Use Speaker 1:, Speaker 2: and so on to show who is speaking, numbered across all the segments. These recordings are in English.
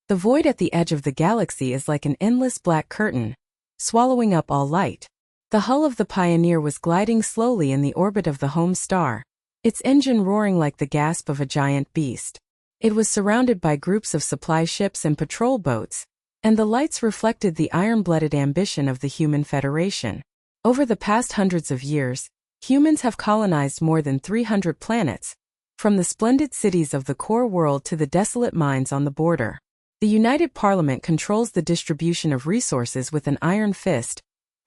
Speaker 1: The void at the edge of the galaxy is like an endless black curtain, swallowing up all light. The hull of the Pioneer was gliding slowly in the orbit of the home star, its engine roaring like the gasp of a giant beast. It was surrounded by groups of supply ships and patrol boats, and the lights reflected the iron-blooded ambition of the Human Federation. Over the past hundreds of years, humans have colonized more than 300 planets, from the splendid cities of the core world to the desolate mines on the border. The United Parliament controls the distribution of resources with an iron fist.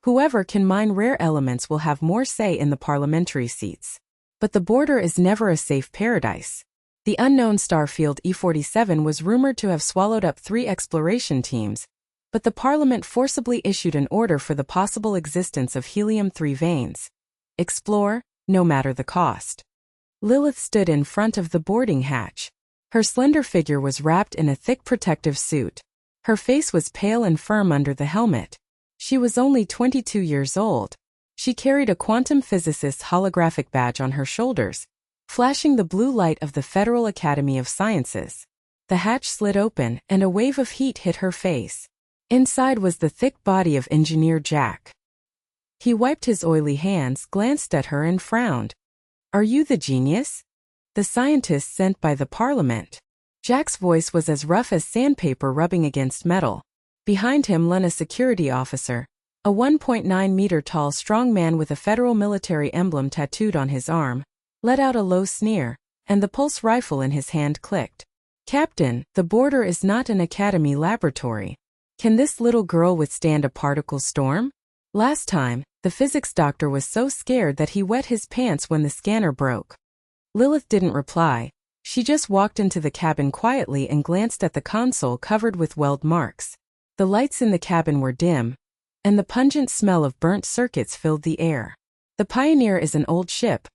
Speaker 1: Whoever can mine rare elements will have more say in the parliamentary seats. But the border is never a safe paradise. The unknown star field E47 was rumored to have swallowed up 3 exploration teams, but the Parliament forcibly issued an order for the possible existence of helium-3 veins. Explore, no matter the cost. Lilith stood in front of the boarding hatch. Her slender figure was wrapped in a thick protective suit. Her face was pale and firm under the helmet. She was only 22 years old. She carried a quantum physicist's holographic badge on her shoulders, flashing the blue light of the Federal Academy of Sciences. The hatch slid open, and a wave of heat hit her face. Inside was the thick body of Engineer Jack. He wiped his oily hands, glanced at her and frowned. "Are you the genius? The scientist sent by the Parliament?" Jack's voice was as rough as sandpaper rubbing against metal. Behind him leaned a security officer, a 1.9-meter-tall strong man with a federal military emblem tattooed on his arm, let out a low sneer, and the pulse rifle in his hand clicked. "Captain, the border is not an academy laboratory. Can this little girl withstand a particle storm?" Last time, the physics doctor was so scared that he wet his pants when the scanner broke. Lilith didn't reply. She just walked into the cabin quietly and glanced at the console covered with weld marks. The lights in the cabin were dim, and the pungent smell of burnt circuits filled the air. The Pioneer is an old ship,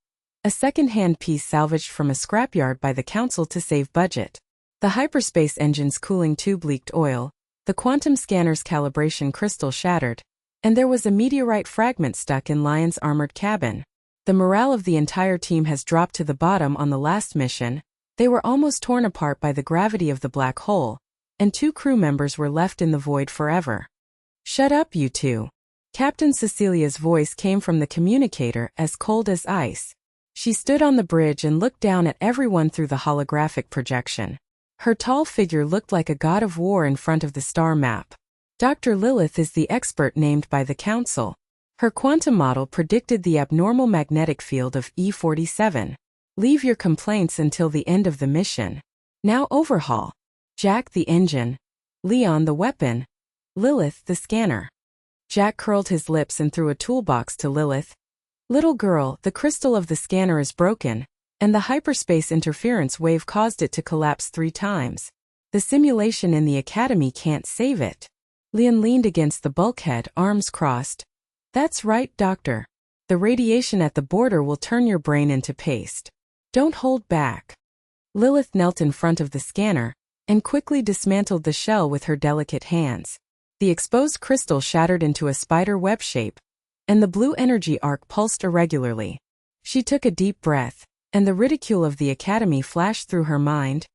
Speaker 1: a second-hand piece salvaged from a scrapyard by the Council to save budget. The hyperspace engine's cooling tube leaked oil, the quantum scanner's calibration crystal shattered, and there was a meteorite fragment stuck in Lion's armored cabin. The morale of the entire team has dropped to the bottom on the last mission. They were almost torn apart by the gravity of the black hole, and 2 crew members were left in the void forever. "Shut up, you two." Captain Cecilia's voice came from the communicator, as cold as ice. She stood on the bridge and looked down at everyone through the holographic projection. Her tall figure looked like a god of war in front of the star map. Dr. Lilith is the expert named by the Council. Her quantum model predicted the abnormal magnetic field of E47. "Leave your complaints until the end of the mission. Now overhaul. Jack the engine. Leon the weapon. Lilith the scanner." Jack curled his lips and threw a toolbox to Lilith. "Little girl, the crystal of the scanner is broken, and the hyperspace interference wave caused it to collapse 3 times. The simulation in the academy can't save it." Leon leaned against the bulkhead, arms crossed. "That's right, Doctor. The radiation at the border will turn your brain into paste. Don't hold back." Lilith knelt in front of the scanner and quickly dismantled the shell with her delicate hands. The exposed crystal shattered into a spider web shape, and the blue energy arc pulsed irregularly. She took a deep breath, and the ridicule of the academy flashed through her mind.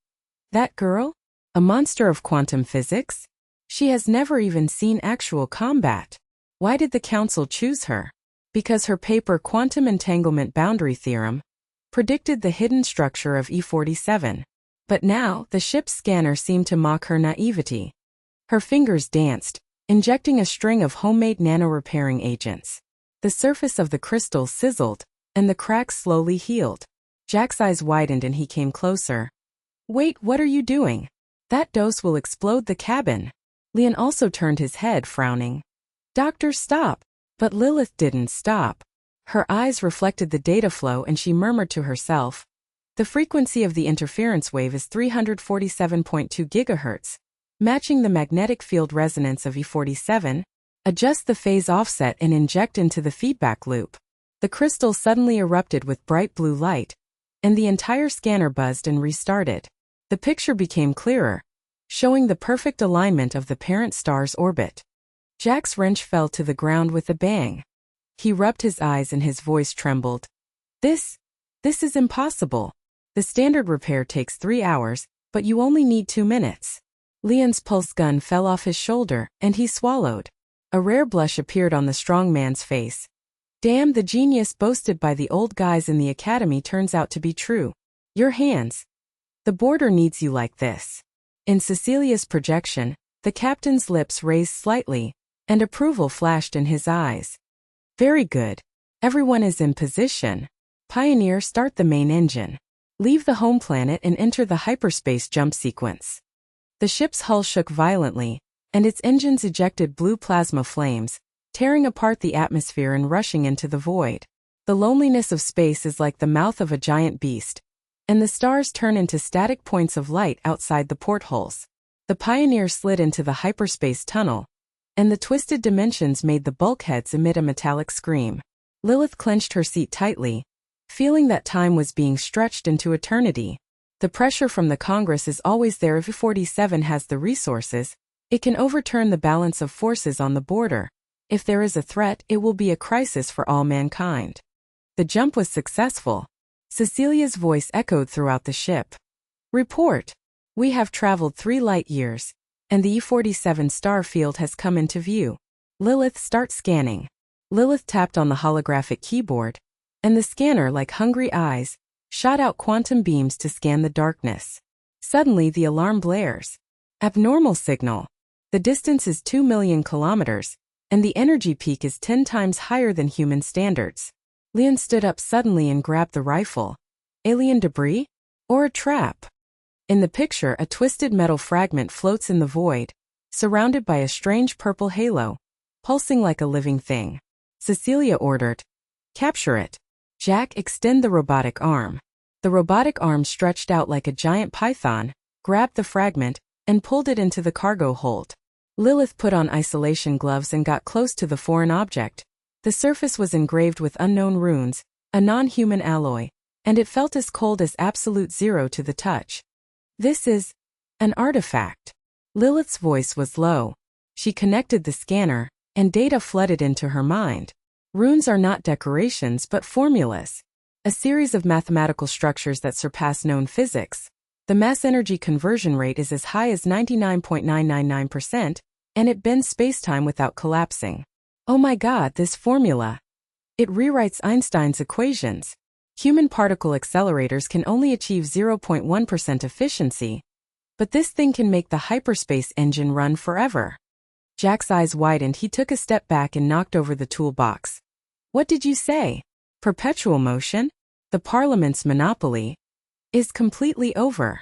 Speaker 1: That girl? A monster of quantum physics? She has never even seen actual combat. Why did the Council choose her? Because her paper Quantum Entanglement Boundary Theorem predicted the hidden structure of E47. But now, the ship's scanner seemed to mock her naivety. Her fingers danced, injecting a string of homemade nano-repairing agents. The surface of the crystal sizzled, and the cracks slowly healed. Jack's eyes widened and he came closer. "Wait, what are you doing? That dose will explode the cabin." Leon also turned his head, frowning. "Doctor, stop." But Lilith didn't stop. Her eyes reflected the data flow and she murmured to herself. "The frequency of the interference wave is 347.2 GHz, matching the magnetic field resonance of E47. Adjust the phase offset and inject into the feedback loop." The crystal suddenly erupted with bright blue light, and the entire scanner buzzed and restarted. The picture became clearer, showing the perfect alignment of the parent star's orbit. Jack's wrench fell to the ground with a bang. He rubbed his eyes and his voice trembled. This is impossible. The standard repair takes 3 hours, but you only need 2 minutes." Leon's pulse gun fell off his shoulder, and he swallowed. A rare blush appeared on the strong man's face. Damn, the genius boasted by the old guys in the academy turns out to be true. Your hands. The border needs you like this. In Cecilia's projection, the captain's lips raised slightly, and approval flashed in his eyes. Very good. Everyone is in position. Pioneer, start the main engine. Leave the home planet and enter the hyperspace jump sequence. The ship's hull shook violently, and its engines ejected blue plasma flames, tearing apart the atmosphere and rushing into the void. The loneliness of space is like the mouth of a giant beast, and the stars turn into static points of light outside the portholes. The Pioneer slid into the hyperspace tunnel, and the twisted dimensions made the bulkheads emit a metallic scream. Lilith clenched her seat tightly, feeling that time was being stretched into eternity. The pressure from the Congress is always there. If 47 has the resources, it can overturn the balance of forces on the border. If there is a threat, it will be a crisis for all mankind. The jump was successful. Cecilia's voice echoed throughout the ship. Report. We have traveled 3 light years, and the E-47 star field has come into view. Lilith, start scanning. Lilith tapped on the holographic keyboard, and the scanner, like hungry eyes, shot out quantum beams to scan the darkness. Suddenly the alarm blares. Abnormal signal. The distance is 2 million kilometers, and the energy peak is 10 times higher than human standards. Leon stood up suddenly and grabbed the rifle. Alien debris? Or a trap? In the picture, a twisted metal fragment floats in the void, surrounded by a strange purple halo, pulsing like a living thing. Cecilia ordered, "Capture it." Jack, extend the robotic arm. The robotic arm stretched out like a giant python, grabbed the fragment, and pulled it into the cargo hold. Lilith put on isolation gloves and got close to the foreign object. The surface was engraved with unknown runes, a non-human alloy, and it felt as cold as absolute zero to the touch. This is an artifact. Lilith's voice was low. She connected the scanner, and data flooded into her mind. Runes are not decorations but formulas. A series of mathematical structures that surpass known physics. The mass energy conversion rate is as high as 99.999%, and it bends spacetime without collapsing. Oh my god, this formula. It rewrites Einstein's equations. Human particle accelerators can only achieve 0.1% efficiency, but this thing can make the hyperspace engine run forever. Jack's eyes widened. He took a step back and knocked over the toolbox. What did you say? Perpetual motion? The Parliament's monopoly is completely over.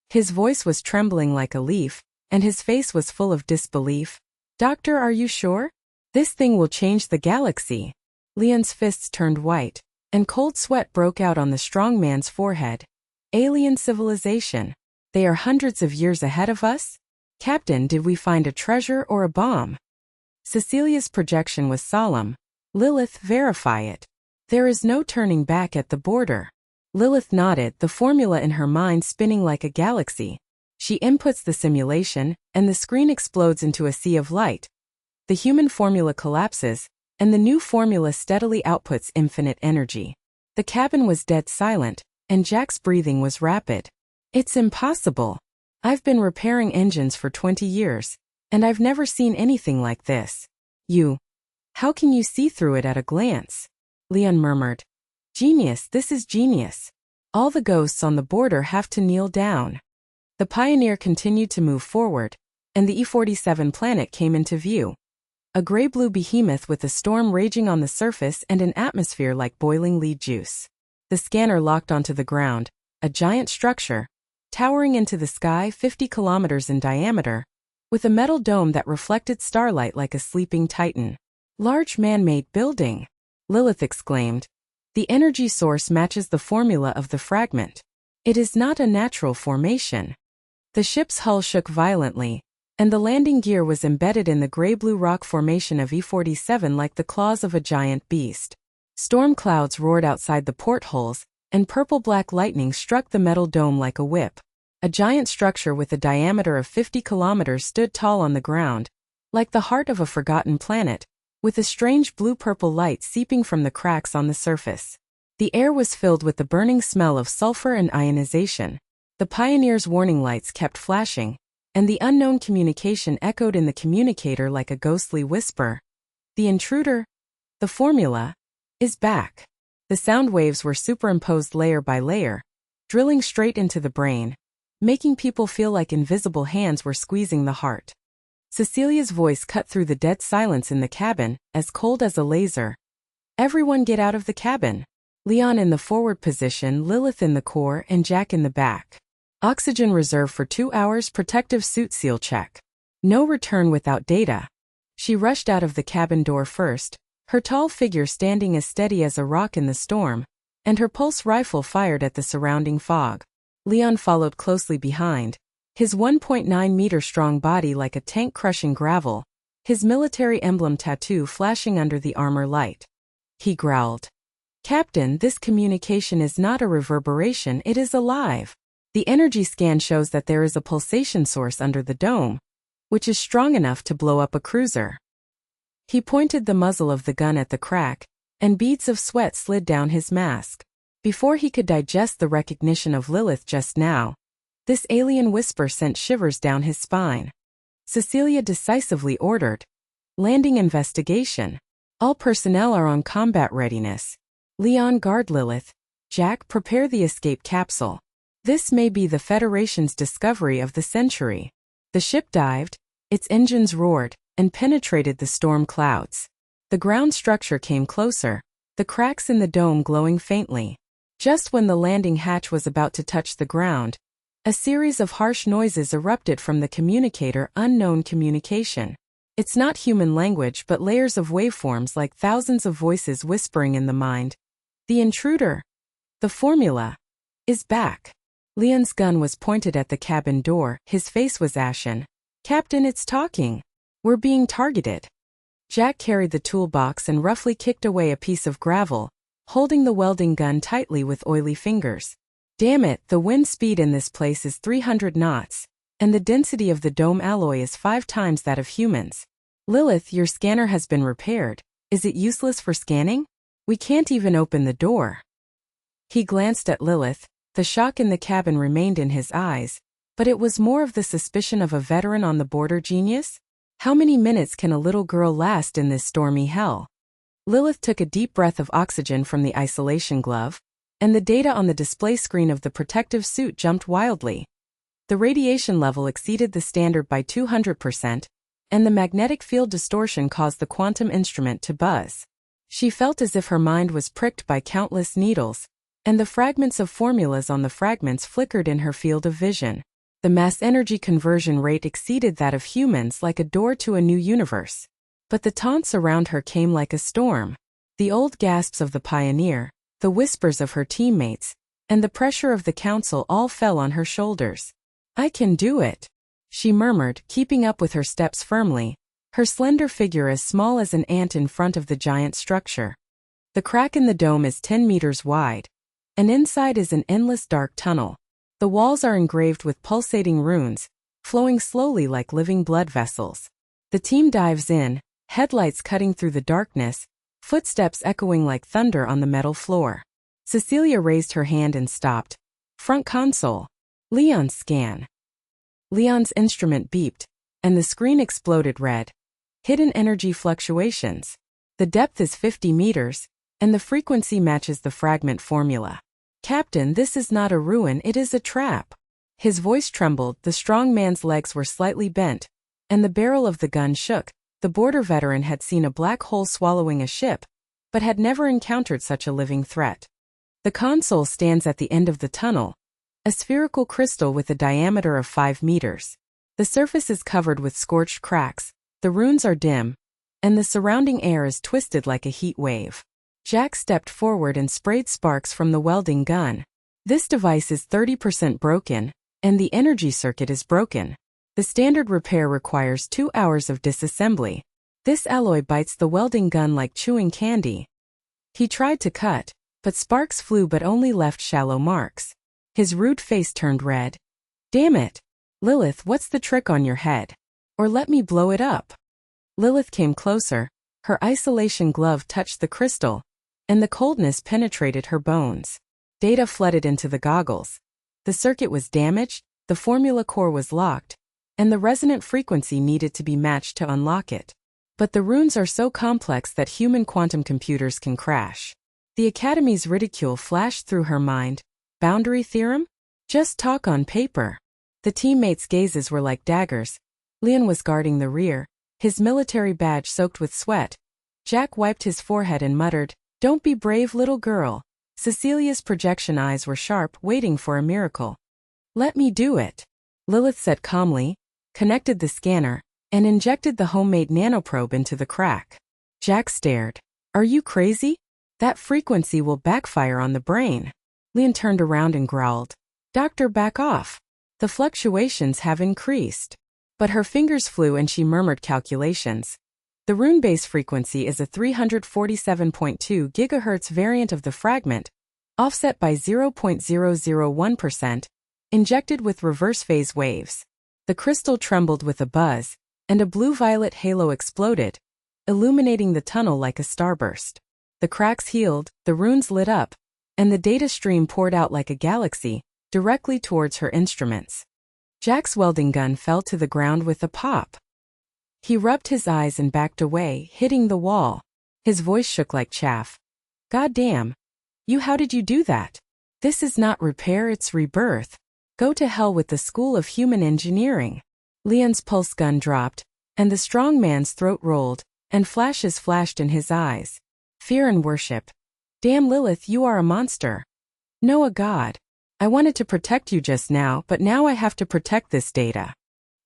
Speaker 1: His voice was trembling like a leaf, and his face was full of disbelief. Doctor, are you sure? This thing will change the galaxy. Leon's fists turned white, and cold sweat broke out on the strong man's forehead. Alien civilization. They are hundreds of years ahead of us? Captain, did we find a treasure or a bomb? Cecilia's projection was solemn. Lilith, verify it. There is no turning back at the border. Lilith nodded, the formula in her mind spinning like a galaxy. She inputs the simulation, and the screen explodes into a sea of light. The human formula collapses, and the new formula steadily outputs infinite energy. The cabin was dead silent, and Jack's breathing was rapid. It's impossible. I've been repairing engines for 20 years, and I've never seen anything like this. How can you see through it at a glance? Leon murmured. Genius, this is genius. All the ghosts on the border have to kneel down. The Pioneer continued to move forward, and the E-47 planet came into view. A gray-blue behemoth with a storm raging on the surface and an atmosphere like boiling lead juice. The scanner locked onto the ground, a giant structure, towering into the sky 50 kilometers in diameter, with a metal dome that reflected starlight like a sleeping titan. Large man-made building, Lilith exclaimed. The energy source matches the formula of the fragment. It is not a natural formation. The ship's hull shook violently, and the landing gear was embedded in the gray-blue rock formation of E-47 like the claws of a giant beast. Storm clouds roared outside the portholes, and purple-black lightning struck the metal dome like a whip. A giant structure with a diameter of 50 kilometers stood tall on the ground, like the heart of a forgotten planet, with a strange blue-purple light seeping from the cracks on the surface. The air was filled with the burning smell of sulfur and ionization. The Pioneer's warning lights kept flashing, and the unknown communication echoed in the communicator like a ghostly whisper. The intruder, the formula, is back. The sound waves were superimposed layer by layer, drilling straight into the brain, making people feel like invisible hands were squeezing the heart. Cecilia's voice cut through the dead silence in the cabin, as cold as a laser. Everyone get out of the cabin. Leon in the forward position, Lilith in the core, and Jack in the back. Oxygen reserve for 2 hours, protective suit seal check. No return without data. She rushed out of the cabin door first, her tall figure standing as steady as a rock in the storm, and her pulse rifle fired at the surrounding fog. Leon followed closely behind, his 1.9-meter-strong body like a tank crushing gravel, his military emblem tattoo flashing under the armor light. He growled, "Captain, this communication is not a reverberation, it is alive. The energy scan shows that there is a pulsation source under the dome, which is strong enough to blow up a cruiser." He pointed the muzzle of the gun at the crack, and beads of sweat slid down his mask. Before he could digest the recognition of Lilith just now, this alien whisper sent shivers down his spine. Cecilia decisively ordered, "Landing investigation. All personnel are on combat readiness. Leon, guard Lilith. Jack, prepare the escape capsule. This may be the Federation's discovery of the century." The ship dived, its engines roared, and penetrated the storm clouds. The ground structure came closer, the cracks in the dome glowing faintly. Just when the landing hatch was about to touch the ground, a series of harsh noises erupted from the communicator. Unknown communication. It's not human language but layers of waveforms like thousands of voices whispering in the mind. The intruder, the formula, is back. Leon's gun was pointed at the cabin door, his face was ashen. "Captain, it's talking. We're being targeted." Jack carried the toolbox and roughly kicked away a piece of gravel, holding the welding gun tightly with oily fingers. "Damn it, the wind speed in this place is 300 knots, and the density of the dome alloy is 5 times that of humans. Lilith, your scanner has been repaired. Is it useless for scanning? We can't even open the door." He glanced at Lilith. The shock in the cabin remained in his eyes, but it was more of the suspicion of a veteran on the border genius. How many minutes can a little girl last in this stormy hell? Lilith took a deep breath of oxygen from the isolation glove, and the data on the display screen of the protective suit jumped wildly. The radiation level exceeded the standard by 200%, and the magnetic field distortion caused the quantum instrument to buzz. She felt as if her mind was pricked by countless needles, and the fragments of formulas on the fragments flickered in her field of vision. The mass energy conversion rate exceeded that of humans like a door to a new universe. But the taunts around her came like a storm. The old gasps of the pioneer, the whispers of her teammates, and the pressure of the council all fell on her shoulders. "I can do it," she murmured, keeping up with her steps firmly, her slender figure as small as an ant in front of the giant structure. The crack in the dome is 10 meters wide, and inside is an endless dark tunnel. The walls are engraved with pulsating runes, flowing slowly like living blood vessels. The team dives in, headlights cutting through the darkness, footsteps echoing like thunder on the metal floor. Cecilia raised her hand and stopped. "Front console. Leon's scan." Leon's instrument beeped, and the screen exploded red. "Hidden energy fluctuations. The depth is 50 meters, and the frequency matches the fragment formula. Captain, this is not a ruin, it is a trap." His voice trembled, the strong man's legs were slightly bent, and the barrel of the gun shook. The border veteran had seen a black hole swallowing a ship, but had never encountered such a living threat. The console stands at the end of the tunnel, a spherical crystal with a diameter of 5 meters. The surface is covered with scorched cracks, the runes are dim, and the surrounding air is twisted like a heat wave. Jack stepped forward and sprayed sparks from the welding gun. "This device is 30% broken, and the energy circuit is broken. The standard repair requires 2 hours of disassembly. This alloy bites the welding gun like chewing candy." He tried to cut, but sparks flew but only left shallow marks. His rude face turned red. "Damn it! Lilith, what's the trick on your head? Or let me blow it up." Lilith came closer, her isolation glove touched the crystal, and the coldness penetrated her bones. Data flooded into the goggles. The circuit was damaged, the formula core was locked, and the resonant frequency needed to be matched to unlock it. But the runes are so complex that human quantum computers can crash. The Academy's ridicule flashed through her mind. Boundary theorem? Just talk on paper. The teammates' gazes were like daggers. Leon was guarding the rear, his military badge soaked with sweat. Jack wiped his forehead and muttered, "Don't be brave, little girl." Cecilia's projection eyes were sharp, waiting for a miracle. "Let me do it," Lilith said calmly, connected the scanner, and injected the homemade nanoprobe into the crack. Jack stared. "Are you crazy? That frequency will backfire on the brain." Leon turned around and growled, "Doctor, back off. The fluctuations have increased." But her fingers flew and she murmured calculations. The rune base frequency is a 347.2 GHz variant of the fragment, offset by 0.001%, injected with reverse phase waves. The crystal trembled with a buzz, and a blue-violet halo exploded, illuminating the tunnel like a starburst. The cracks healed, the runes lit up, and the data stream poured out like a galaxy, directly towards her instruments. Jack's welding gun fell to the ground with a pop. He rubbed his eyes and backed away, hitting the wall. His voice shook like chaff. "God damn. How did you do that? This is not repair, it's rebirth. Go to hell with the School of Human Engineering." Leon's pulse gun dropped, and the strong man's throat rolled, and flashes flashed in his eyes. Fear and worship. "Damn, Lilith, you are a monster. No, a god. I wanted to protect you just now, but now I have to protect this data."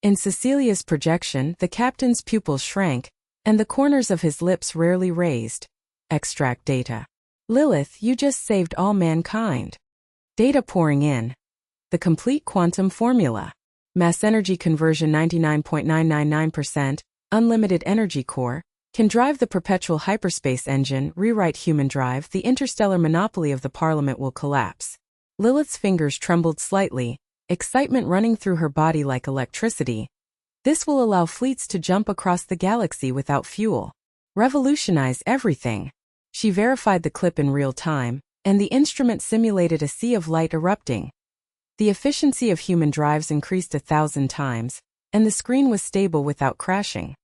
Speaker 1: In Cecilia's projection, the captain's pupils shrank, and the corners of his lips rarely raised. Extract data. "Lilith, you just saved all mankind." Data pouring in. The complete quantum formula. Mass energy conversion 99.999%, unlimited energy core, can drive the perpetual hyperspace engine, rewrite human drive, the interstellar monopoly of the Parliament will collapse. Lilith's fingers trembled slightly, excitement running through her body like electricity. This will allow fleets to jump across the galaxy without fuel. Revolutionize everything. She verified the clip in real time, and the instrument simulated a sea of light erupting. The efficiency of human drives increased 1,000 times, and the screen was stable without crashing.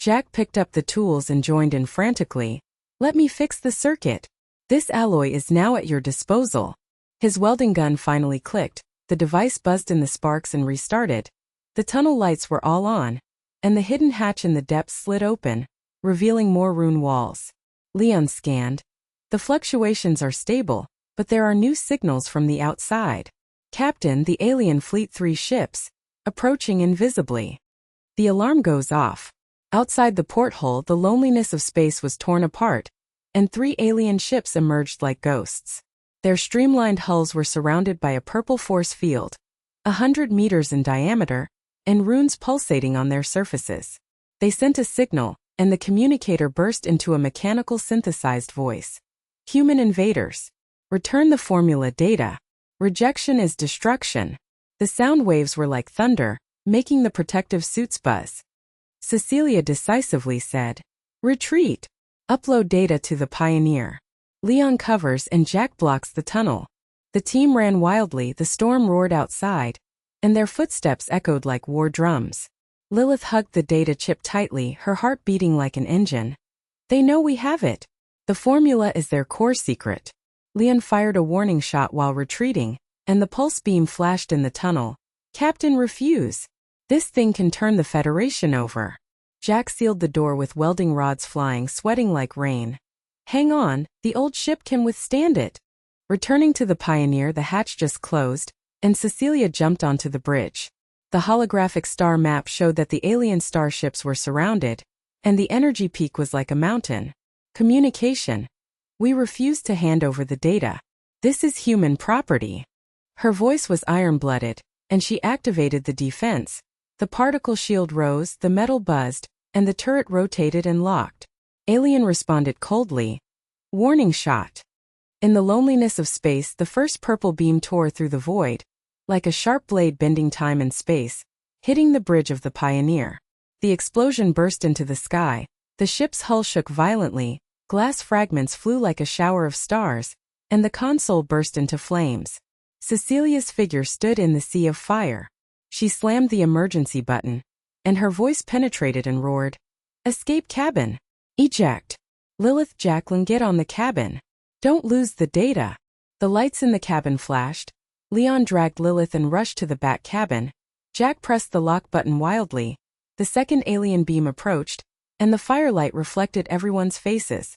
Speaker 1: Jack picked up the tools and joined in frantically. "Let me fix the circuit. This alloy is now at your disposal." His welding gun finally clicked, the device buzzed in the sparks and restarted. The tunnel lights were all on, and the hidden hatch in the depths slid open, revealing more rune walls. Leon scanned. The fluctuations are stable, but there are new signals from the outside. "Captain, the alien fleet 3 ships, approaching invisibly." The alarm goes off. Outside the porthole, the loneliness of space was torn apart, and 3 alien ships emerged like ghosts. Their streamlined hulls were surrounded by a purple force field, 100 meters in diameter, and runes pulsating on their surfaces. They sent a signal, and the communicator burst into a mechanical synthesized voice. "Human invaders. Return the formula data. Rejection is destruction." The sound waves were like thunder, making the protective suits buzz. Cecilia decisively said, "Retreat. Upload data to the Pioneer." Leon covers and Jack blocks the tunnel. The team ran wildly, the storm roared outside, and their footsteps echoed like war drums. Lilith hugged the data chip tightly, her heart beating like an engine. "They know we have it. The formula is their core secret." Leon fired a warning shot while retreating, and the pulse beam flashed in the tunnel. "Captain, refuse. This thing can turn the Federation over." Jack sealed the door with welding rods flying, sweating like rain. "Hang on, the old ship can withstand it." Returning to the Pioneer, the hatch just closed, and Cecilia jumped onto the bridge. The holographic star map showed that the alien starships were surrounded, and the energy peak was like a mountain. "Communication. We refuse to hand over the data. This is human property." Her voice was iron-blooded, and she activated the defense. The particle shield rose, the metal buzzed, and the turret rotated and locked. Alien responded coldly. Warning shot. In the loneliness of space, the first purple beam tore through the void, like a sharp blade bending time and space, hitting the bridge of the Pioneer. The explosion burst into the sky, the ship's hull shook violently, glass fragments flew like a shower of stars, and the console burst into flames. Cecilia's figure stood in the sea of fire. She slammed the emergency button, and her voice penetrated and roared, "Escape cabin! Eject! Lilith, Jacqueline, get on the cabin! Don't lose the data!" The lights in the cabin flashed. Leon dragged Lilith and rushed to the back cabin. Jack pressed the lock button wildly. The second alien beam approached, and the firelight reflected everyone's faces.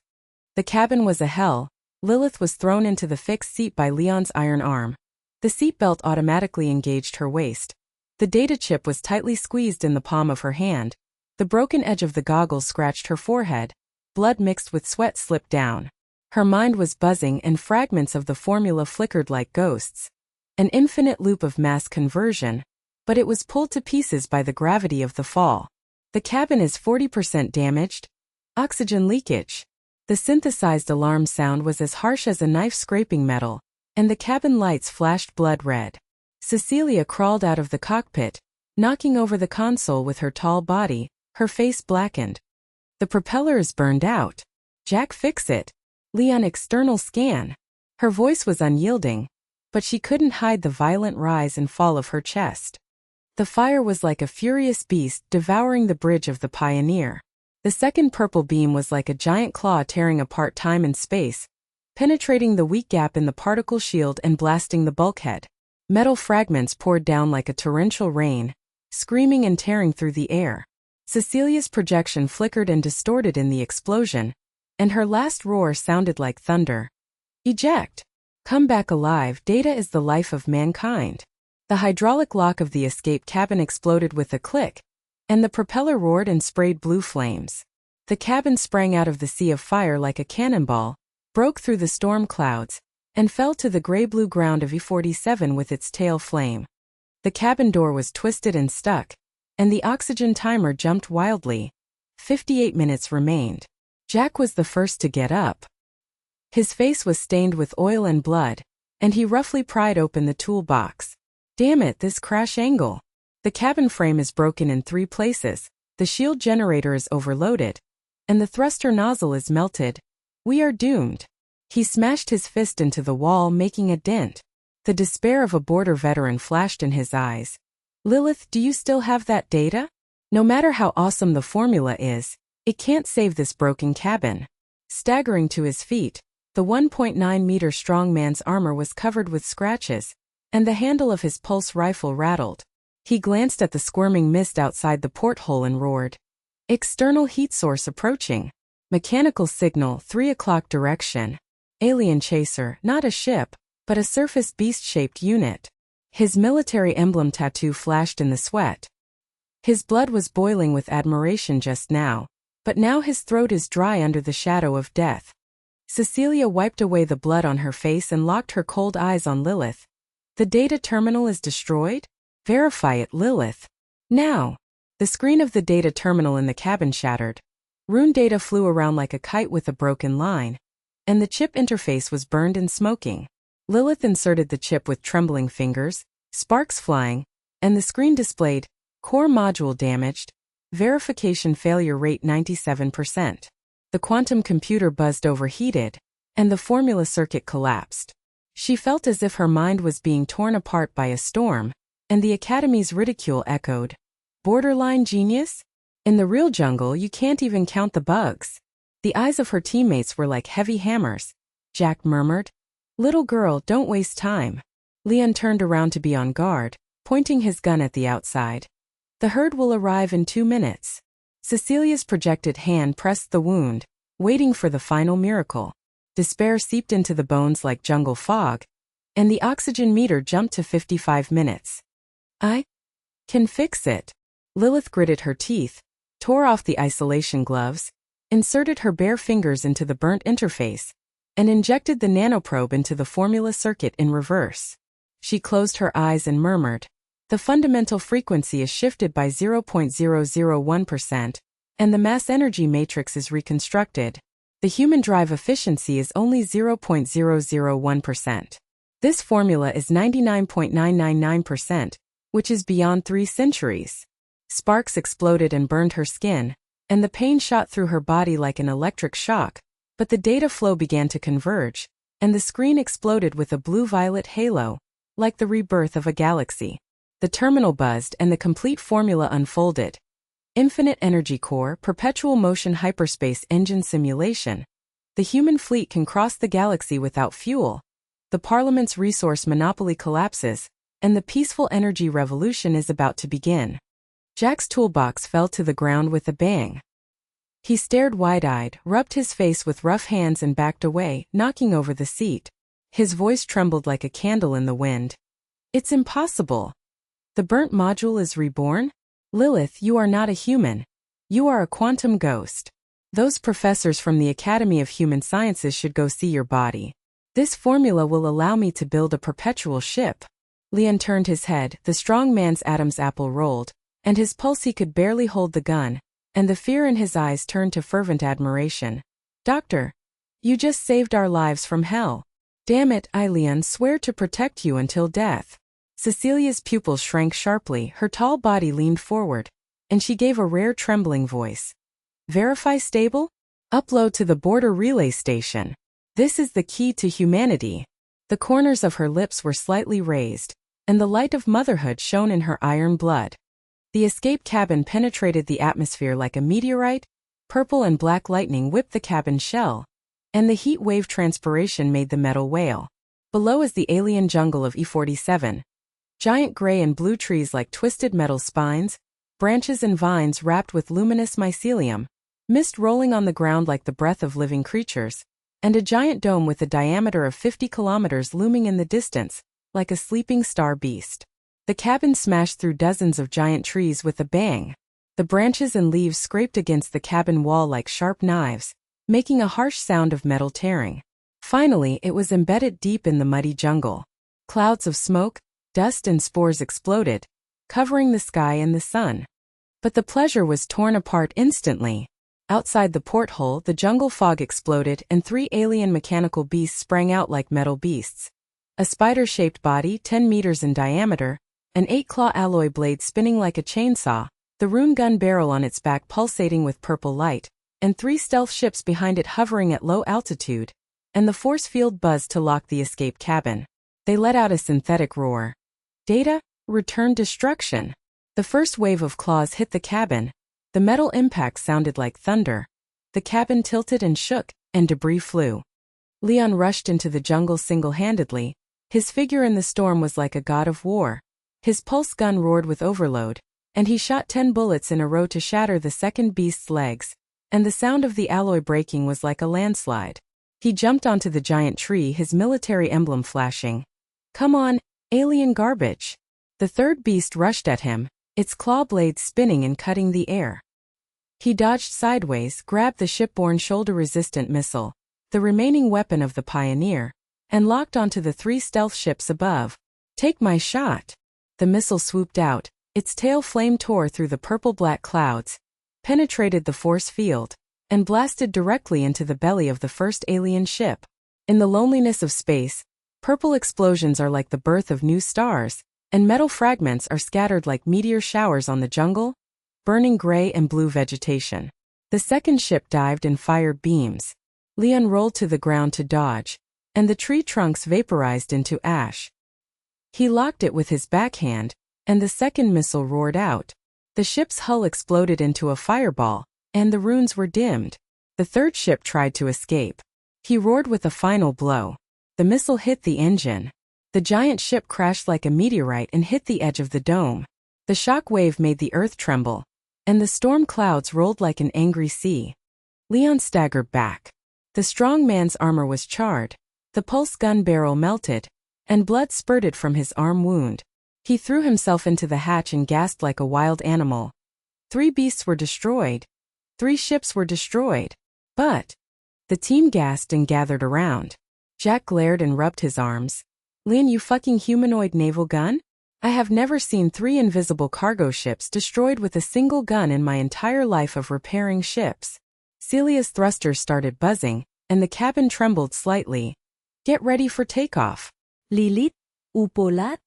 Speaker 1: The cabin was a hell. Lilith was thrown into the fixed seat by Leon's iron arm. The seatbelt automatically engaged her waist. The data chip was tightly squeezed in the palm of her hand. The broken edge of the goggles scratched her forehead. Blood mixed with sweat slipped down. Her mind was buzzing and fragments of the formula flickered like ghosts. An infinite loop of mass conversion, but it was pulled to pieces by the gravity of the fall. The cabin is 40% damaged. Oxygen leakage. The synthesized alarm sound was as harsh as a knife scraping metal, and the cabin lights flashed blood red. Cecilia crawled out of the cockpit, knocking over the console with her tall body, her face blackened. "The propeller is burned out. Jack, fix it. Leon, external scan." Her voice was unyielding, but she couldn't hide the violent rise and fall of her chest. The fire was like a furious beast devouring the bridge of the Pioneer. The second purple beam was like a giant claw tearing apart time and space, penetrating the weak gap in the particle shield and blasting the bulkhead. Metal fragments poured down like a torrential rain, screaming and tearing through the air. Cecilia's projection flickered and distorted in the explosion, and her last roar sounded like thunder. "Eject! Come back alive, data is the life of mankind." The hydraulic lock of the escape cabin exploded with a click, and the propeller roared and sprayed blue flames. The cabin sprang out of the sea of fire like a cannonball, broke through the storm clouds, and fell to the gray-blue ground of E-47 with its tail flame. The cabin door was twisted and stuck, and the oxygen timer jumped wildly. 58 minutes remained. Jack was the first to get up. His face was stained with oil and blood, and he roughly pried open the toolbox. "Damn it, this crash angle. The cabin frame is broken in 3 places, the shield generator is overloaded, and the thruster nozzle is melted. We are doomed." He smashed his fist into the wall, making a dent. The despair of a border veteran flashed in his eyes. "Lilith, do you still have that data? No matter how awesome the formula is, it can't save this broken cabin." Staggering to his feet, the 1.9-meter strong man's armor was covered with scratches, and the handle of his pulse rifle rattled. He glanced at the squirming mist outside the porthole and roared. "External heat source approaching. Mechanical signal, 3 o'clock direction. Alien chaser, not a ship, but a surface beast-shaped unit." His military emblem tattoo flashed in the sweat. His blood was boiling with admiration just now, but now his throat is dry under the shadow of death. Cecilia wiped away the blood on her face and locked her cold eyes on Lilith. "The data terminal is destroyed? Verify it, Lilith. Now." The screen of the data terminal in the cabin shattered. Rune data flew around like a kite with a broken line, and the chip interface was burned and smoking. Lilith inserted the chip with trembling fingers, sparks flying, and the screen displayed, "Core module damaged. Verification failure rate 97%. The quantum computer buzzed overheated, and the formula circuit collapsed. She felt as if her mind was being torn apart by a storm, and the Academy's ridicule echoed. "Borderline genius? In the real jungle you can't even count the bugs." The eyes of her teammates were like heavy hammers. Jack murmured, "Little girl, don't waste time." Leon turned around to be on guard, pointing his gun at the outside. "The herd will arrive in 2 minutes." Cecilia's projected hand pressed the wound, waiting for the final miracle. Despair seeped into the bones like jungle fog, and the oxygen meter jumped to 55 minutes. "I can fix it." Lilith gritted her teeth, tore off the isolation gloves, inserted her bare fingers into the burnt interface, and injected the nanoprobe into the formula circuit in reverse. She closed her eyes and murmured, "The fundamental frequency is shifted by 0.001%, and the mass energy matrix is reconstructed. The human drive efficiency is only 0.001%. This formula is 99.999%, which is beyond 3 centuries." Sparks exploded and burned her skin, and the pain shot through her body like an electric shock, but the data flow began to converge, and the screen exploded with a blue-violet halo, like the rebirth of a galaxy. The terminal buzzed and the complete formula unfolded. Infinite energy core, perpetual motion hyperspace engine simulation. The human fleet can cross the galaxy without fuel. The Parliament's resource monopoly collapses, and the peaceful energy revolution is about to begin. Jack's toolbox fell to the ground with a bang. He stared wide-eyed, rubbed his face with rough hands and backed away, knocking over the seat. His voice trembled like a candle in the wind. It's impossible. The burnt module is reborn? Lilith, you are not a human. You are a quantum ghost. Those professors from the Academy of Human Sciences should go see your body. This formula will allow me to build a perpetual ship. Leon turned his head, the strong man's Adam's apple rolled, and his pulse he could barely hold the gun, and the fear in his eyes turned to fervent admiration. Doctor, you just saved our lives from hell. Damn it, Leon, swear to protect you until death. Cecilia's pupils shrank sharply, her tall body leaned forward, and she gave a rare trembling voice. Verify stable? Upload to the border relay station. This is the key to humanity. The corners of her lips were slightly raised, and the light of motherhood shone in her iron blood. The escape cabin penetrated the atmosphere like a meteorite. Purple and black lightning whipped the cabin shell, and the heat wave transpiration made the metal wail. Below is the alien jungle of E47. Giant gray and blue trees like twisted metal spines, branches and vines wrapped with luminous mycelium, mist rolling on the ground like the breath of living creatures, and a giant dome with a diameter of 50 kilometers looming in the distance, like a sleeping star beast. The cabin smashed through dozens of giant trees with a bang. The branches and leaves scraped against the cabin wall like sharp knives, making a harsh sound of metal tearing. Finally, it was embedded deep in the muddy jungle. Clouds of smoke, dust and spores exploded, covering the sky and the sun. But the pleasure was torn apart instantly. Outside the porthole, the jungle fog exploded and 3 alien mechanical beasts sprang out like metal beasts. A spider-shaped body 10 meters in diameter, an 8-claw alloy blade spinning like a chainsaw, the rune gun barrel on its back pulsating with purple light, and 3 stealth ships behind it hovering at low altitude, and the force field buzzed to lock the escape cabin. They let out a synthetic roar. Data, return destruction. The first wave of claws hit the cabin. The metal impact sounded like thunder. The cabin tilted and shook, and debris flew. Leon rushed into the jungle single-handedly. His figure in the storm was like a god of war. His pulse gun roared with overload, and he shot 10 bullets in a row to shatter the second beast's legs, and the sound of the alloy breaking was like a landslide. He jumped onto the giant tree, his military emblem flashing. Come on, alien garbage. The third beast rushed at him, its claw blades spinning and cutting the air. He dodged sideways, grabbed the shipborne shoulder-resistant missile, the remaining weapon of the Pioneer, and locked onto the 3 stealth ships above. Take my shot. The missile swooped out, its tail flame tore through the purple-black clouds, penetrated the force field, and blasted directly into the belly of the first alien ship. In the loneliness of space, purple explosions are like the birth of new stars, and metal fragments are scattered like meteor showers on the jungle, burning gray and blue vegetation. The second ship dived and fired beams. Leon rolled to the ground to dodge, and the tree trunks vaporized into ash. He locked it with his backhand, and the second missile roared out. The ship's hull exploded into a fireball, and the runes were dimmed. The third ship tried to escape. He roared with a final blow. The missile hit the engine. The giant ship crashed like a meteorite and hit the edge of the dome. The shock wave made the earth tremble, and the storm clouds rolled like an angry sea. Leon staggered back. The strong man's armor was charred, the pulse gun barrel melted, and blood spurted from his arm wound. He threw himself into the hatch and gasped like a wild animal. 3 beasts were destroyed. 3 ships were destroyed. But the team gasped and gathered around. Jack glared and rubbed his arms. Leon, you fucking humanoid naval gun? I have never seen 3 invisible cargo ships destroyed with a single gun in my entire life of repairing ships. Celia's thrusters started buzzing, and the cabin trembled slightly. Get ready for takeoff.
Speaker 2: Lilith, upolat.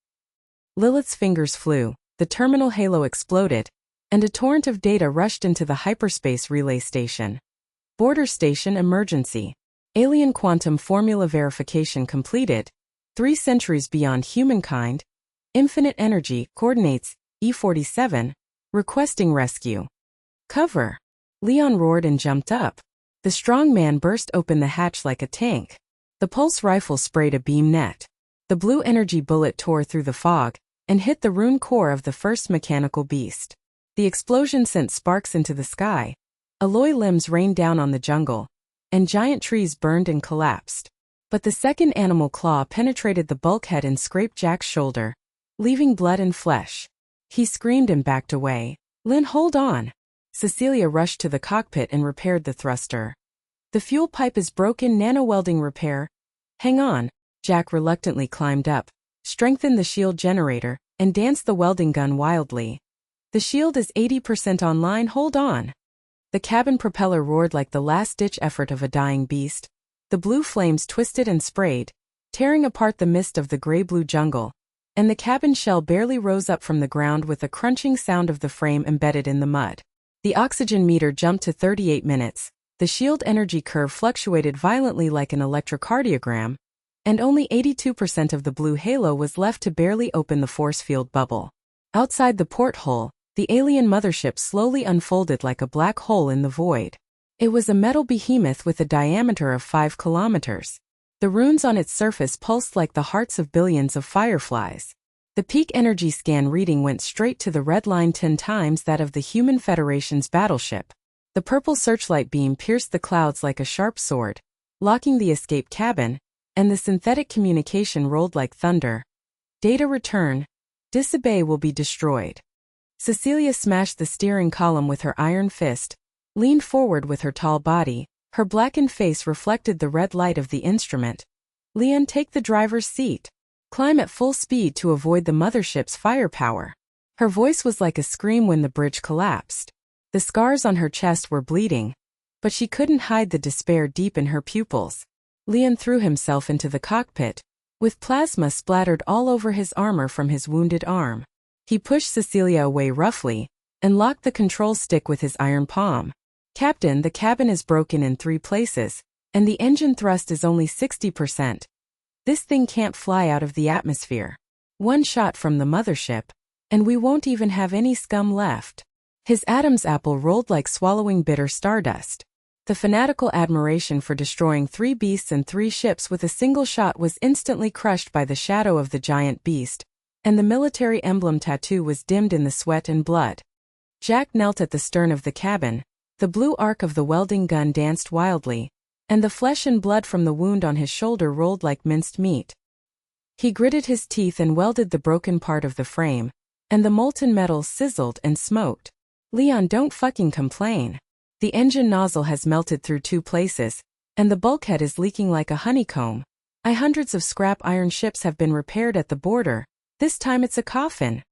Speaker 1: Lilith's fingers flew, the terminal halo exploded, and a torrent of data rushed into the hyperspace relay station. Border station emergency. Alien quantum formula verification completed. 3 centuries beyond humankind. Infinite energy, coordinates, E47, requesting rescue. Cover. Leon roared and jumped up. The strong man burst open the hatch like a tank. The pulse rifle sprayed a beam net. The blue energy bullet tore through the fog and hit the rune core of the first mechanical beast. The explosion sent sparks into the sky. Alloy limbs rained down on the jungle, and giant trees burned and collapsed. But the second animal claw penetrated the bulkhead and scraped Jack's shoulder, leaving blood and flesh. He screamed and backed away. Lynn, hold on. Cecilia rushed to the cockpit and repaired the thruster. The fuel pipe is broken. Nano-welding repair. Hang on. Jack reluctantly climbed up, strengthened the shield generator, and danced the welding gun wildly. The shield is 80% online. Hold on. The cabin propeller roared like the last-ditch effort of a dying beast. The blue flames twisted and sprayed, tearing apart the mist of the gray-blue jungle, and the cabin shell barely rose up from the ground with a crunching sound of the frame embedded in the mud. The oxygen meter jumped to 38 minutes. The shield energy curve fluctuated violently like an electrocardiogram, and only 82% of the blue halo was left to barely open the force field bubble. Outside the porthole, the alien mothership slowly unfolded like a black hole in the void. It was a metal behemoth with a diameter of 5 kilometers. The runes on its surface pulsed like the hearts of billions of fireflies. The peak energy scan reading went straight to the red line 10 times that of the Human Federation's battleship. The purple searchlight beam pierced the clouds like a sharp sword, locking the escape cabin, and the synthetic communication rolled like thunder. Data return. Disobey will be destroyed. Cecilia smashed the steering column with her iron fist, leaned forward with her tall body. Her blackened face reflected the red light of the instrument. Leon, take the driver's seat. Climb at full speed to avoid the mothership's firepower. Her voice was like a scream when the bridge collapsed. The scars on her chest were bleeding, but she couldn't hide the despair deep in her pupils. Leon threw himself into the cockpit, with plasma splattered all over his armor from his wounded arm. He pushed Cecilia away roughly, and locked the control stick with his iron palm. Captain, the cabin is broken in 3 places, and the engine thrust is only 60%. This thing can't fly out of the atmosphere. One shot from the mothership, and we won't even have any scum left. His Adam's apple rolled like swallowing bitter stardust. The fanatical admiration for destroying 3 beasts and 3 ships with a single shot was instantly crushed by the shadow of the giant beast, and the military emblem tattoo was dimmed in the sweat and blood. Jack knelt at the stern of the cabin. The blue arc of the welding gun danced wildly, and the flesh and blood from the wound on his shoulder rolled like minced meat. He gritted his teeth and welded the broken part of the frame, and the molten metal sizzled and smoked. Leon, don't fucking complain. The engine nozzle has melted through 2 places, and the bulkhead is leaking like a honeycomb. Hundreds of scrap iron ships have been repaired at the border. This time it's a coffin.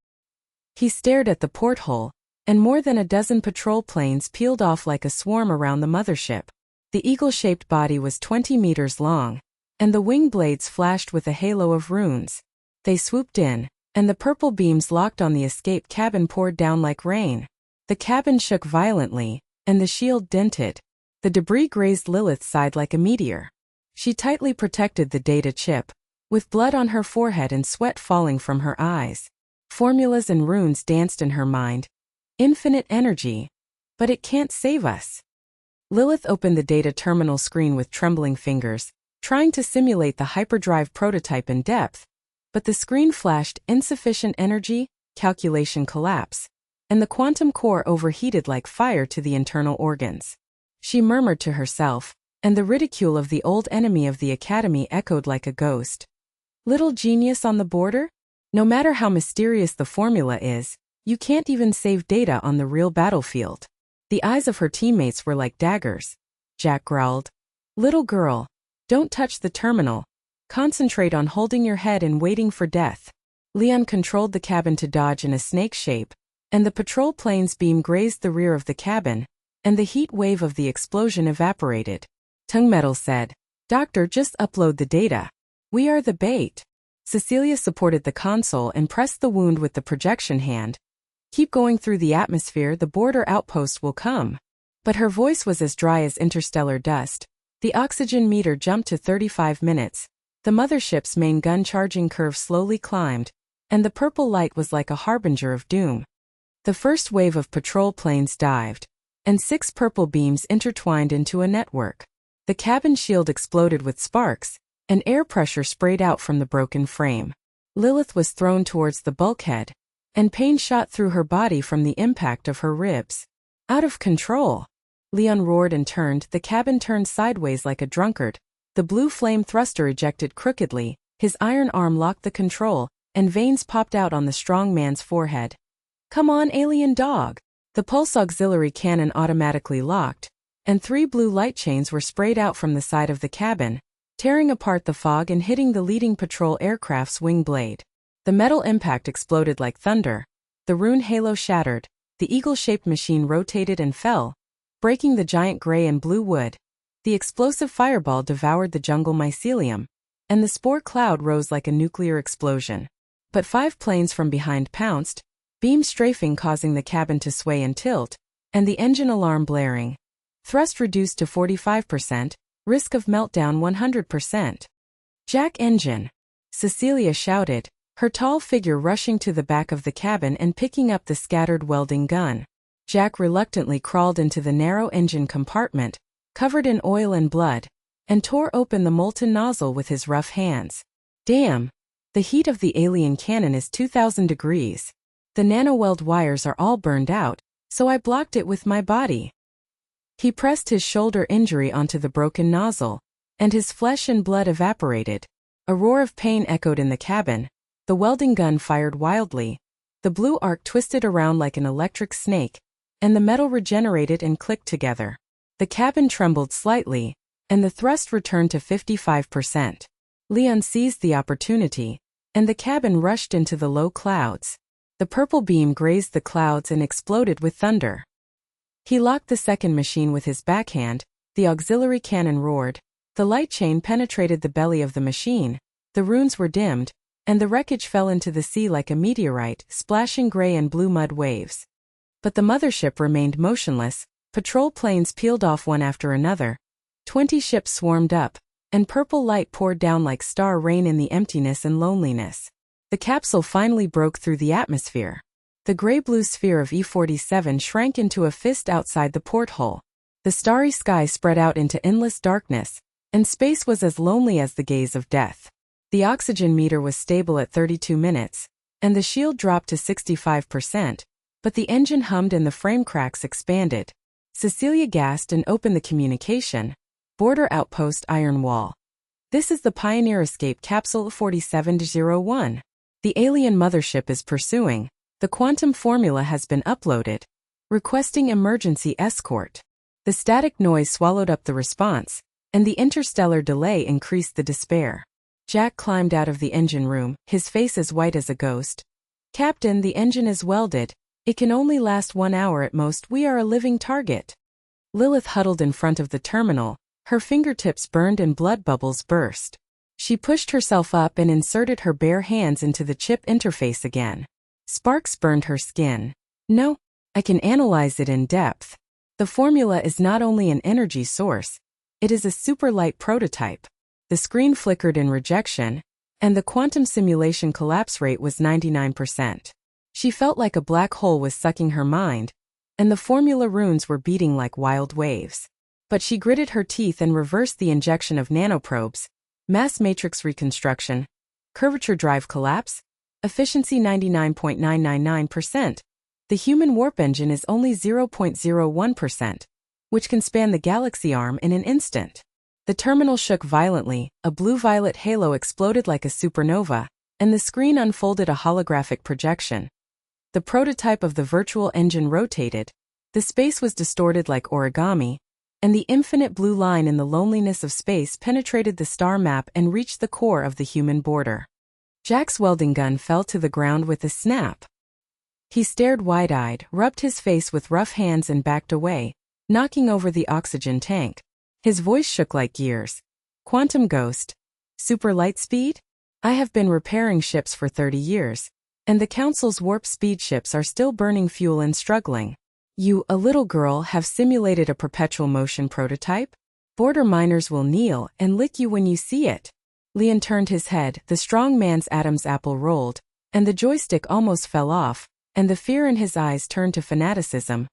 Speaker 1: He stared at the porthole, and more than a dozen patrol planes peeled off like a swarm around the mothership. The eagle-shaped body was 20 meters long, and the wing blades flashed with a halo of runes. They swooped in, and the purple beams locked on the escape cabin poured down like rain. The cabin shook violently, and the shield dented. The debris grazed Lilith's side like a meteor. She tightly protected the data chip, with blood on her forehead and sweat falling from her eyes. Formulas and runes danced in her mind. Infinite energy. But it can't save us. Lilith opened the data terminal screen with trembling fingers, trying to simulate the hyperdrive prototype in depth, but the screen flashed insufficient energy, calculation collapse, and the quantum core overheated like fire to the internal organs. She murmured to herself, and the ridicule of the old enemy of the Academy echoed like a ghost. Little genius on the border? No matter how mysterious the formula is, you can't even save data on the real battlefield. The eyes of her teammates were like daggers. Jack growled. Little girl, don't touch the terminal. Concentrate on holding your head and waiting for death. Leon controlled the cabin to dodge in a snake shape, and the patrol plane's beam grazed the rear of the cabin, and the heat wave of the explosion evaporated. Tungmetal said, Doctor, just upload the data. We are the bait. Cecilia supported the console and pressed the wound with the projection hand. Keep going through the atmosphere, the border outpost will come. But her voice was as dry as interstellar dust. The oxygen meter jumped to 35 minutes. The mothership's main gun charging curve slowly climbed, and the purple light was like a harbinger of doom. The first wave of patrol planes dived, and 6 purple beams intertwined into a network. The cabin shield exploded with sparks, and air pressure sprayed out from the broken frame. Lilith was thrown towards the bulkhead, and pain shot through her body from the impact of her ribs. Out of control! Leon roared and turned. The cabin turned sideways like a drunkard. The blue flame thruster ejected crookedly, his iron arm locked the control, and veins popped out on the strong man's forehead. "Come on, alien dog!" The pulse auxiliary cannon automatically locked, and 3 blue light chains were sprayed out from the side of the cabin, tearing apart the fog and hitting the leading patrol aircraft's wing blade. The metal impact exploded like thunder. The rune halo shattered, the eagle-shaped machine rotated and fell, breaking the giant gray and blue wood. The explosive fireball devoured the jungle mycelium, and the spore cloud rose like a nuclear explosion. But 5 planes from behind pounced, beam strafing causing the cabin to sway and tilt, and the engine alarm blaring. Thrust reduced to 45%, risk of meltdown 100%. "Jack engine!" Cecilia shouted, her tall figure rushing to the back of the cabin and picking up the scattered welding gun. Jack reluctantly crawled into the narrow engine compartment, covered in oil and blood, and tore open the molten nozzle with his rough hands. "Damn! The heat of the alien cannon is 2000 degrees. The nanoweld wires are all burned out, so I blocked it with my body." He pressed his shoulder injury onto the broken nozzle, and his flesh and blood evaporated. A roar of pain echoed in the cabin. The welding gun fired wildly. The blue arc twisted around like an electric snake, and the metal regenerated and clicked together. The cabin trembled slightly, and the thrust returned to 55%. Leon seized the opportunity, and the cabin rushed into the low clouds. The purple beam grazed the clouds and exploded with thunder. He locked the second machine with his backhand. The auxiliary cannon roared. The light chain penetrated the belly of the machine. The runes were dimmed, and the wreckage fell into the sea like a meteorite, splashing gray and blue mud waves. But the mothership remained motionless. Patrol planes peeled off one after another. 20 ships swarmed up, and purple light poured down like star rain in the emptiness and loneliness. The capsule finally broke through the atmosphere. The gray-blue sphere of E-47 shrank into a fist outside the porthole. The starry sky spread out into endless darkness, and space was as lonely as the gaze of death. The oxygen meter was stable at 32 minutes, and the shield dropped to 65%, but the engine hummed and the frame cracks expanded. Cecilia gasped and opened the communication. "Border outpost Iron Wall. This is the Pioneer Escape Capsule 4701. The alien mothership is pursuing. The quantum formula has been uploaded. Requesting emergency escort." The static noise swallowed up the response, and the interstellar delay increased the despair. Jack climbed out of the engine room, his face as white as a ghost. "Captain, the engine is welded. It can only last 1 hour at most. We are a living target." Lilith huddled in front of the terminal, her fingertips burned and blood bubbles burst. She pushed herself up and inserted her bare hands into the chip interface again. Sparks burned her skin. "No, I can analyze it in depth. The formula is not only an energy source, it is a super-light prototype." The screen flickered in rejection, and the quantum simulation collapse rate was 99%. She felt like a black hole was sucking her mind, and the formula runes were beating like wild waves. But she gritted her teeth and reversed the injection of nanoprobes. Mass matrix reconstruction, curvature drive collapse, efficiency 99.999%. The human warp engine is only 0.01%, which can span the galaxy arm in an instant. The terminal shook violently, a blue-violet halo exploded like a supernova, and the screen unfolded a holographic projection. The prototype of the virtual engine rotated, the space was distorted like origami, and the infinite blue line in the loneliness of space penetrated the star map and reached the core of the human border. Jack's welding gun fell to the ground with a snap. He stared wide-eyed, rubbed his face with rough hands and backed away, knocking over the oxygen tank. His voice shook like gears. "Quantum ghost. Super light speed? I have been repairing ships for 30 years, and the Council's warp speed ships are still burning fuel and struggling. You, a little girl, have simulated a perpetual motion prototype? Border miners will kneel and lick you when you see it." Leon turned his head, the strong man's Adam's apple rolled, and the joystick almost fell off, and the fear in his eyes turned to fanaticism.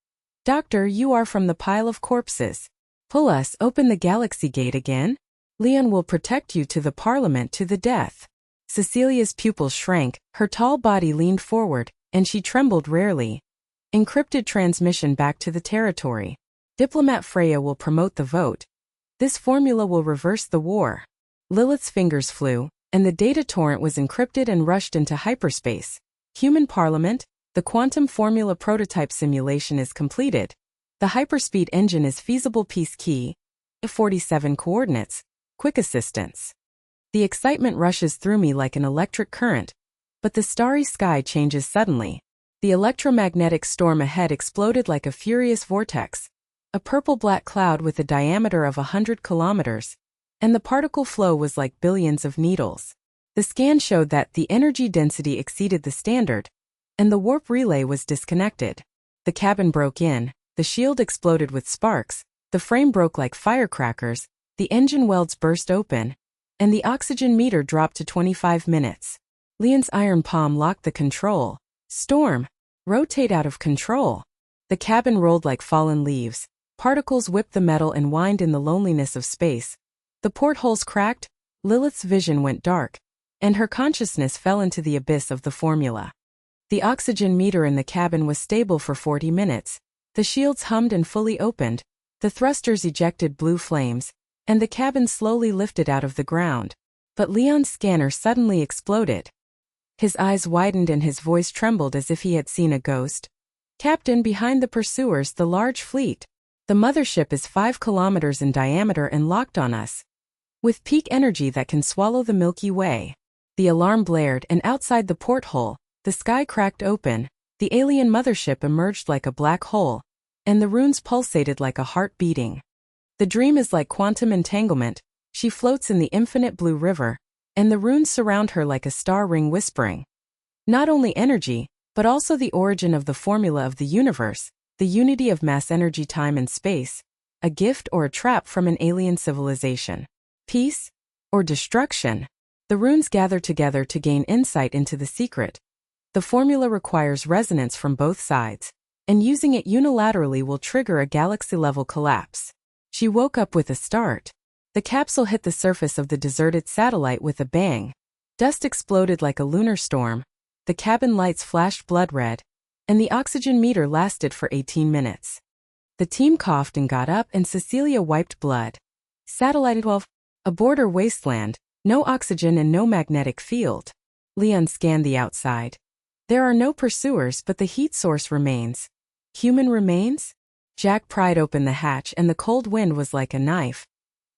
Speaker 1: "Doctor, you are from the pile of corpses. Pull us open the galaxy gate again? Leon will protect you to the Parliament to the death." Cecilia's pupils shrank, her tall body leaned forward, and she trembled rarely. "Encrypted transmission back to the territory. Diplomat Freya will promote the vote. This formula will reverse the war." Lilith's fingers flew, and the data torrent was encrypted and rushed into hyperspace. "Human Parliament, the quantum formula prototype simulation is completed. The hyperspeed engine is feasible piece key. 47 coordinates. Quick assistance." The excitement rushes through me like an electric current. But the starry sky changes suddenly. The electromagnetic storm ahead exploded like a furious vortex. A purple-black cloud with a diameter of 100 kilometers. And the particle flow was like billions of needles. The scan showed that the energy density exceeded the standard, and the warp relay was disconnected. The cabin broke in, the shield exploded with sparks, the frame broke like firecrackers, the engine welds burst open, and the oxygen meter dropped to 25 minutes. Leon's iron palm locked the control. "Storm! Rotate out of control!" The cabin rolled like fallen leaves. Particles whipped the metal and whined in the loneliness of space. The portholes cracked, Lilith's vision went dark, and her consciousness fell into the abyss of the formula. The oxygen meter in the cabin was stable for 40 minutes. The shields hummed and fully opened, the thrusters ejected blue flames, and the cabin slowly lifted out of the ground. But Leon's scanner suddenly exploded. His eyes widened and his voice trembled as if he had seen a ghost. "Captain, behind the pursuers, the large fleet. The mothership is 5 kilometers in diameter and locked on us. With peak energy that can swallow the Milky Way." The alarm blared, and outside the porthole, the sky cracked open, the alien mothership emerged like a black hole, and the runes pulsated like a heart beating. The dream is like quantum entanglement, she floats in the infinite blue river, and the runes surround her like a star ring whispering. Not only energy, but also the origin of the formula of the universe, the unity of mass, energy, time and space, a gift or a trap from an alien civilization. Peace or destruction? The runes gather together to gain insight into the secret. The formula requires resonance from both sides, and using it unilaterally will trigger a galaxy-level collapse. She woke up with a start. The capsule hit the surface of the deserted satellite with a bang. Dust exploded like a lunar storm, the cabin lights flashed blood red, and the oxygen meter lasted for 18 minutes. The team coughed and got up, and Cecilia wiped blood. Satellite 12. A border wasteland, no oxygen and no magnetic field. Leon scanned the outside. There are no pursuers, but the heat source remains. Human remains? Jack pried open the hatch, and the cold wind was like a knife.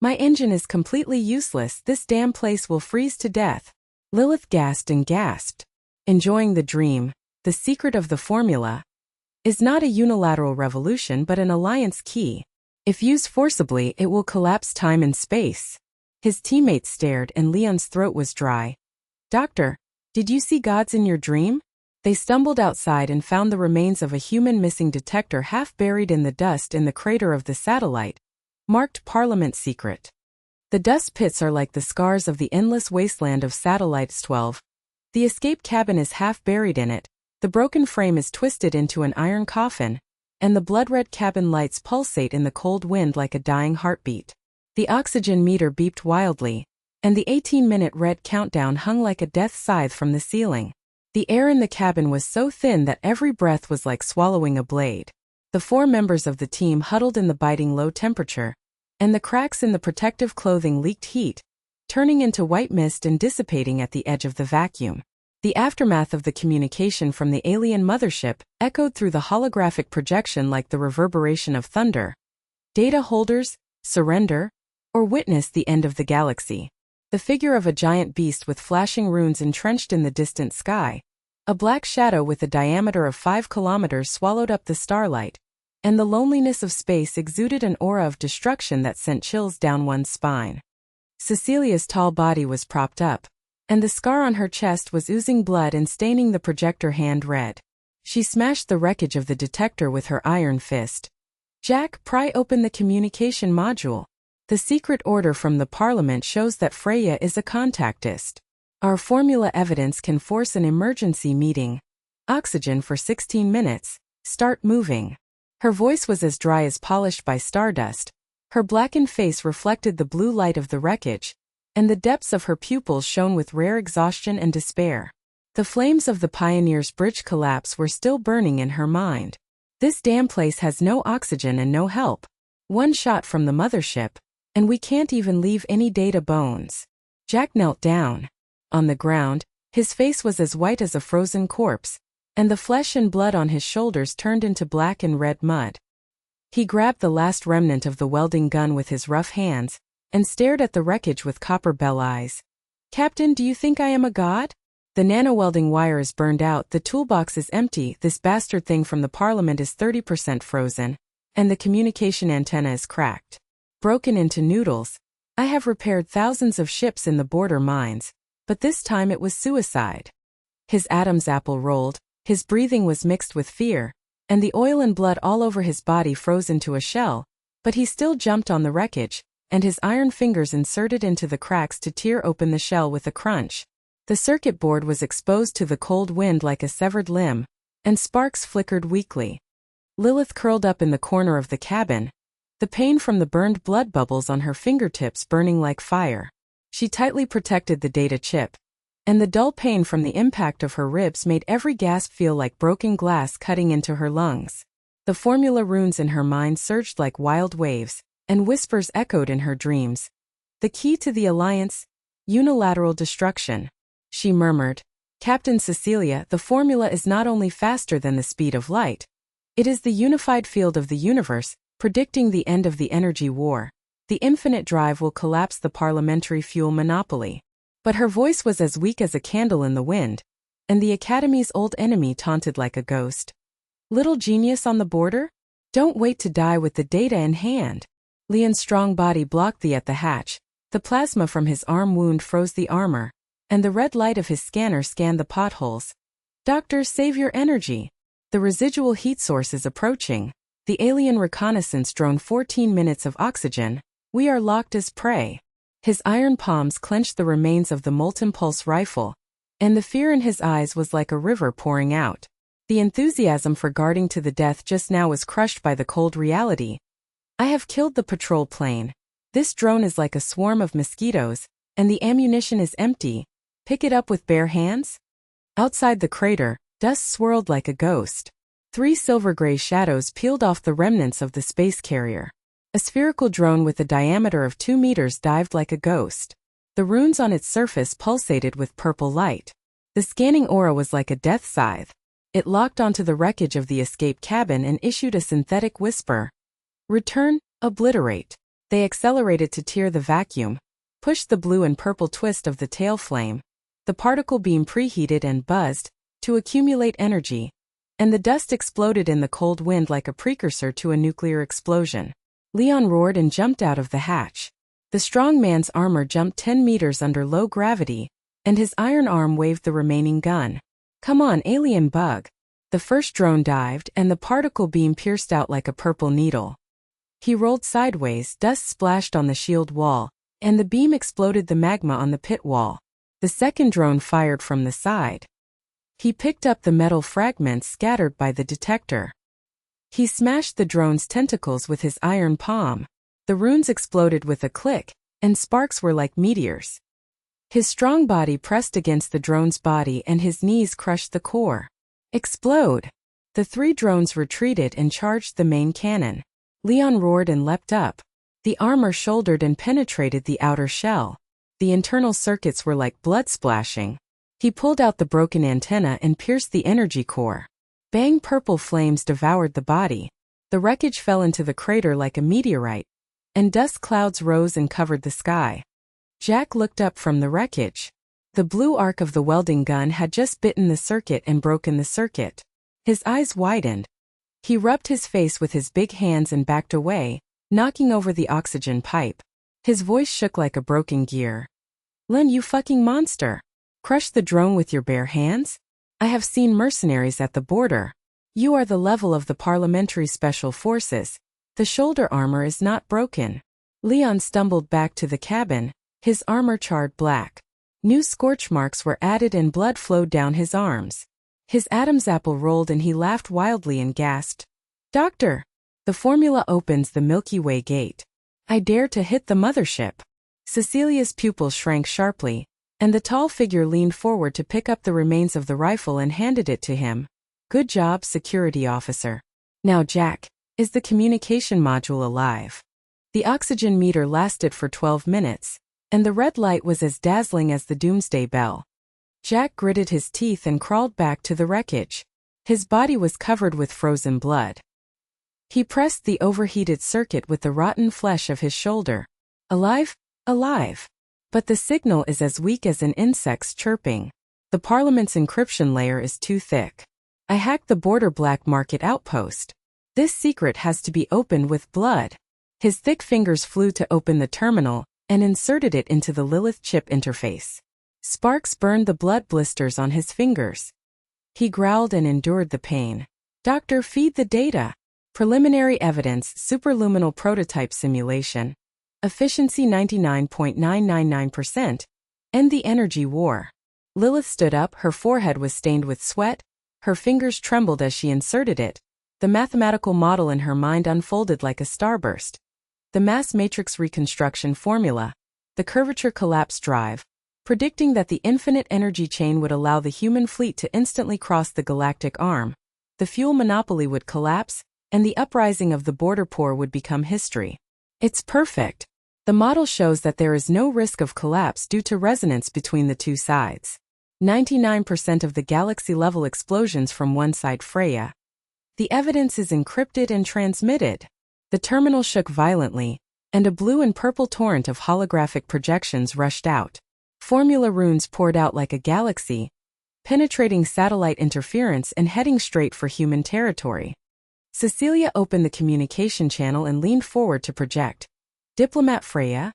Speaker 1: "My engine is completely useless, this damn place will freeze to death." Lilith gasped and gasped. Enjoying the dream, the secret of the formula, is not a unilateral revolution but an alliance key. If used forcibly, it will collapse time and space. His teammates stared, and Leon's throat was dry. "Doctor, did you see gods in your dream?" They stumbled outside and found the remains of a human missing detector half buried in the dust in the crater of the satellite, marked Parliament Secret. The dust pits are like the scars of the endless wasteland of Satellites 12. The escape cabin is half buried in it, the broken frame is twisted into an iron coffin, and the blood-red cabin lights pulsate in the cold wind like a dying heartbeat. The oxygen meter beeped wildly, and the 18-minute red countdown hung like a death scythe from the ceiling. The air in the cabin was so thin that every breath was like swallowing a blade. The 4 members of the team huddled in the biting low temperature, and the cracks in the protective clothing leaked heat, turning into white mist and dissipating at the edge of the vacuum. The aftermath of the communication from the alien mothership echoed through the holographic projection like the reverberation of thunder. Data holders, surrender, or witness the end of the galaxy. The figure of a giant beast with flashing runes entrenched in the distant sky. A black shadow with a diameter of 5 kilometers swallowed up the starlight, and the loneliness of space exuded an aura of destruction that sent chills down one's spine. Cecilia's tall body was propped up, and the scar on her chest was oozing blood and staining the projector hand red. She smashed the wreckage of the detector with her iron fist. "Jack, pry open the communication module. The secret order from the Parliament shows that Freya is a contactist." Our formula evidence can force an emergency meeting. Oxygen for 16 minutes. Start moving. Her voice was as dry as polished by stardust. Her blackened face reflected the blue light of the wreckage, and the depths of her pupils shone with rare exhaustion and despair. The flames of the Pioneer's bridge collapse were still burning in her mind. This damn place has no oxygen and no help. One shot from the mothership, and we can't even leave any data bones. Jack knelt down. On the ground, his face was as white as a frozen corpse, and the flesh and blood on his shoulders turned into black and red mud. He grabbed the last remnant of the welding gun with his rough hands, and stared at the wreckage with copper bell eyes. Captain, do you think I am a god? The nano-welding wire is burned out, the toolbox is empty, this bastard thing from the Parliament is 30% frozen, and the communication antenna is cracked. Broken into noodles. I have repaired thousands of ships in the border mines, but this time it was suicide. His Adam's apple rolled, his breathing was mixed with fear, and the oil and blood all over his body froze into a shell, but he still jumped on the wreckage, and his iron fingers inserted into the cracks to tear open the shell with a crunch. The circuit board was exposed to the cold wind like a severed limb, and sparks flickered weakly. Lilith curled up in the corner of the cabin, the pain from the burned blood bubbles on her fingertips burning like fire. She tightly protected the data chip, and the dull pain from the impact of her ribs made every gasp feel like broken glass cutting into her lungs. The formula runes in her mind surged like wild waves, and whispers echoed in her dreams. The key to the Alliance? Unilateral destruction. She murmured. Captain Cecilia, the formula is not only faster than the speed of light. It is the unified field of the universe, predicting the end of the energy war. The infinite drive will collapse the parliamentary fuel monopoly. But her voice was as weak as a candle in the wind, and the Academy's old enemy taunted like a ghost. Little genius on the border? Don't wait to die with the data in hand. Leon's strong body blocked the at the hatch. The plasma from his arm wound froze the armor, and the red light of his scanner scanned the potholes. Doctor, save your energy. The residual heat source is approaching. The alien reconnaissance drone 14 minutes of oxygen. We are locked as prey. His iron palms clenched the remains of the molten pulse rifle, and the fear in his eyes was like a river pouring out. The enthusiasm for guarding to the death just now was crushed by the cold reality. I have killed the patrol plane. This drone is like a swarm of mosquitoes, and the ammunition is empty. Pick it up with bare hands? Outside the crater, dust swirled like a ghost. 3 silver-gray shadows peeled off the remnants of the space carrier. A spherical drone with a diameter of 2 meters dived like a ghost. The runes on its surface pulsated with purple light. The scanning aura was like a death scythe. It locked onto the wreckage of the escape cabin and issued a synthetic whisper. Return, obliterate. They accelerated to tear the vacuum, pushed the blue and purple twist of the tail flame. The particle beam preheated and buzzed, to accumulate energy, and the dust exploded in the cold wind like a precursor to a nuclear explosion. Leon roared and jumped out of the hatch. The strong man's armor jumped 10 meters under low gravity, and his iron arm waved the remaining gun. Come on, alien bug. The first drone dived, and the particle beam pierced out like a purple needle. He rolled sideways, dust splashed on the shield wall, and the beam exploded the magma on the pit wall. The second drone fired from the side. He picked up the metal fragments scattered by the detector. He smashed the drone's tentacles with his iron palm. The runes exploded with a click, and sparks were like meteors. His strong body pressed against the drone's body and his knees crushed the core. Explode! The 3 drones retreated and charged the main cannon. Leon roared and leapt up. The armor shouldered and penetrated the outer shell. The internal circuits were like blood splashing. He pulled out the broken antenna and pierced the energy core. Bang! Purple flames devoured the body. The wreckage fell into the crater like a meteorite, and dust clouds rose and covered the sky. Jack looked up from the wreckage. The blue arc of the welding gun had just bitten the circuit and broken the circuit. His eyes widened. He rubbed his face with his big hands and backed away, knocking over the oxygen pipe. His voice shook like a broken gear. Len, you fucking monster! Crush the drone with your bare hands? I have seen mercenaries at the border. You are the level of the parliamentary special forces. The shoulder armor is not broken. Leon stumbled back to the cabin, his armor charred black. New scorch marks were added and blood flowed down his arms. His Adam's apple rolled and he laughed wildly and gasped, "Doctor! The formula opens the Milky Way gate. I dare to hit the mothership." Cecilia's pupils shrank sharply, and the tall figure leaned forward to pick up the remains of the rifle and handed it to him. "Good job, security officer. Now Jack, is the communication module alive?" The oxygen meter lasted for 12 minutes, and the red light was as dazzling as the doomsday bell. Jack gritted his teeth and crawled back to the wreckage. His body was covered with frozen blood. He pressed the overheated circuit with the rotten flesh of his shoulder. "Alive? Alive. But the signal is as weak as an insect's chirping. The Parliament's encryption layer is too thick. I hacked the border black market outpost. This secret has to be opened with blood." His thick fingers flew to open the terminal and inserted it into the Lilith chip interface. Sparks burned the blood blisters on his fingers. He growled and endured the pain. "Doctor, feed the data. Preliminary evidence, superluminal prototype simulation. Efficiency 99.999%. End the energy war." Lilith stood up, her forehead was stained with sweat, her fingers trembled as she inserted it. The mathematical model in her mind unfolded like a starburst. The mass matrix reconstruction formula, the curvature collapse drive, predicting that the infinite energy chain would allow the human fleet to instantly cross the galactic arm. The fuel monopoly would collapse, and the uprising of the border poor would become history. It's perfect. The model shows that there is no risk of collapse due to resonance between the two sides. 99% of the galaxy-level explosions from one side Freya. The evidence is encrypted and transmitted. The terminal shook violently, and a blue and purple torrent of holographic projections rushed out. Formula runes poured out like a galaxy, penetrating satellite interference and heading straight for human territory. Cecilia opened the communication channel and leaned forward to project. "Diplomat Freya.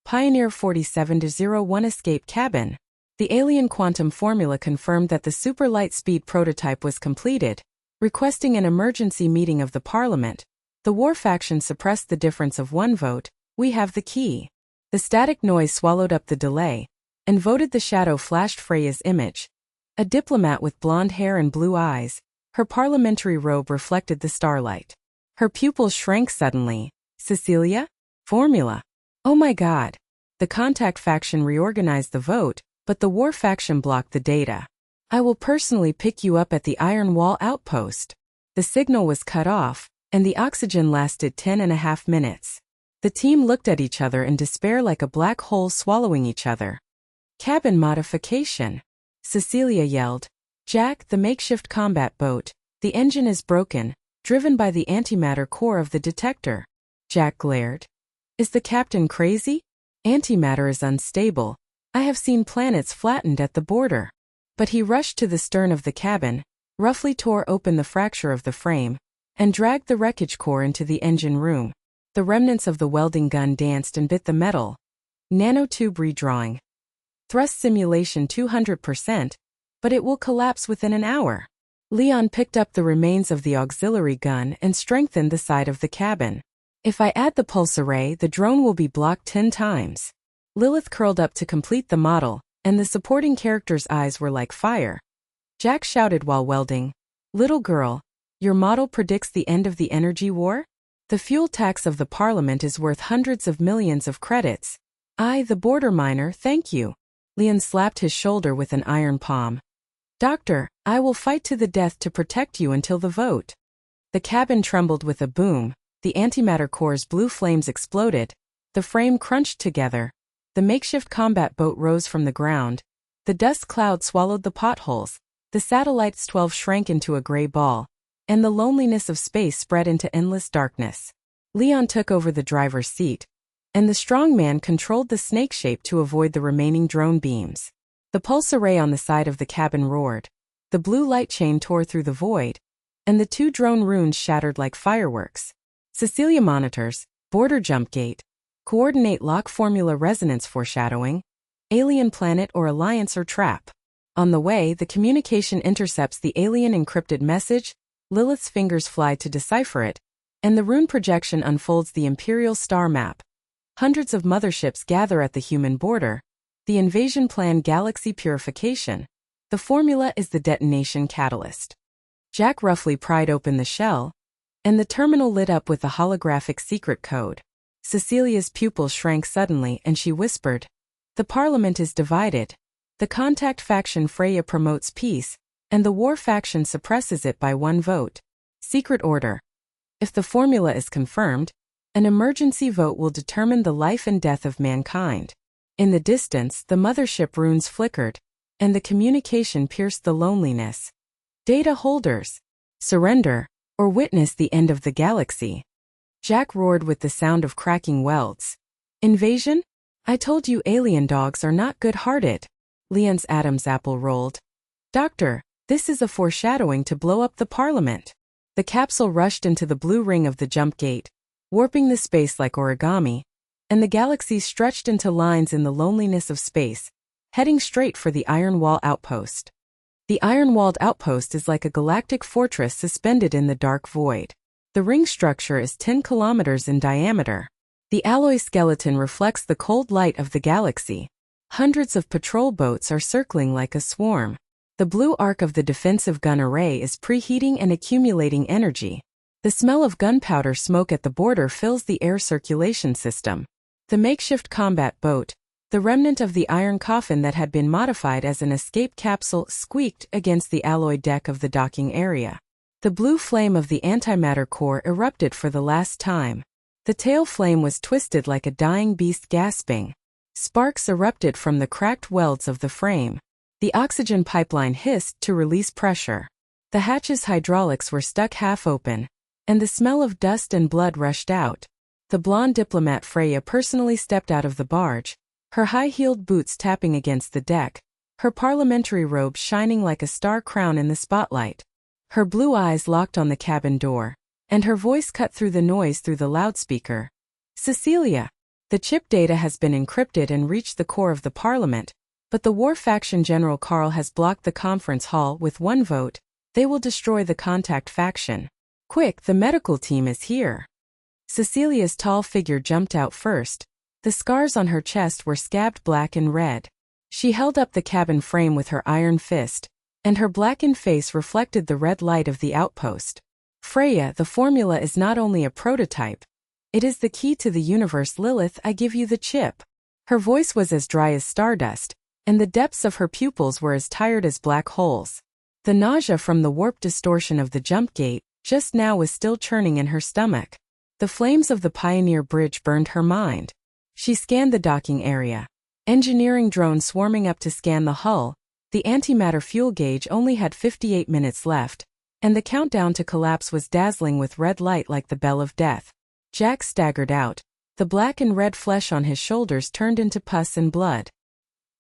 Speaker 1: Pioneer 47-01 escape cabin." The alien quantum formula confirmed that the super light speed prototype was completed, requesting an emergency meeting of the Parliament. The war faction suppressed the difference of one vote. "We have the key." The static noise swallowed up the delay, and voted the shadow flashed Freya's image. A diplomat with blonde hair and blue eyes, her parliamentary robe reflected the starlight. Her pupils shrank suddenly. "Cecilia? Formula. Oh my God." The contact faction reorganized the vote, but the war faction blocked the data. "I will personally pick you up at the Iron Wall outpost." The signal was cut off, and the oxygen lasted 10.5 minutes. The team looked at each other in despair like a black hole swallowing each other. "Cabin modification," Cecilia yelled. "Jack, the makeshift combat boat. The engine is broken, driven by the antimatter core of the detector." Jack glared. "Is the captain crazy? Antimatter is unstable. I have seen planets flattened at the border." But he rushed to the stern of the cabin, roughly tore open the fracture of the frame, and dragged the wreckage core into the engine room. The remnants of the welding gun danced and bit the metal. Nanotube redrawing. Thrust simulation 200%, but it will collapse within an hour. Leon picked up the remains of the auxiliary gun and strengthened the side of the cabin. "If I add the pulse array, the drone will be blocked 10 times. Lilith curled up to complete the model, and the supporting character's eyes were like fire. Jack shouted while welding, "Little girl, your model predicts the end of the energy war? The fuel tax of the Parliament is worth hundreds of millions of credits. I, the border miner, thank you." Leon slapped his shoulder with an iron palm. "Doctor, I will fight to the death to protect you until the vote." The cabin trembled with a boom, the antimatter core's blue flames exploded, the frame crunched together, the makeshift combat boat rose from the ground, the dust cloud swallowed the potholes, the satellite's 12 shrank into a gray ball, and the loneliness of space spread into endless darkness. Leon took over the driver's seat, and the strong man controlled the snake shape to avoid the remaining drone beams. The pulse array on the side of the cabin roared. The blue light chain tore through the void, and the 2 drone runes shattered like fireworks. Cecilia monitors, border jump gate, coordinate lock formula resonance foreshadowing, alien planet or alliance or trap. On the way, the communication intercepts the alien encrypted message, Lilith's fingers fly to decipher it, and the rune projection unfolds the Imperial star map. Hundreds of motherships gather at the human border, The invasion plan: galaxy purification. The formula is the detonation catalyst. Jack roughly pried open the shell, and the terminal lit up with a holographic secret code. Cecilia's pupils shrank suddenly and she whispered, "The Parliament is divided. The contact faction Freya promotes peace, and the war faction suppresses it by one vote. Secret order. If the formula is confirmed, an emergency vote will determine the life and death of mankind." In the distance, the mothership runes flickered, and the communication pierced the loneliness. "Data holders, surrender, or witness the end of the galaxy." Jack roared with the sound of cracking welds. "Invasion? I told you alien dogs are not good-hearted." Leon's Adam's apple rolled. "Doctor, this is a foreshadowing to blow up the Parliament." The capsule rushed into the blue ring of the jump gate, warping the space like origami, and the galaxy stretched into lines in the loneliness of space, heading straight for the Iron Wall outpost. The iron-walled outpost is like a galactic fortress suspended in the dark void. The ring structure is 10 kilometers in diameter. The alloy skeleton reflects the cold light of the galaxy. Hundreds of patrol boats are circling like a swarm. The blue arc of the defensive gun array is preheating and accumulating energy. The smell of gunpowder smoke at the border fills the air circulation system. The makeshift combat boat, the remnant of the iron coffin that had been modified as an escape capsule, squeaked against the alloy deck of the docking area. The blue flame of the antimatter core erupted for the last time. The tail flame was twisted like a dying beast gasping. Sparks erupted from the cracked welds of the frame. The oxygen pipeline hissed to release pressure. The hatch's hydraulics were stuck half open, and the smell of dust and blood rushed out. The blonde diplomat Freya personally stepped out of the barge, her high-heeled boots tapping against the deck, her parliamentary robe shining like a star crown in the spotlight. Her blue eyes locked on the cabin door, and her voice cut through the noise through the loudspeaker. "Cecilia, the chip data has been encrypted and reached the core of the Parliament, but the war faction General Karl has blocked the conference hall with one vote. They will destroy the contact faction. Quick, the medical team is here." Cecilia's tall figure jumped out first. The scars on her chest were scabbed black and red. She held up the cabin frame with her iron fist, and her blackened face reflected the red light of the outpost. "Freya, the formula is not only a prototype. It is the key to the universe. Lilith, I give you the chip." Her voice was as dry as stardust, and the depths of her pupils were as tired as black holes. The nausea from the warp distortion of the jump gate just now was still churning in her stomach. The flames of the Pioneer Bridge burned her mind. She scanned the docking area. Engineering drones swarming up to scan the hull. The antimatter fuel gauge only had 58 minutes left, and the countdown to collapse was dazzling with red light like the bell of death. Jack staggered out. The black and red flesh on his shoulders turned into pus and blood.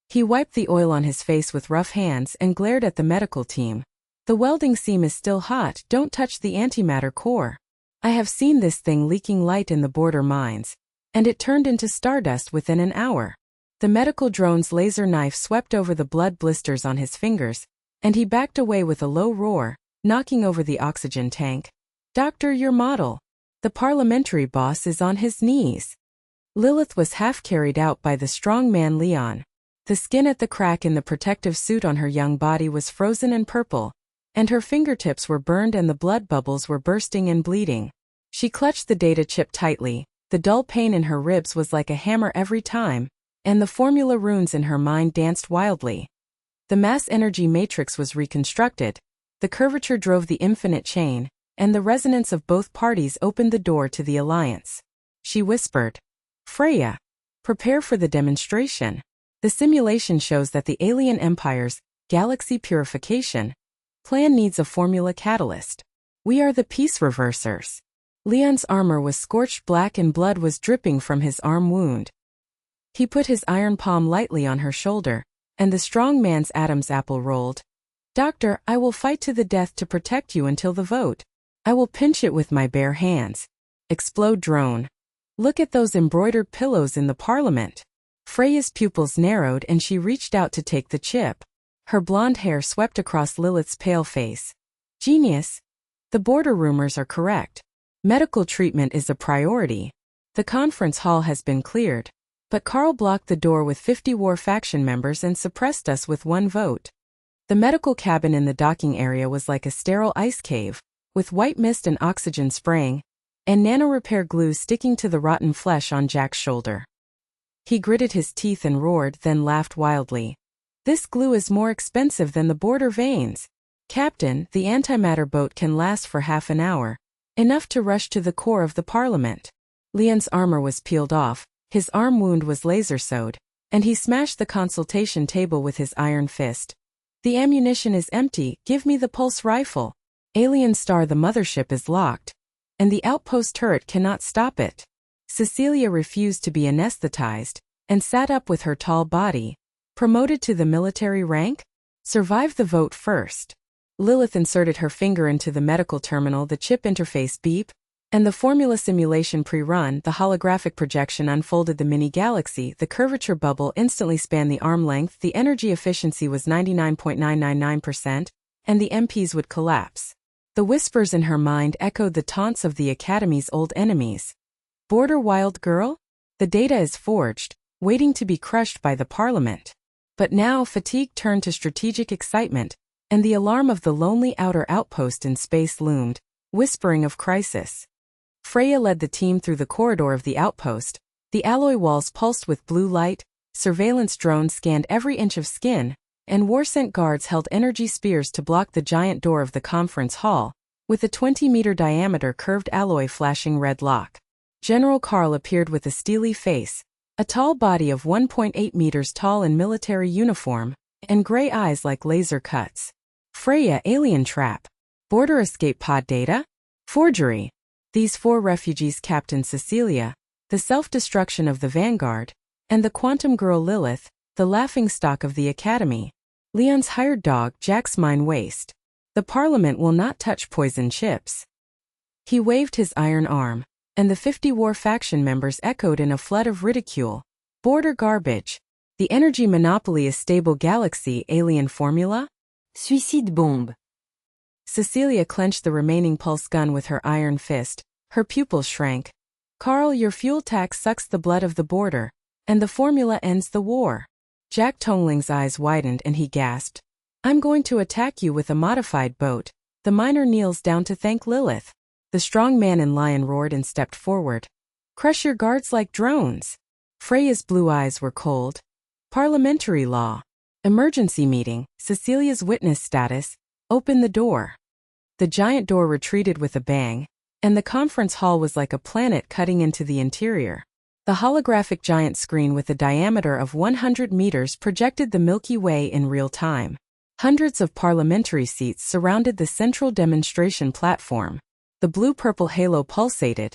Speaker 1: He wiped the oil on his face with rough hands and glared at the medical team. "The welding seam is still hot. Don't touch the antimatter core. I have seen this thing leaking light in the border mines, and it turned into stardust within an hour." The medical drone's laser knife swept over the blood blisters on his fingers, and he backed away with a low roar, knocking over the oxygen tank. "Doctor, your model. The parliamentary boss is on his knees." Lilith was half carried out by the strong man Leon. The skin at the crack in the protective suit on her young body was frozen and purple, and her fingertips were burned and the blood bubbles were bursting and bleeding. She clutched the data chip tightly. The dull pain in her ribs was like a hammer every time, and the formula runes in her mind danced wildly. The mass energy matrix was reconstructed, the curvature drove the infinite chain, and the resonance of both parties opened the door to the alliance. She whispered, "Freya, prepare for the demonstration. The simulation shows that the alien empire's galaxy purification plan needs a formula catalyst. We are the peace reversers." Leon's armor was scorched black and blood was dripping from his arm wound. He put his iron palm lightly on her shoulder, and the strong man's Adam's apple rolled. "Doctor, I will fight to the death to protect you until the vote. I will pinch it with my bare hands." Explode drone. "Look at those embroidered pillows in the Parliament." Freya's pupils narrowed and she reached out to take the chip. Her blonde hair swept across Lilith's pale face. "Genius. The border rumors are correct. Medical treatment is a priority. The conference hall has been cleared. But Carl blocked the door with 50 war faction members and suppressed us with one vote. The medical cabin in the docking area was like a sterile ice cave, with white mist and oxygen spraying, and nano-repair glue sticking to the rotten flesh on Jack's shoulder. He gritted his teeth and roared, then laughed wildly. This glue is more expensive than the border veins. Captain, the antimatter boat can last for half an hour. Enough to rush to the core of the Parliament. Leon's armor was peeled off, his arm wound was laser-sewed, and he smashed the consultation table with his iron fist. The ammunition is empty, give me the pulse rifle. Alien Star, the mothership is locked, and the outpost turret cannot stop it. Cecilia refused to be anesthetized, and sat up with her tall body. Promoted to the military rank? Survived the vote first. Lilith inserted her finger into the medical terminal, the chip interface beep, and the formula simulation pre-run, the holographic projection unfolded the mini-galaxy, the curvature bubble instantly spanned the arm length, the energy efficiency was 99.999%, and the MPs would collapse. The whispers in her mind echoed the taunts of the Academy's old enemies. Border wild girl? The data is forged, waiting to be crushed by the Parliament. But now fatigue turned to strategic excitement, and the alarm of the lonely outer outpost in space loomed, whispering of crisis. Freya led the team through the corridor of the outpost. The alloy walls pulsed with blue light, surveillance drones scanned every inch of skin, and war-sent guards held energy spears to block the giant door of the conference hall, with a 20-meter diameter curved alloy flashing red lock. General Carl appeared with a steely face, a tall body of 1.8 meters tall in military uniform, and gray eyes like laser cuts. Freya, alien trap. Border escape pod data? Forgery. These 4 refugees, Captain Cecilia, the self-destruction of the Vanguard, and the quantum girl Lilith, the laughingstock of the Academy. Leon's hired dog, Jack's mine waste. The Parliament will not touch poison chips. He waved his iron arm, and the 50 war faction members echoed in a flood of ridicule. Border garbage. The energy monopoly is stable galaxy alien formula?
Speaker 2: Suicide bombe.
Speaker 1: Cecilia clenched the remaining pulse gun with her iron fist. Her pupils shrank. Carl, your fuel tax sucks the blood of the border, and the formula ends the war. Jack Tongling's eyes widened and he gasped. I'm going to attack you with a modified boat. The miner kneels down to thank Lilith. The strong man in lion roared and stepped forward. Crush your guards like drones. Freya's blue eyes were cold. Parliamentary law. Emergency meeting. Cecilia's witness status. Open the door. The giant door retreated with a bang, and the conference hall was like a planet cutting into the interior. The holographic giant screen with a diameter of 100 meters projected the Milky Way in real time. Hundreds of parliamentary seats surrounded the central demonstration platform. The blue-purple halo pulsated,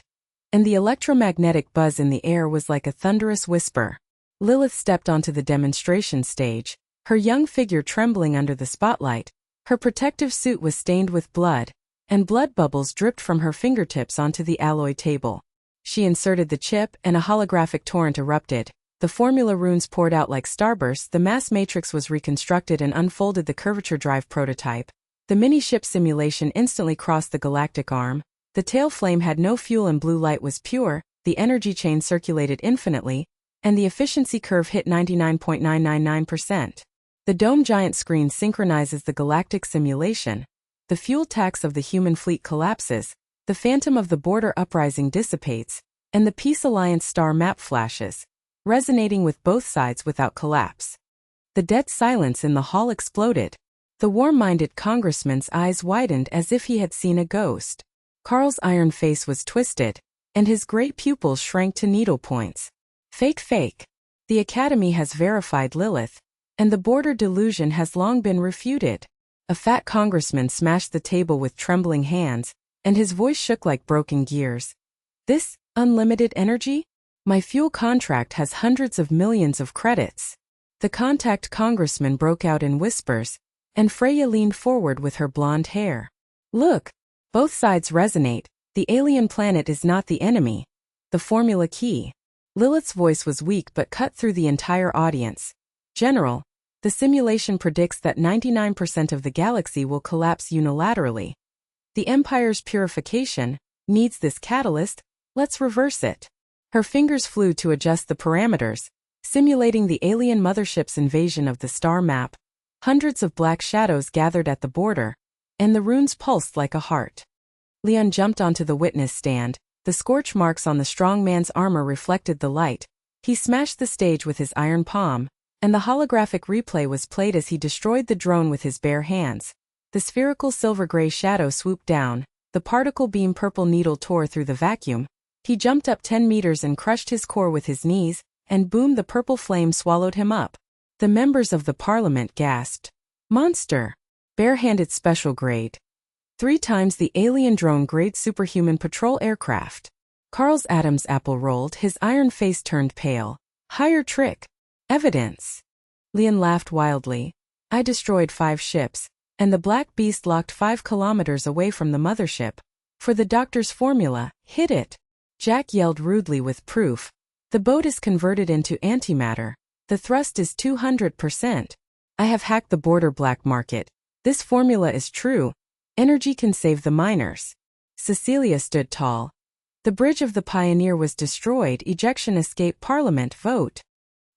Speaker 1: and the electromagnetic buzz in the air was like a thunderous whisper. Lilith stepped onto the demonstration stage, her young figure trembling under the spotlight. Her protective suit was stained with blood, and blood bubbles dripped from her fingertips onto the alloy table. She inserted the chip, and a holographic torrent erupted. The formula runes poured out like starbursts. The mass matrix was reconstructed and unfolded the curvature drive prototype. The mini-ship simulation instantly crossed the galactic arm. The tail flame had no fuel and blue light was pure, the energy chain circulated infinitely, and the efficiency curve hit 99.999%. The dome giant screen synchronizes the galactic simulation. The fuel tax of the human fleet collapses, the phantom of the border uprising dissipates, and the Peace Alliance star map flashes, resonating with both sides without collapse. The dead silence in the hall exploded. The warm-minded congressman's eyes widened as if he had seen a ghost. Carl's iron face was twisted, and his great pupils shrank to needle points. Fake fake. The Academy has verified Lilith, and the border delusion has long been refuted. A fat congressman smashed the table with trembling hands, and his voice shook like broken gears. This, unlimited energy? My fuel contract has hundreds of millions of credits. The contact congressman broke out in whispers, and Freya leaned forward with her blonde hair. Look, both sides resonate. The alien planet is not the enemy. The formula key. Lilith's voice was weak but cut through the entire audience. General, the simulation predicts that 99% of the galaxy will collapse unilaterally. The Empire's purification needs this catalyst. Let's reverse it. Her fingers flew to adjust the parameters, simulating the alien mothership's invasion of the star map. Hundreds of black shadows gathered at the border, and the runes pulsed like a heart. Leon jumped onto the witness stand. The scorch marks on the strong man's armor reflected the light. He smashed the stage with his iron palm, and the holographic replay was played as he destroyed the drone with his bare hands. The spherical silver-gray shadow swooped down, the particle beam purple needle tore through the vacuum. He jumped up 10 meters and crushed his core with his knees, and boom, the purple flame swallowed him up. The members of the parliament gasped. Monster! Bare-handed special grade. 3 times the alien drone-grade superhuman patrol aircraft. Carl's Adam's apple rolled, his iron face turned pale. Higher trick. Evidence. Leon laughed wildly. I destroyed 5 ships, and the black beast locked 5 kilometers away from the mothership. For the doctor's formula, hit it. Jack yelled rudely with proof. The boat is converted into antimatter. The thrust is 200%. I have hacked the border black market. This formula is true. Energy can save the miners. Cecilia stood tall. The bridge of the Pioneer was destroyed. Ejection escape parliament vote.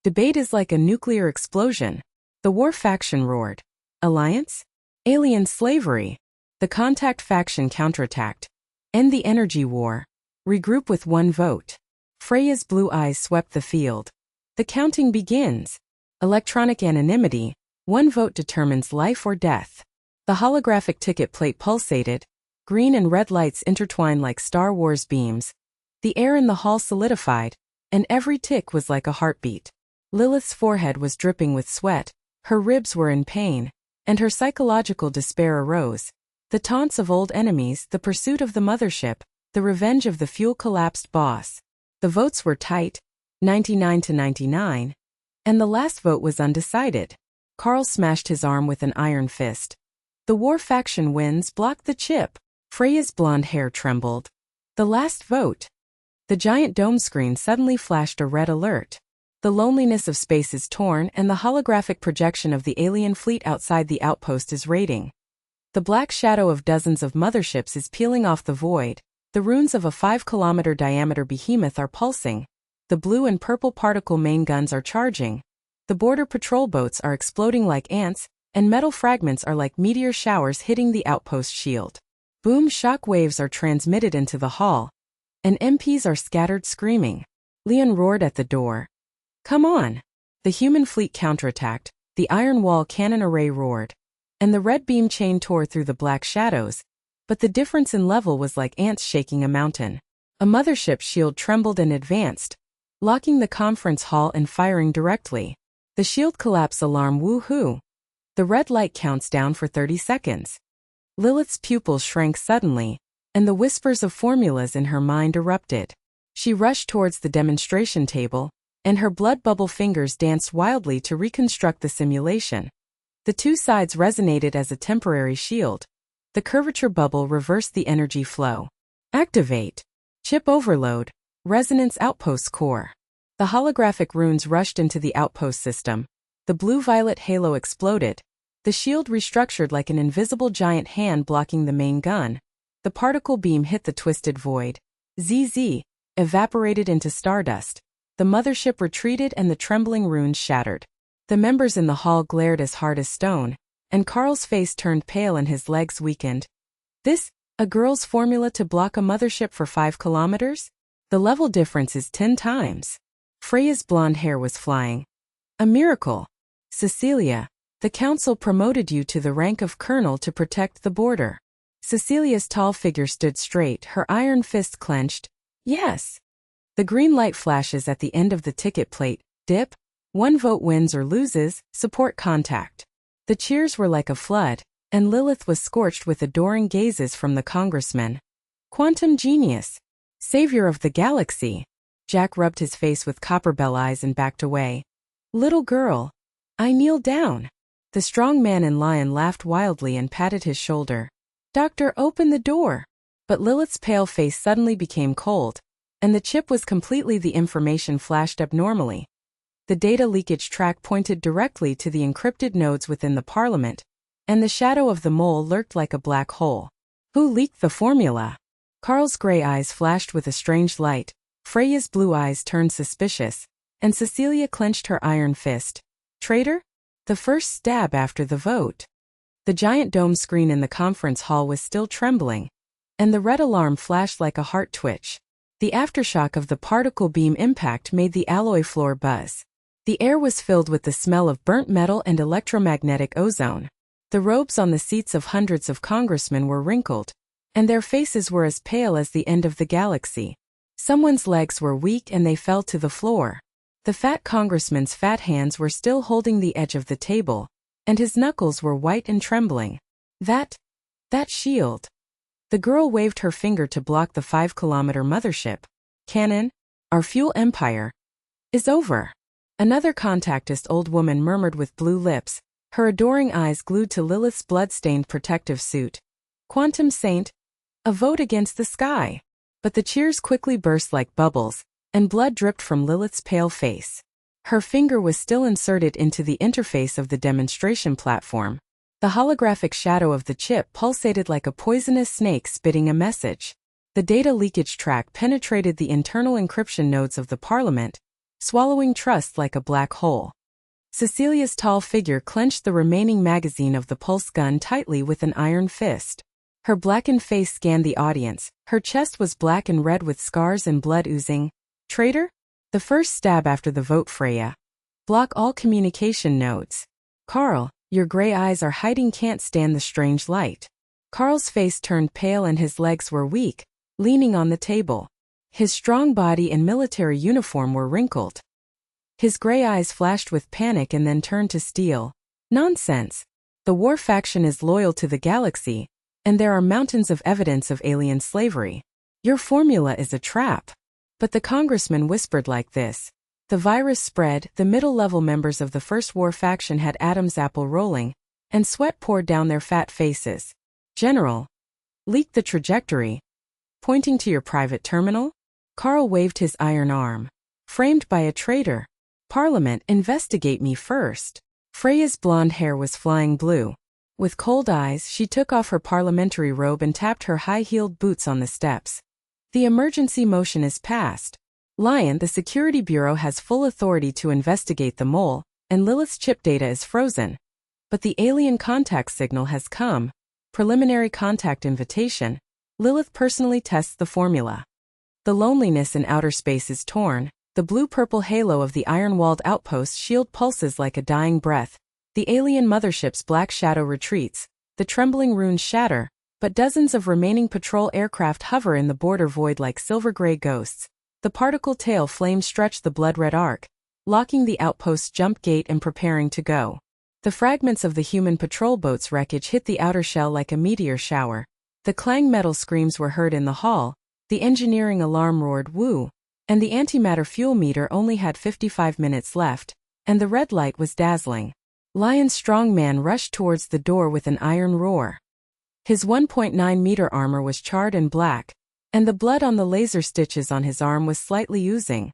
Speaker 1: Debate is like a nuclear explosion. The war faction roared. Alliance? Alien slavery. The contact faction counterattacked. End the energy war. Regroup with 1 vote. Freya's blue eyes swept the field. The counting begins. Electronic anonymity. 1 vote determines life or death. The holographic ticket plate pulsated. Green and red lights intertwined like Star Wars beams. The air in the hall solidified, and every tick was like a heartbeat. Lilith's forehead was dripping with sweat, her ribs were in pain, and her psychological despair arose. The taunts of old enemies, the pursuit of the mothership, the revenge of the fuel-collapsed boss. The votes were tight, 99 to 99, and the last vote was undecided. Carl smashed his arm with an iron fist. The war faction wins. Block the chip. Freya's blonde hair trembled. The last vote. The giant dome screen suddenly flashed a red alert. The loneliness of space is torn, and the holographic projection of the alien fleet outside the outpost is raiding. The black shadow of dozens of motherships is peeling off the void. The runes of a 5-kilometer diameter behemoth are pulsing. The blue and purple particle main guns are charging. The border patrol boats are exploding like ants, and metal fragments are like meteor showers hitting the outpost shield. Boom shock waves are transmitted into the hall, and MPs are scattered screaming. Leon roared at the door. Come on! The human fleet counterattacked, the iron wall cannon array roared, and the red beam chain tore through the black shadows, but the difference in level was like ants shaking a mountain. A mothership shield trembled and advanced, locking the conference hall and firing directly. The shield collapse alarm woohoo! The red light counts down for 30 seconds. Lilith's pupils shrank suddenly, and the whispers of formulas in her mind erupted. She rushed towards the demonstration table, and her blood bubble fingers danced wildly to reconstruct the simulation. The 2 sides resonated as a temporary shield. The curvature bubble reversed the energy flow. Activate. Chip overload. Resonance outpost core. The holographic runes rushed into the outpost system. The blue-violet halo exploded. The shield restructured like an invisible giant hand blocking the main gun. The particle beam hit the twisted void. ZZ. Evaporated into stardust. The mothership retreated and the trembling runes shattered. The members in the hall glared as hard as stone, and Carl's face turned pale and his legs weakened. This, a girl's formula to block a mothership for 5 kilometers? The level difference is 10 times. Freya's blonde hair was flying. A miracle. Cecilia, the council promoted you to the rank of colonel to protect the border. Cecilia's tall figure stood straight, her iron fist clenched. Yes. The green light flashes at the end of the ticket plate. Dip. 1 vote wins or loses, support contact. The cheers were like a flood, and Lilith was scorched with adoring gazes from the congressmen. Quantum genius. Savior of the galaxy. Jack rubbed his face with copperbell eyes and backed away. Little girl. I kneel down. The strong man in lion laughed wildly and patted his shoulder. Doctor, open the door. But Lilith's pale face suddenly became cold, and the chip was completely the information flashed abnormally. The data leakage track pointed directly to the encrypted nodes within the parliament, and the shadow of the mole lurked like a black hole. Who leaked the formula? Carl's gray eyes flashed with a strange light. Freya's blue eyes turned suspicious, and Cecilia clenched her iron fist. Traitor? The first stab after the vote. The giant dome screen in the conference hall was still trembling, and the red alarm flashed like a heart twitch. The aftershock of the particle beam impact made the alloy floor buzz. The air was filled with the smell of burnt metal and electromagnetic ozone. The robes on the seats of hundreds of congressmen were wrinkled, and their faces were as pale as the end of the galaxy. Someone's legs were weak and they fell to the floor. The fat congressman's fat hands were still holding the edge of the table, and his knuckles were white and trembling. That shield. The girl waved her finger to block the 5-kilometer mothership. Cannon, our fuel empire, is over. Another contactist old woman murmured with blue lips, her adoring eyes glued to Lilith's blood-stained protective suit. Quantum Saint, a vote against the sky. But the cheers quickly burst like bubbles, and blood dripped from Lilith's pale face. Her finger was still inserted into the interface of the demonstration platform. The holographic shadow of the chip pulsated like a poisonous snake spitting a message. The data leakage track penetrated the internal encryption nodes of the parliament, swallowing trust like a black hole. Cecilia's tall figure clenched the remaining magazine of the pulse gun tightly with an iron fist. Her blackened face scanned the audience. Her chest was black and red with scars and blood oozing. Traitor? The first stab after the vote, Freya. Block all communication nodes. Carl, your gray eyes are hiding, can't stand the strange light. Carl's face turned pale and his legs were weak, leaning on the table. His strong body and military uniform were wrinkled. His gray eyes flashed with panic and then turned to steel. Nonsense. The war faction is loyal to the galaxy, and there are mountains of evidence of alien slavery. Your formula is a trap. But the congressman whispered like this. The virus spread, the middle-level members of the first war faction had Adam's apple rolling, and sweat poured down their fat faces. General. Leak the trajectory. Pointing to your private terminal? Carl waved his iron arm. Framed by a traitor. Parliament, investigate me first. Freya's blonde hair was flying blue. With cold eyes, she took off her parliamentary robe and tapped her high-heeled boots on the steps. The emergency motion is passed. Lion, the Security Bureau has full authority to investigate the mole, and Lilith's chip data is frozen. But the alien contact signal has come. Preliminary contact invitation. Lilith personally tests the formula. The loneliness in outer space is torn. The blue-purple halo of the iron-walled outpost shield pulses like a dying breath. The alien mothership's black shadow retreats. The trembling runes shatter, but dozens of remaining patrol aircraft hover in the border void like silver-gray ghosts. The particle tail flames stretch the blood-red arc, locking the outpost's jump gate and preparing to go. The fragments of the human patrol boat's wreckage hit the outer shell like a meteor shower. The clang metal screams were heard in the hall, the engineering alarm roared woo, and the antimatter fuel meter only had 55 minutes left, and the red light was dazzling. Lion's strong man rushed towards the door with an iron roar. His 1.9-meter armor was charred and black, and the blood on the laser stitches on his arm was slightly oozing.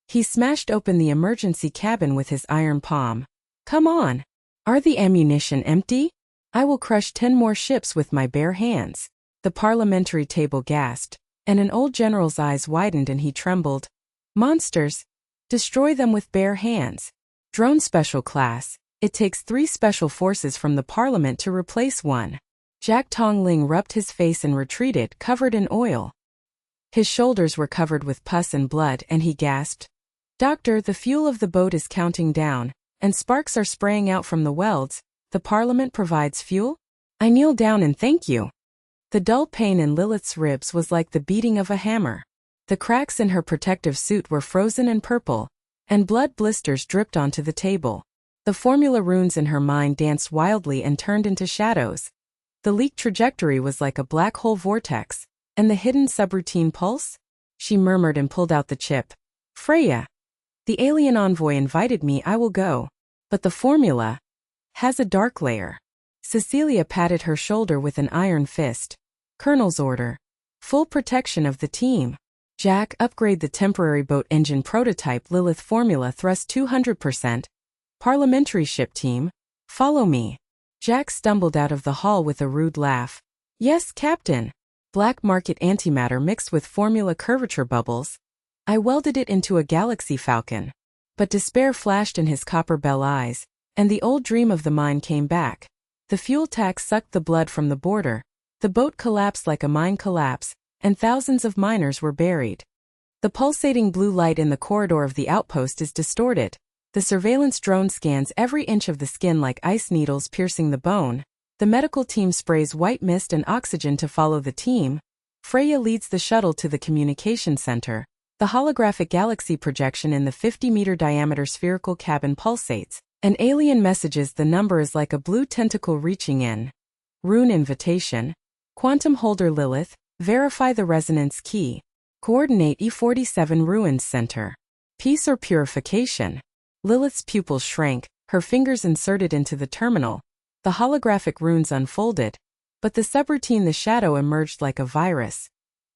Speaker 1: He smashed open the emergency cabin with his iron palm. Come on! Are the ammunition empty? I will crush 10 more ships with my bare hands. The parliamentary table gasped, and an old general's eyes widened and he trembled. Monsters! Destroy them with bare hands. Drone Special Class. It takes 3 special forces from the parliament to replace one. Jack Tongling rubbed his face and retreated, covered in oil. His shoulders were covered with pus and blood, and he gasped. Doctor, the fuel of the boat is counting down, and sparks are spraying out from the welds. The parliament provides fuel? I kneel down and thank you. The dull pain in Lilith's ribs was like the beating of a hammer. The cracks in her protective suit were frozen and purple, and blood blisters dripped onto the table. The formula runes in her mind danced wildly and turned into shadows. The leaked trajectory was like a black hole vortex, and the hidden subroutine pulse? She murmured and pulled out the chip. Freya. The alien envoy invited me, I will go. But the formula has a dark layer. Cecilia patted her shoulder with an iron fist. Colonel's order. Full protection of the team. Jack, upgrade the temporary boat engine prototype. Lilith formula thrust 200%. Parliamentary ship team. Follow me. Jack stumbled out of the hall with a rude laugh. Yes, Captain. Black market antimatter mixed with formula curvature bubbles. I welded it into a galaxy falcon. But despair flashed in his copper bell eyes, and the old dream of the mine came back. The fuel tax sucked the blood from the border. The boat collapsed like a mine collapse, and thousands of miners were buried. The pulsating blue light in the corridor of the outpost is distorted. The surveillance drone scans every inch of the skin like ice needles piercing the bone. The medical team sprays white mist and oxygen to follow the team. Freya leads the shuttle to the communication center. The holographic galaxy projection in the 50-meter diameter spherical cabin pulsates. An alien messages the number is like a blue tentacle reaching in. Rune invitation. Quantum holder Lilith, verify the resonance key. Coordinate E47 ruins center. Peace or purification? Lilith's pupils shrank, her fingers inserted into the terminal. The holographic runes unfolded. But the subroutine the shadow emerged like a virus.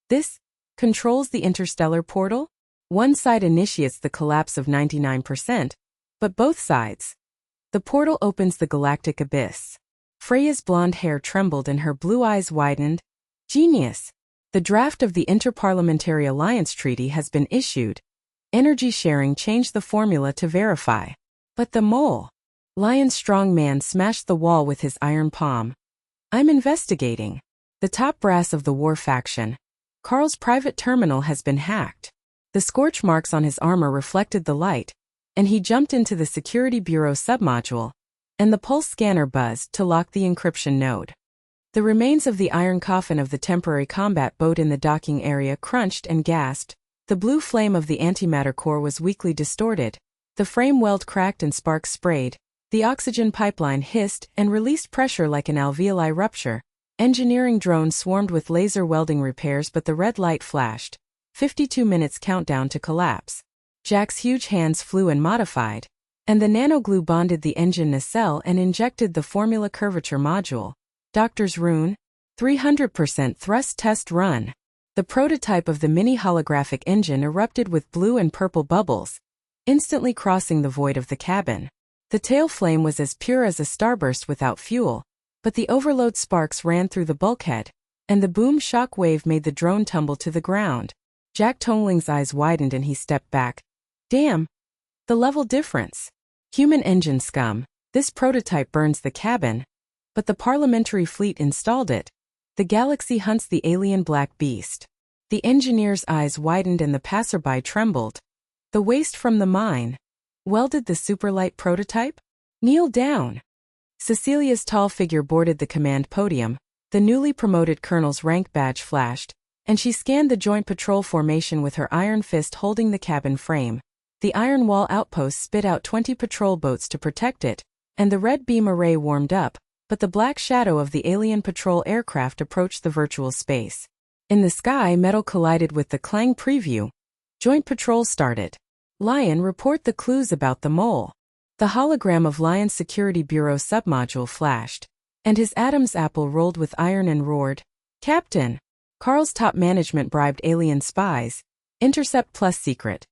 Speaker 1: This controls the interstellar portal? One side initiates the collapse of 99%, but both sides. The portal opens the galactic abyss. Freya's blonde hair trembled and her blue eyes widened. Genius! The draft of the Interparliamentary Alliance Treaty has been issued. Energy sharing changed the formula to verify. But the mole. Lion's strong man smashed the wall with his iron palm. I'm investigating. The top brass of the war faction. Carl's private terminal has been hacked. The scorch marks on his armor reflected the light, and he jumped into the Security Bureau submodule, and the pulse scanner buzzed to lock the encryption node. The remains of the iron coffin of the temporary combat boat in the docking area crunched and gasped. The blue flame of the antimatter core was weakly distorted. The frame weld cracked and sparks sprayed. The oxygen pipeline hissed and released pressure like an alveoli rupture. Engineering drones swarmed with laser welding repairs, but the red light flashed. 52 minutes countdown to collapse. Jack's huge hands flew and modified, and the nanoglue bonded the engine nacelle and injected the formula curvature module. Doctor's rune, 300% thrust test run. The prototype of the mini holographic engine erupted with blue and purple bubbles, instantly crossing the void of the cabin. The tail flame was as pure as a starburst without fuel, but the overload sparks ran through the bulkhead, and the boom shock wave made the drone tumble to the ground. Jack Tongling's eyes widened and he stepped back. Damn! The level difference. Human engine scum. This prototype burns the cabin, but the parliamentary fleet installed it. The galaxy hunts the alien black beast. The engineer's eyes widened and the passerby trembled. The waste from the mine. Welded the superlight prototype? Kneel down. Cecilia's tall figure boarded the command podium. The newly promoted colonel's rank badge flashed, and she scanned the joint patrol formation with her iron fist holding the cabin frame. The iron wall outpost spit out 20 patrol boats to protect it, and the red beam array warmed up, but the black shadow of the alien patrol aircraft approached the virtual space. In the sky, metal collided with the Clang preview. Joint patrol started. Lion, report the clues about the mole. The hologram of Lion's Security Bureau submodule flashed, and his Adam's apple rolled with iron and roared. Captain! Carl's top management bribed alien spies. Intercept plus secret.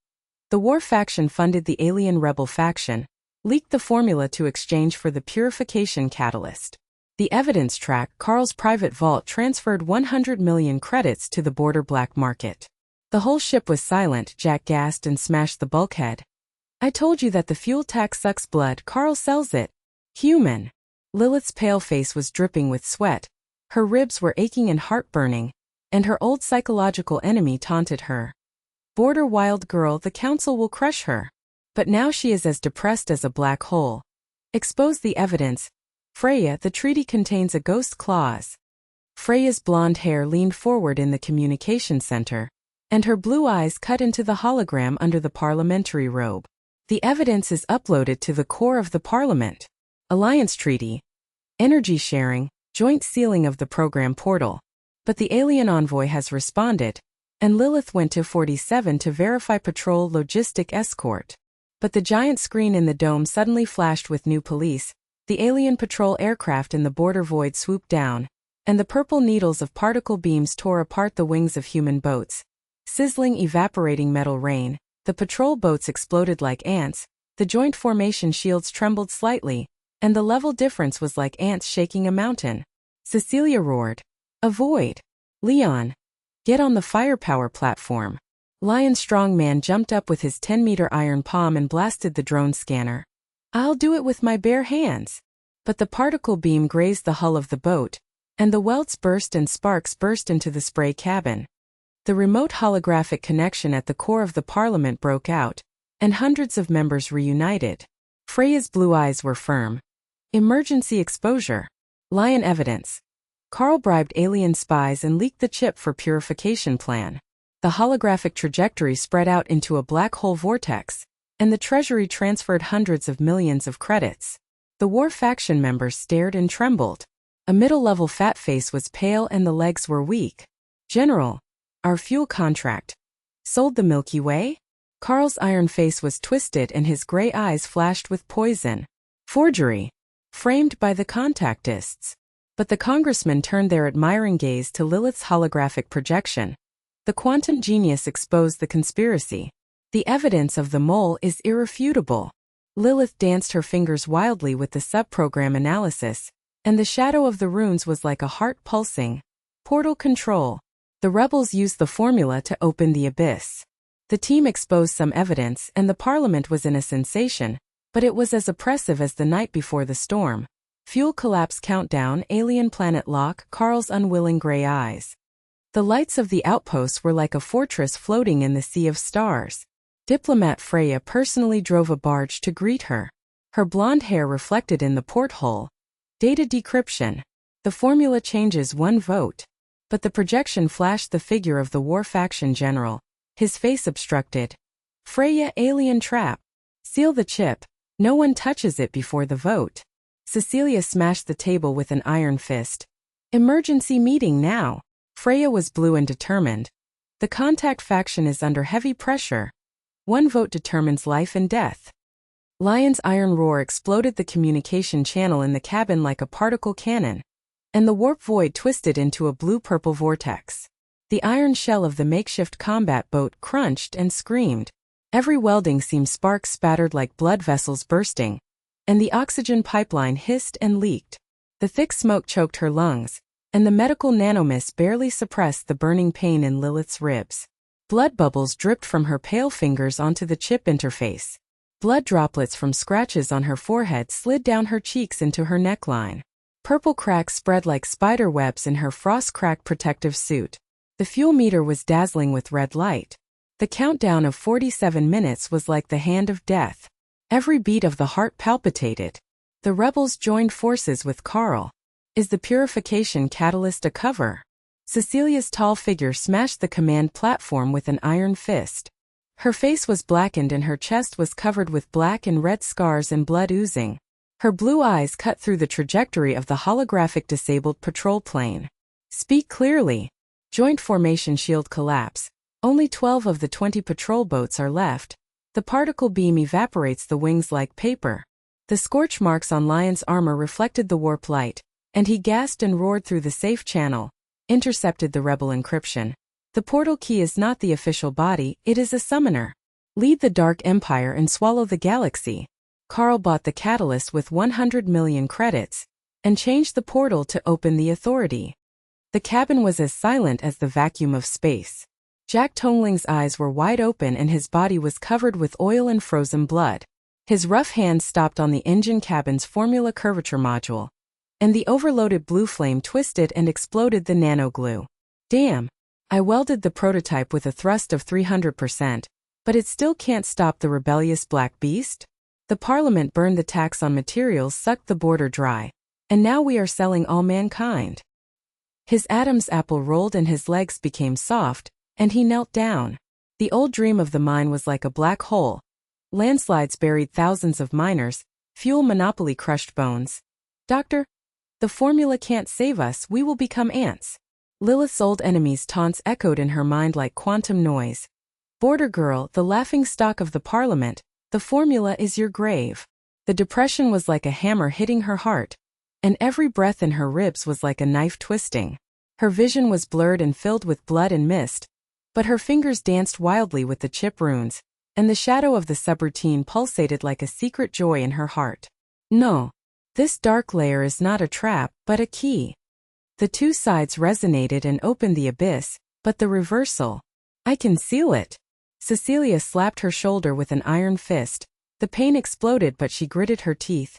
Speaker 1: The war faction funded the alien rebel faction, leaked the formula to exchange for the purification catalyst. The evidence track, Carl's private vault transferred 100 million credits to the border black market. The whole ship was silent. Jack gasped and smashed the bulkhead. I told you that the fuel tax sucks blood. Carl sells it. Human. Lilith's pale face was dripping with sweat. Her ribs were aching and heartburning, and her old psychological enemy taunted her. Border wild girl, the council will crush her. But now she is as depressed as a black hole. Expose the evidence. Freya, the treaty contains a ghost clause. Freya's blonde hair leaned forward in the communication center, and her blue eyes cut into the hologram under the parliamentary robe. The evidence is uploaded to the core of the parliament. Alliance treaty. Energy sharing, joint sealing of the program portal. But the alien envoy has responded, and Lilith went to 47 to verify patrol logistic escort. But the giant screen in the dome suddenly flashed with new police. The alien patrol aircraft in the border void swooped down, and the purple needles of particle beams tore apart the wings of human boats. Sizzling, evaporating metal rain. The patrol boats exploded like ants. The joint formation shields trembled slightly, and the level difference was like ants shaking a mountain. Cecilia roared. Avoid. Leon. Get on the firepower platform. Lion's strong man jumped up with his 10-meter iron palm and blasted the drone scanner. I'll do it with my bare hands. But the particle beam grazed the hull of the boat, and the welds burst and sparks burst into the spray cabin. The remote holographic connection at the core of the Parliament broke out, and hundreds of members reunited. Freya's blue eyes were firm. Emergency exposure. Lion evidence. Carl bribed alien spies and leaked the chip for purification plan. The holographic trajectory spread out into a black hole vortex, and the Treasury transferred hundreds of millions of credits. The war faction members stared and trembled. A middle-level fat face was pale and the legs were weak. General, our fuel contract. Sold the Milky Way? Carl's iron face was twisted and his gray eyes flashed with poison. Forgery. Framed by the contactists. But the congressman turned their admiring gaze to Lilith's holographic projection. The quantum genius exposed the conspiracy. The evidence of the mole is irrefutable. Lilith danced her fingers wildly with the subprogram analysis, and the shadow of the runes was like a heart pulsing. Portal control. The rebels used the formula to open the abyss. The team exposed some evidence and the Parliament was in a sensation, but it was as oppressive as the night before the storm. Fuel collapse countdown, alien planet lock, Carl's unwilling gray eyes. The lights of the outposts were like a fortress floating in the sea of stars. Diplomat Freya personally drove a barge to greet her. Her blonde hair reflected in the porthole. Data decryption. The formula changes 1 vote. But the projection flashed the figure of the war faction general, his face obstructed. Freya alien trap. Seal the chip. No one touches it before the vote. Cecilia smashed the table with an iron fist. Emergency meeting now. Freya was blue and determined. The contact faction is under heavy pressure. 1 vote determines life and death. Lion's iron roar exploded the communication channel in the cabin like a particle cannon, and the warp void twisted into a blue-purple vortex. The iron shell of the makeshift combat boat crunched and screamed. Every welding seam spark spattered like blood vessels bursting, and the oxygen pipeline hissed and leaked. The thick smoke choked her lungs, and the medical nanomist barely suppressed the burning pain in Lilith's ribs. Blood bubbles dripped from her pale fingers onto the chip interface. Blood droplets from scratches on her forehead slid down her cheeks into her neckline. Purple cracks spread like spider webs in her frost-cracked protective suit. The fuel meter was dazzling with red light. The countdown of 47 minutes was like the hand of death. Every beat of the heart palpitated. The rebels joined forces with Carl. Is the purification catalyst a cover? Cecilia's tall figure smashed the command platform with an iron fist. Her face was blackened and her chest was covered with black and red scars and blood oozing. Her blue eyes cut through the trajectory of the holographic disabled patrol plane. Speak clearly. Joint formation shield collapse. Only 12 of the 20 patrol boats are left. The particle beam evaporates the wings like paper. The scorch marks on Lion's armor reflected the warp light, and he gasped and roared through the safe channel. Intercepted the rebel encryption. The portal key is not the official body, it is a summoner. Lead the Dark Empire and swallow the galaxy. Carl bought the catalyst with 100 million credits, and changed the portal to open the authority. The cabin was as silent as the vacuum of space. Jack Tongling's eyes were wide open and his body was covered with oil and frozen blood. His rough hands stopped on the engine cabin's formula curvature module, and the overloaded blue flame twisted and exploded the nanoglue. Damn! I welded the prototype with a thrust of 300%, but it still can't stop the rebellious black beast? The Parliament burned the tax on materials, sucked the border dry, and now we are selling all mankind. His Adam's apple rolled and his legs became soft, and he knelt down. The old dream of the mine was like a black hole. Landslides buried thousands of miners, fuel monopoly crushed bones. Doctor, the formula can't save us, we will become ants. Lilith's old enemy's taunts echoed in her mind like quantum noise. Border girl, the laughing stock of the Parliament, the formula is your grave. The depression was like a hammer hitting her heart, and every breath in her ribs was like a knife twisting. Her vision was blurred and filled with blood and mist, but her fingers danced wildly with the chip runes, and the shadow of the subroutine pulsated like a secret joy in her heart. No, this dark layer is not a trap, but a key. The two sides resonated and opened the abyss, but the reversal. I can seal it. Cecilia slapped her shoulder with an iron fist. The pain exploded, but she gritted her teeth.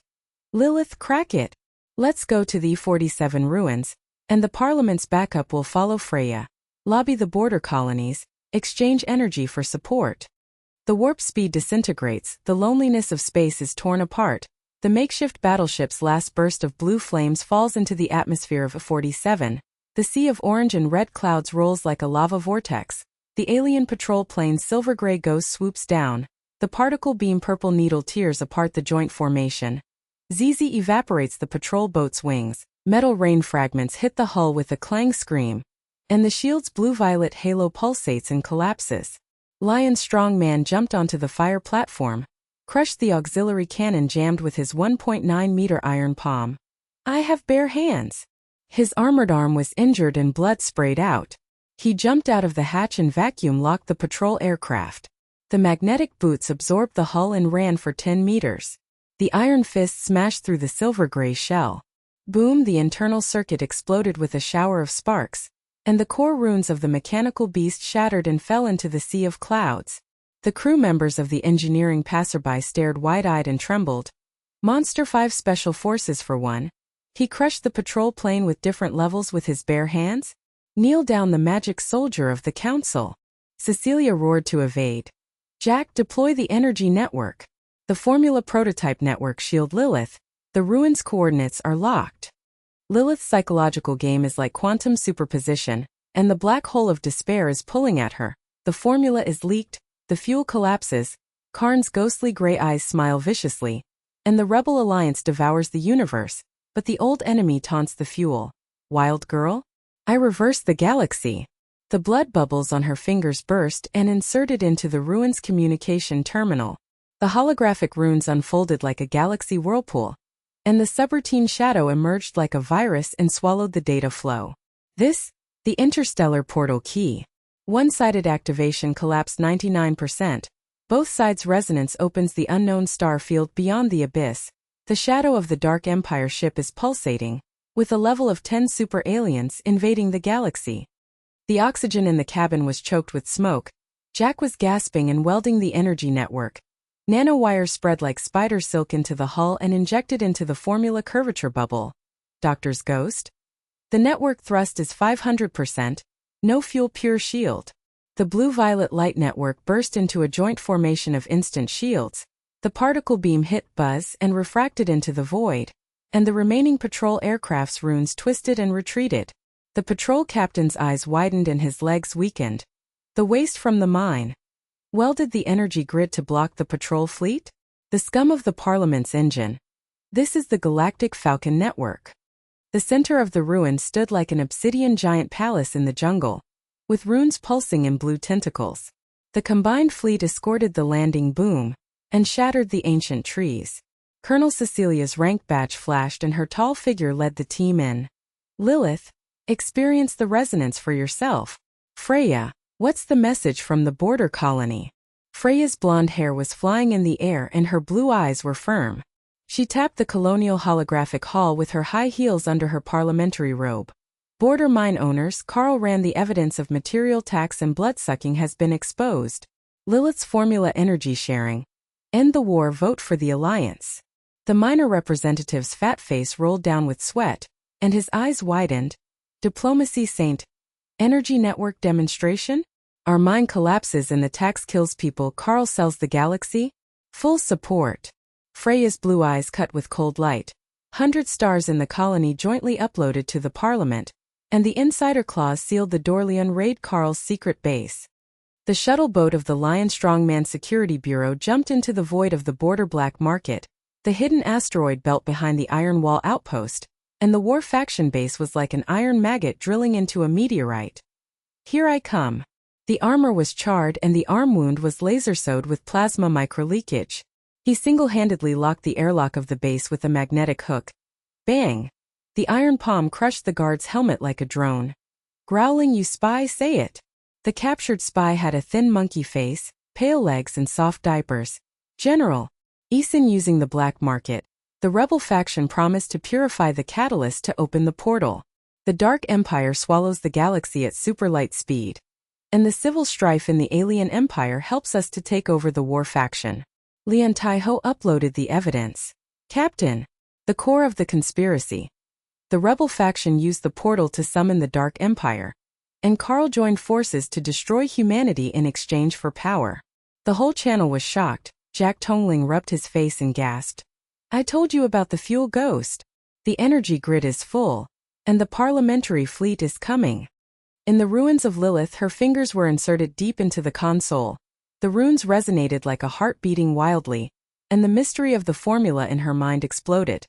Speaker 1: Lilith, crack it. Let's go to the E47 ruins, and the Parliament's backup will follow Freya. Lobby the border colonies, exchange energy for support. The warp speed disintegrates, the loneliness of space is torn apart. The makeshift battleship's last burst of blue flames falls into the atmosphere of E47. The sea of orange and red clouds rolls like a lava vortex. The alien patrol plane's silver-gray ghost swoops down. The particle beam purple needle tears apart the joint formation. ZZ evaporates the patrol boat's wings. Metal rain fragments hit the hull with a clang scream. And the shield's blue-violet halo pulsates and collapses. Lion's strongman jumped onto the fire platform, crushed the auxiliary cannon jammed with his 1.9-meter iron palm. I have bare hands. His armored arm was injured and blood sprayed out. He jumped out of the hatch and vacuum-locked the patrol aircraft. The magnetic boots absorbed the hull and ran for 10 meters. The iron fist smashed through the silver-gray shell. Boom! The internal circuit exploded with a shower of sparks, and the core runes of the mechanical beast shattered and fell into the sea of clouds. The crew members of the engineering passerby stared wide-eyed and trembled. Monster 5 Special Forces for one. He crushed the patrol plane with different levels with his bare hands? Kneel down, the magic soldier of the council. Cecilia roared to evade. Jack, deploy the energy network. The formula prototype network shield Lilith. The ruins coordinates are locked. Lilith's psychological game is like quantum superposition, and the black hole of despair is pulling at her. The formula is leaked, the fuel collapses, Karn's ghostly gray eyes smile viciously, and the Rebel Alliance devours the universe, but the old enemy taunts the fuel. Wild girl? I reversed the galaxy. The blood bubbles on her fingers burst and inserted into the ruins communication terminal. The holographic runes unfolded like a galaxy whirlpool, and the subroutine shadow emerged like a virus and swallowed the data flow. This, the interstellar portal key. One-sided activation collapsed 99%. Both sides' resonance opens the unknown star field beyond the abyss. The shadow of the Dark Empire ship is pulsating, with a level of 10 super aliens invading the galaxy. The oxygen in the cabin was choked with smoke. Jack was gasping and welding the energy network. Nanowires spread like spider silk into the hull and injected into the formula curvature bubble. Doctor's ghost? The network thrust is 500%. No fuel, pure shield. The blue-violet light network burst into a joint formation of instant shields. The particle beam hit Buzz and refracted into the void, and the remaining patrol aircraft's runes twisted and retreated. The patrol captain's eyes widened and his legs weakened. The waste from the mine. Welded the energy grid to block the patrol fleet? The scum of the Parliament's engine. This is the Galactic Falcon Network. The center of the ruin stood like an obsidian giant palace in the jungle, with runes pulsing in blue tentacles. The combined fleet escorted the landing boom and shattered the ancient trees. Colonel Cecilia's rank badge flashed and her tall figure led the team in. Lilith, experience the resonance for yourself. Freya, what's the message from the border colony? Freya's blonde hair was flying in the air and her blue eyes were firm. She tapped the colonial holographic hall with her high heels under her parliamentary robe. Border mine owners, Carl ran, the evidence of material tax and bloodsucking has been exposed. Lilith's formula energy sharing. End the war, vote for the alliance. The miner representative's fat face rolled down with sweat, and his eyes widened. Diplomacy saint. Energy network demonstration? Our mine collapses and the tax kills people. Carl sells the galaxy? Full support. Freya's blue eyes cut with cold light. 100 stars in the colony jointly uploaded to the Parliament, and the insider clause sealed the Dorleon raid Carl's secret base. The shuttle boat of the Lion Strongman Security Bureau jumped into the void of the border black market, the hidden asteroid belt behind the Iron Wall outpost, and the war faction base was like an iron maggot drilling into a meteorite. Here I come. The armor was charred and the arm wound was laser-sewed with plasma microleakage. He single-handedly locked the airlock of the base with a magnetic hook. Bang! The iron palm crushed the guard's helmet like a drone. Growling, you spy, say it. The captured spy had a thin monkey face, pale legs and soft diapers. General, Eason using the black market. The rebel faction promised to purify the catalyst to open the portal. The Dark Empire swallows the galaxy at superlight speed. and the civil strife in the alien empire helps us to take over the war faction. Lian Taiho uploaded the evidence. Captain, the core of the conspiracy. The rebel faction used the portal to summon the Dark Empire, and Carl joined forces to destroy humanity in exchange for power. The whole channel was shocked. Jack Tongling rubbed his face and gasped. I told you about the fuel ghost. The energy grid is full, and the parliamentary fleet is coming. In the ruins of Lilith, her fingers were inserted deep into the console. The runes resonated like a heart beating wildly, and the mystery of the formula in her mind exploded.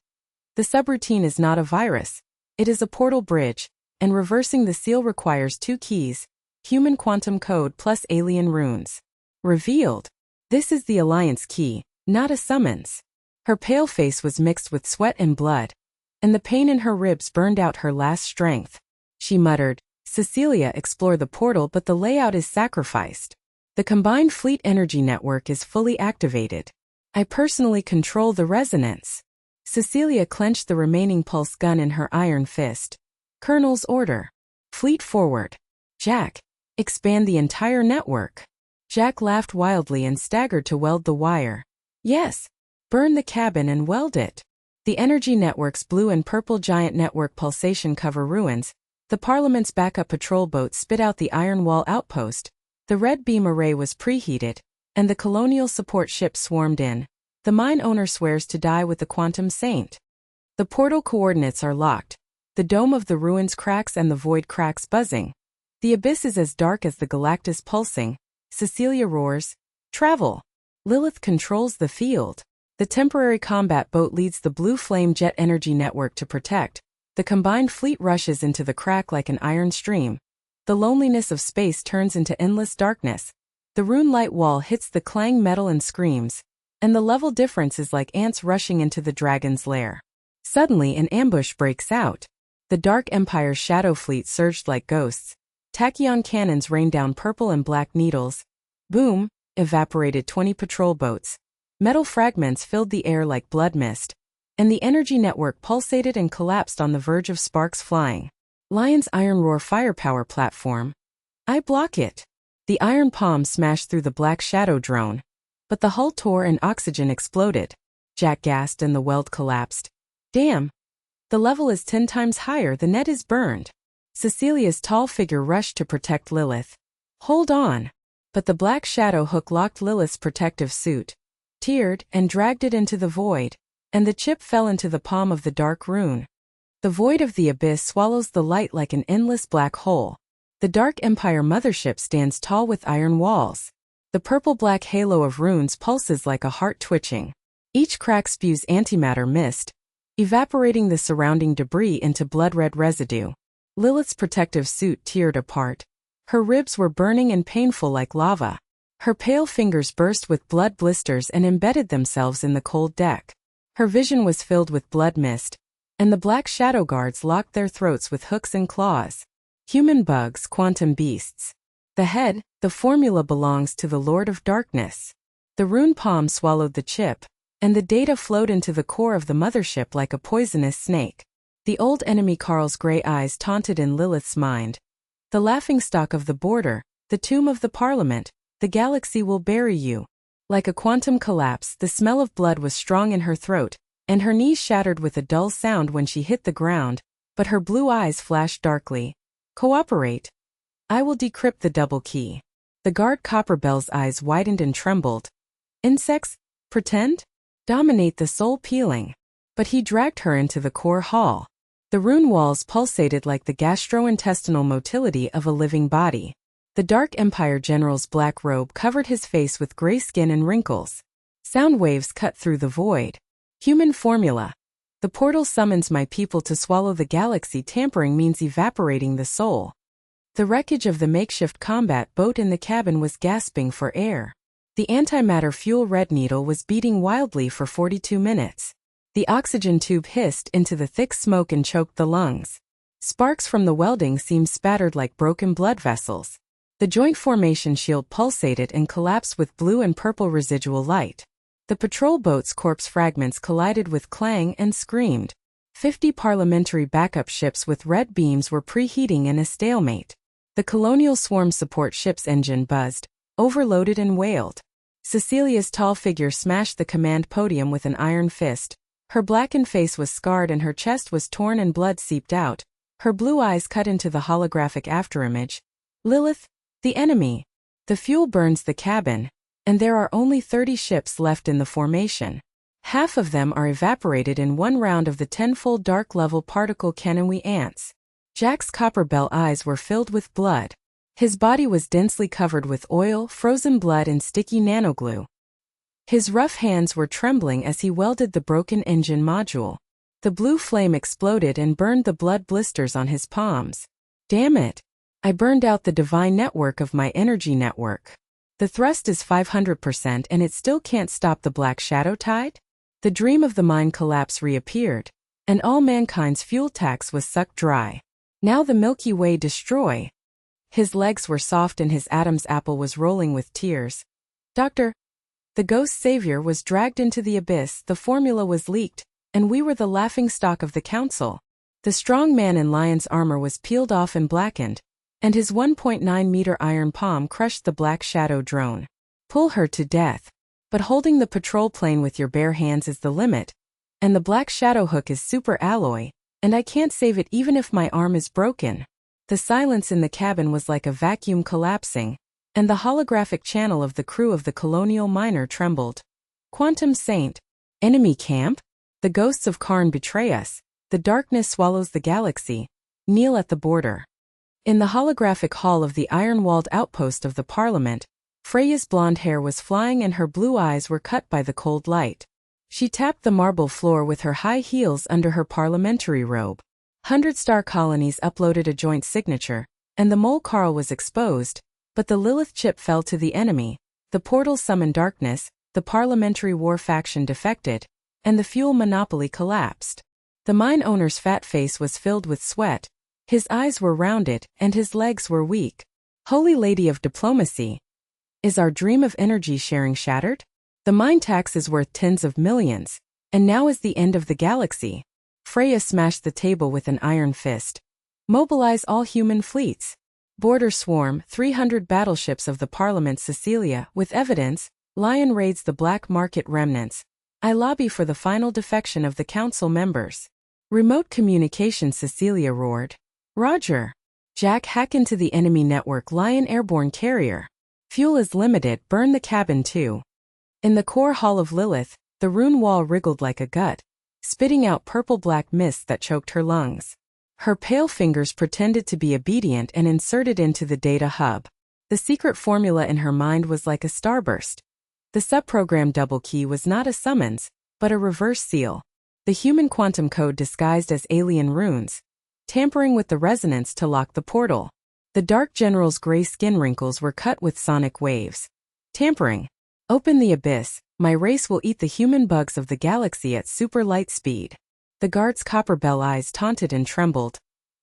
Speaker 1: The subroutine is not a virus. It is a portal bridge, and reversing the seal requires 2 keys, human quantum code plus alien runes. Revealed. This is the Alliance key, not a summons. Her pale face was mixed with sweat and blood, and the pain in her ribs burned out her last strength. She muttered, Cecilia, explore the portal, but the layout is sacrificed. The combined fleet energy network is fully activated. I personally control the resonance. Cecilia clenched the remaining pulse gun in her iron fist. Colonel's order. Fleet forward. Jack, expand the entire network. Jack laughed wildly and staggered to weld the wire. Yes. Burn the cabin and weld it. The energy network's blue and purple giant network pulsation cover ruins. The Parliament's backup patrol boat spit out the iron wall outpost. The red beam array was preheated, and the colonial support ship swarmed in. The mine owner swears to die with the quantum saint. The portal coordinates are locked. The dome of the ruins cracks and the void cracks buzzing. The abyss is as dark as the Galactus pulsing. Cecilia roars, travel. Lilith controls the field. The temporary combat boat leads the blue flame jet energy network to protect. The combined fleet rushes into the crack like an iron stream. The loneliness of space turns into endless darkness. The rune light wall hits the clang metal and screams, and the level difference is like ants rushing into the dragon's lair. Suddenly an ambush breaks out. The Dark Empire's shadow fleet surged like ghosts. Tachyon cannons rained down purple and black needles. Boom, evaporated 20 patrol boats. Metal fragments filled the air like blood mist, and the energy network pulsated and collapsed on the verge of sparks flying. Lion's Iron Roar firepower platform. I block it. The iron palm smashed through the black shadow drone, but the hull tore and oxygen exploded. Jack gasped and the weld collapsed. Damn. The level is 10 times higher, the net is burned. Cecilia's tall figure rushed to protect Lilith. Hold on. But the black shadow hook locked Lilith's protective suit, teared, and dragged it into the void, and the chip fell into the palm of the dark rune. The void of the abyss swallows the light like an endless black hole. The Dark Empire mothership stands tall with iron walls. The purple-black halo of runes pulses like a heart twitching. Each crack spews antimatter mist, evaporating the surrounding debris into blood-red residue. Lilith's protective suit teared apart. Her ribs were burning and painful like lava. Her pale fingers burst with blood blisters and embedded themselves in the cold deck. Her vision was filled with blood mist, and the black shadow guards locked their throats with hooks and claws. Human bugs, quantum beasts. The head, the formula belongs to the Lord of Darkness. The rune palm swallowed the chip, and the data flowed into the core of the mothership like a poisonous snake. The old enemy Carl's gray eyes taunted in Lilith's mind. The laughingstock of the border, the tomb of the Parliament, the galaxy will bury you. Like a quantum collapse, the smell of blood was strong in her throat, and her knees shattered with a dull sound when she hit the ground, but her blue eyes flashed darkly. Cooperate. I will decrypt the double key. The guard Copperbell's eyes widened and trembled. Insects? Pretend? Dominate the soul peeling. But he dragged her into the core hall. The rune walls pulsated like the gastrointestinal motility of a living body. The Dark Empire general's black robe covered his face with gray skin and wrinkles. Sound waves cut through the void. Human formula. The portal summons my people to swallow the galaxy. Tampering means evaporating the soul. The wreckage of the makeshift combat boat in the cabin was gasping for air. The antimatter fuel red needle was beating wildly for 42 minutes. The oxygen tube hissed into the thick smoke and choked the lungs. Sparks from the welding seemed spattered like broken blood vessels. The joint formation shield pulsated and collapsed with blue and purple residual light. The patrol boat's corpse fragments collided with clang and screamed. 50 parliamentary backup ships with red beams were preheating in a stalemate. The colonial swarm support ship's engine buzzed, overloaded and wailed. Cecilia's tall figure smashed the command podium with an iron fist. Her blackened face was scarred and her chest was torn and blood seeped out. Her blue eyes cut into the holographic afterimage. Lilith, the enemy. The fuel burns the cabin, and there are only 30 ships left in the formation. Half of them are evaporated in one round of the tenfold dark-level particle cannon we ants. Jack's copper bell eyes were filled with blood. His body was densely covered with oil, frozen blood and sticky nanoglue. His rough hands were trembling as he welded the broken engine module. The blue flame exploded and burned the blood blisters on his palms. Damn it! I burned out the divine network of my energy network. The thrust is 500% and it still can't stop the black shadow tide? The dream of the mine collapse reappeared, and all mankind's fuel tax was sucked dry. Now the Milky Way destroy. His legs were soft and his Adam's apple was rolling with tears. Doctor, the ghost savior was dragged into the abyss, the formula was leaked, and we were the laughingstock of the council. The strong man in lion's armor was peeled off and blackened, and his 1.9-meter iron palm crushed the black shadow drone. Pull her to death. But holding the patrol plane with your bare hands is the limit, and the black shadow hook is super alloy, and I can't save it even if my arm is broken. The silence in the cabin was like a vacuum collapsing, and the holographic channel of the crew of the colonial miner trembled. Quantum Saint. Enemy camp? The ghosts of Karn betray us. The darkness swallows the galaxy. Kneel at the border. In the holographic hall of the iron-walled outpost of the Parliament, Freya's blonde hair was flying and her blue eyes were cut by the cold light. She tapped the marble floor with her high heels under her parliamentary robe. 100-star colonies uploaded a joint signature, and the mole Carl was exposed, but the Lilith chip fell to the enemy, the portal summoned darkness, the parliamentary war faction defected, and the fuel monopoly collapsed. The mine owner's fat face was filled with sweat, his eyes were rounded, and his legs were weak. Holy Lady of Diplomacy. Is our dream of energy sharing shattered? The mine tax is worth tens of millions, and now is the end of the galaxy. Freya smashed the table with an iron fist. Mobilize all human fleets. Border swarm, 300 battleships of the Parliament Cecilia, with evidence, Lion raids the black market remnants. I lobby for the final defection of the council members. Remote communication Cecilia roared. Roger. Jack, hack into the enemy network Lion airborne carrier. Fuel is limited, burn the cabin too. In the core hall of Lilith, the rune wall wriggled like a gut, spitting out purple-black mist that choked her lungs. Her pale fingers pretended to be obedient and inserted into the data hub. The secret formula in her mind was like a starburst. The subprogram double key was not a summons, but a reverse seal. The human quantum code disguised as alien runes, tampering with the resonance to lock the portal. The Dark General's gray skin wrinkles were cut with sonic waves. Tampering. Open the abyss, my race will eat the human bugs of the galaxy at super light speed. The guard's copper bell eyes taunted and trembled.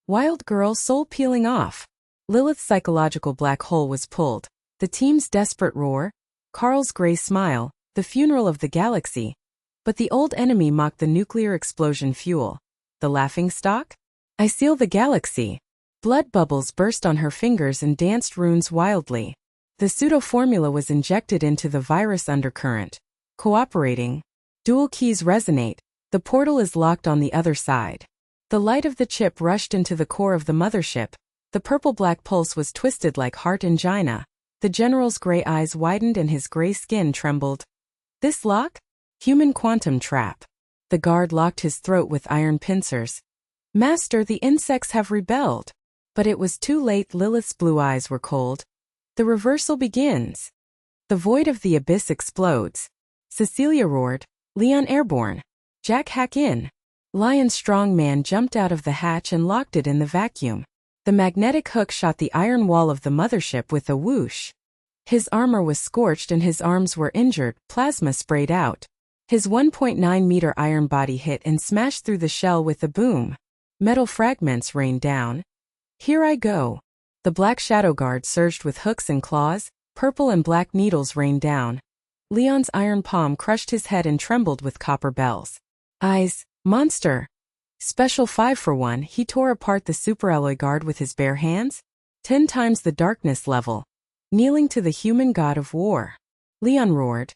Speaker 1: Wild girl soul peeling off. Lilith's psychological black hole was pulled. The team's desperate roar. Carl's gray smile, the funeral of the galaxy. But the old enemy mocked the nuclear explosion fuel. The laughingstock? I seal the galaxy. Blood bubbles burst on her fingers and danced runes wildly. The pseudo-formula was injected into the virus undercurrent. Cooperating. Dual keys resonate. The portal is locked on the other side. The light of the chip rushed into the core of the mothership. The purple-black pulse was twisted like heart angina. The general's gray eyes widened and his gray skin trembled. This lock? Human quantum trap. The guard locked his throat with iron pincers. Master, the insects have rebelled. But it was too late. Lilith's blue eyes were cold. The reversal begins. The void of the abyss explodes. Cecilia roared. Leon airborne. Jack, hack in. Lion's strong man jumped out of the hatch and locked it in the vacuum. The magnetic hook shot the iron wall of the mothership with a whoosh. His armor was scorched and his arms were injured, plasma sprayed out. His 1.9-meter iron body hit and smashed through the shell with a boom. Metal fragments rained down. Here I go. The black shadow guard surged with hooks and claws, purple and black needles rained down. Leon's iron palm crushed his head and trembled with copper bells. Eyes, monster. Special 5 for 1, he tore apart the superalloy guard with his bare hands. 10 times the darkness level. Kneeling to the human god of war. Leon roared.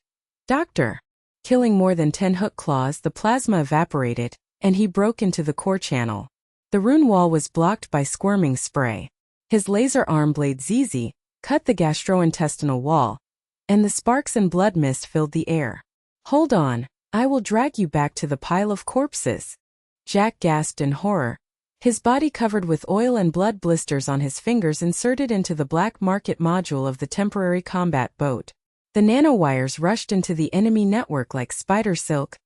Speaker 1: Doctor! Killing more than 10 hook claws, the plasma evaporated, and he broke into the core channel. The rune wall was blocked by squirming spray. His laser arm blade ZZ cut the gastrointestinal wall, and the sparks and blood mist filled the air. Hold on, I will drag you back to the pile of corpses. Jack gasped in horror. His body covered with oil and blood blisters on his fingers inserted into the black market module of the temporary combat boat. The nanowires rushed into the enemy network like spider silk.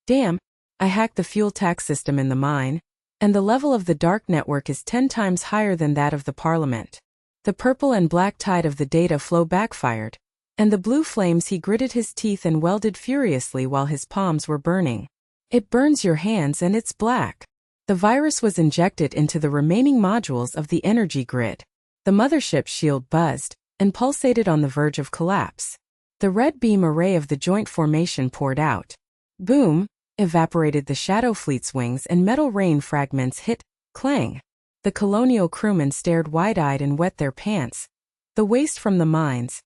Speaker 1: Damn, I hacked the fuel tax system in the mine, and the level of the dark network is 10 times higher than that of the Parliament. The purple and black tide of the data flow backfired, and the blue flames he gritted his teeth and welded furiously while his palms were burning. It burns your hands and it's black. The virus was injected into the remaining modules of the energy grid. The mothership's shield buzzed and pulsated on the verge of collapse. The red beam array of the joint formation poured out. Boom! Evaporated the Shadow Fleet's wings and metal rain fragments hit, clang. The colonial crewmen stared wide-eyed and wet their pants. The waste from the mines.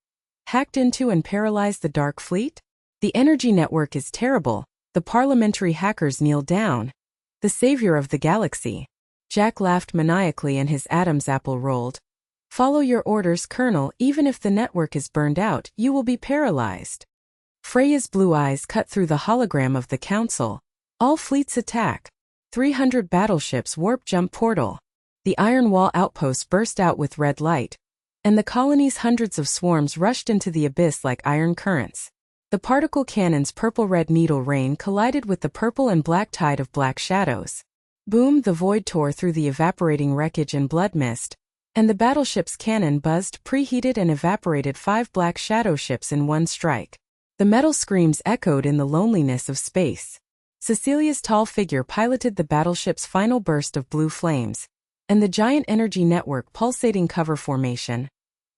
Speaker 1: Hacked into and paralyzed the Dark Fleet? The energy network is terrible. The parliamentary hackers kneel down. The savior of the galaxy. Jack laughed maniacally and his Adam's apple rolled. Follow your orders, Colonel. Even if the network is burned out, you will be paralyzed. Freya's blue eyes cut through the hologram of the Council. All fleets attack. 300 battleships warp jump portal. The Iron Wall outpost burst out with red light, and the colony's hundreds of swarms rushed into the abyss like iron currents. The particle cannon's purple-red needle rain collided with the purple and black tide of black shadows. Boom! The void tore through the evaporating wreckage and blood mist, and the battleship's cannon buzzed, preheated and evaporated 5 black shadow ships in one strike. The metal screams echoed in the loneliness of space. Cecilia's tall figure piloted the battleship's final burst of blue flames, and the giant energy network pulsating cover formation.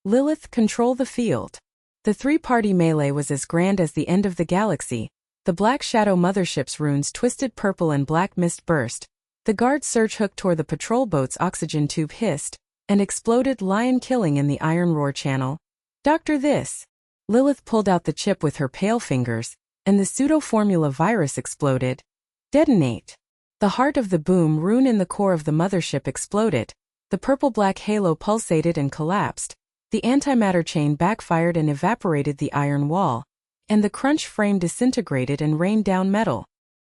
Speaker 1: Lilith, control the field. The three-party melee was as grand as the end of the galaxy. The Black Shadow mothership's runes twisted purple and black mist burst. The guard surge hook tore the patrol boat's oxygen tube hissed, and exploded, lion killing in the iron roar channel. Doctor this. Lilith pulled out the chip with her pale fingers, and the pseudo-formula virus exploded. Detonate. The heart of the boom rune in the core of the mothership exploded. The purple-black halo pulsated and collapsed. The antimatter chain backfired and evaporated the iron wall, and the crunch frame disintegrated and rained down metal.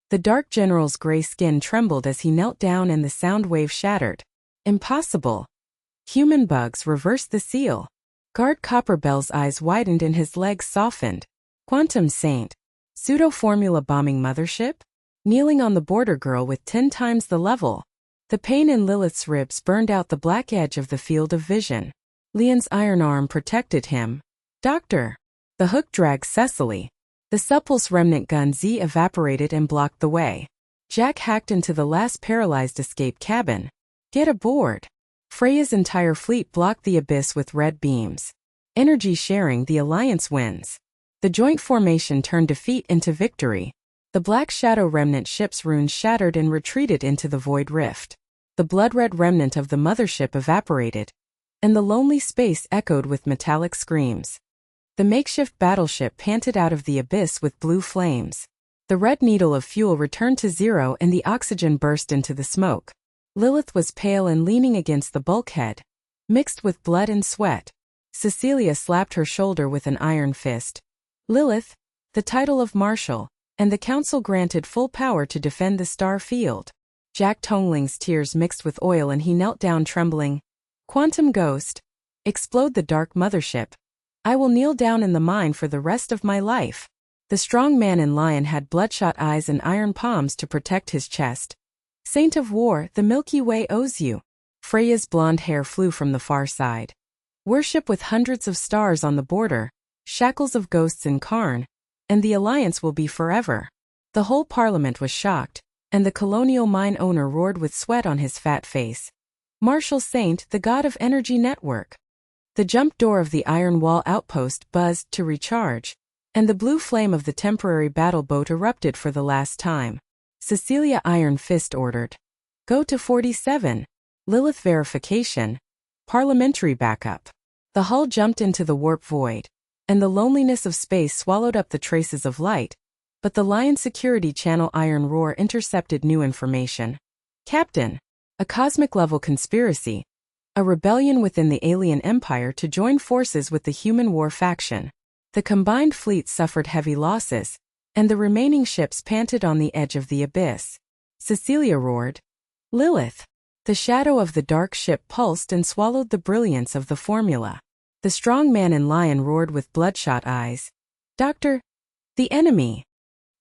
Speaker 1: The Dark General's gray skin trembled as he knelt down and the sound wave shattered. Impossible. Human bugs reversed the seal. Guard Copperbell's eyes widened and his legs softened. Quantum Saint. Pseudo-formula bombing mothership? Kneeling on the border girl with 10 times the level. The pain in Lilith's ribs burned out the black edge of the field of vision. Leon's iron arm protected him. Doctor. The hook dragged Cecily. The Suppulse remnant gun Z evaporated and blocked the way. Jack hacked into the last paralyzed escape cabin. Get aboard. Freya's entire fleet blocked the abyss with red beams. Energy sharing, the Alliance wins. The joint formation turned defeat into victory. The Black Shadow remnant ship's runes shattered and retreated into the void rift. The blood-red remnant of the mothership evaporated, and the lonely space echoed with metallic screams. The makeshift battleship panted out of the abyss with blue flames. The red needle of fuel returned to zero and the oxygen burst into the smoke. Lilith was pale and leaning against the bulkhead, mixed with blood and sweat. Cecilia slapped her shoulder with an iron fist. Lilith, the title of Marshal, and the Council granted full power to defend the Star Field. Jack Tongling's tears mixed with oil and he knelt down trembling. Quantum Ghost. Explode the dark mothership. I will kneel down in the mine for the rest of my life. The strong man in lion had bloodshot eyes and iron palms to protect his chest. Saint of War, the Milky Way owes you. Freya's blonde hair flew from the far side. Worship with hundreds of stars on the border, shackles of ghosts in Karn, and the Alliance will be forever. The whole Parliament was shocked, and the colonial mine owner roared with sweat on his fat face. Marshal Saint, the god of energy network. The jump door of the Iron Wall outpost buzzed to recharge, and the blue flame of the temporary battle boat erupted for the last time. Cecilia Iron Fist ordered. Go to 47. Lilith verification. Parliamentary backup. The hull jumped into the warp void, and the loneliness of space swallowed up the traces of light, but the Lion Security Channel iron roar intercepted new information. Captain, a cosmic-level conspiracy, a rebellion within the alien empire to join forces with the human war faction. The combined fleet suffered heavy losses, and the remaining ships panted on the edge of the abyss. Cecilia roared. Lilith. The shadow of the dark ship pulsed and swallowed the brilliance of the formula. The strong man in lion roared with bloodshot eyes. Doctor, the enemy.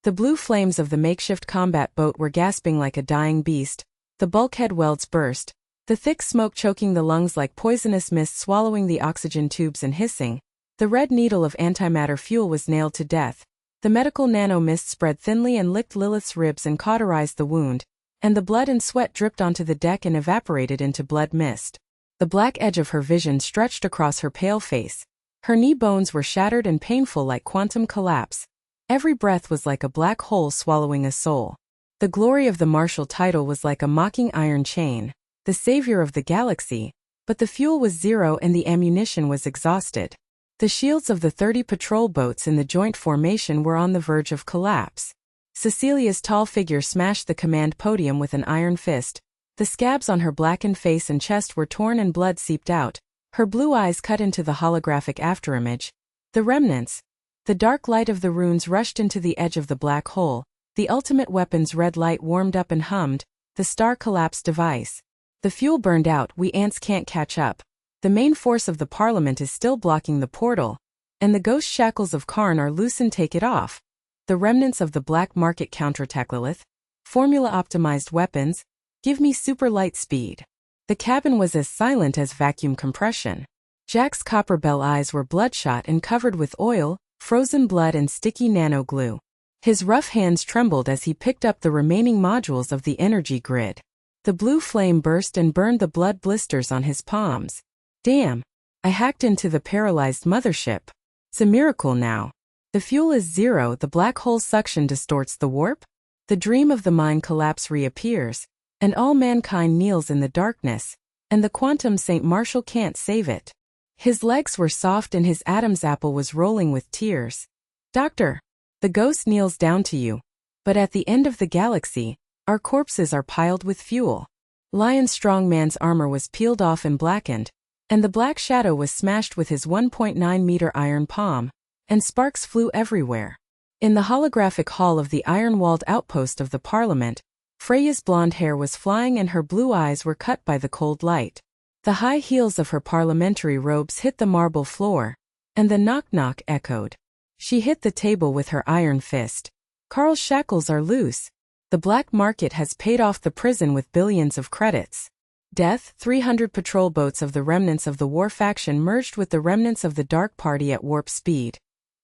Speaker 1: The blue flames of the makeshift combat boat were gasping like a dying beast. The bulkhead welds burst, the thick smoke choking the lungs like poisonous mist swallowing the oxygen tubes and hissing. The red needle of antimatter fuel was nailed to death. The medical nano mist spread thinly and licked Lilith's ribs and cauterized the wound, and the blood and sweat dripped onto the deck and evaporated into blood mist. The black edge of her vision stretched across her pale face. Her knee bones were shattered and painful like quantum collapse. Every breath was like a black hole swallowing a soul. The glory of the martial title was like a mocking iron chain, the savior of the galaxy, but the fuel was zero and the ammunition was exhausted. The shields of the 30 patrol boats in the joint formation were on the verge of collapse. Cecilia's tall figure smashed the command podium with an iron fist. The scabs on her blackened face and chest were torn and blood seeped out. Her blue eyes cut into the holographic afterimage. The remnants. The dark light of the runes rushed into the edge of the black hole. The ultimate weapon's red light warmed up and hummed. The star collapsed device. The fuel burned out. We ants can't catch up. The main force of the Parliament is still blocking the portal. And the ghost shackles of Karn are loosened. Take it off. The remnants of the black market counterattack. Lilith. Formula-optimized weapons. Give me super light speed. The cabin was as silent as vacuum compression. Jack's copper bell eyes were bloodshot and covered with oil, frozen blood and sticky nano glue. His rough hands trembled as he picked up the remaining modules of the energy grid. The blue flame burst and burned the blood blisters on his palms. Damn, I hacked into the paralyzed mothership. It's a miracle now. The fuel is zero. The black hole suction distorts the warp. The dream of the mind collapse reappears, and all mankind kneels in the darkness, and the quantum Saint Marshall can't save it. His legs were soft and his Adam's apple was rolling with tears. Doctor, the ghost kneels down to you. But at the end of the galaxy, our corpses are piled with fuel. Lion strong man's armor was peeled off and blackened, and the black shadow was smashed with his 1.9-meter iron palm, and sparks flew everywhere. In the holographic hall of the iron-walled outpost of the Parliament, Freya's blonde hair was flying and her blue eyes were cut by the cold light. The high heels of her parliamentary robes hit the marble floor, and the knock-knock echoed. She hit the table with her iron fist. Karl's shackles are loose. The black market has paid off the prison with billions of credits. Death, 300 patrol boats of the remnants of the war faction merged with the remnants of the Dark Party at warp speed.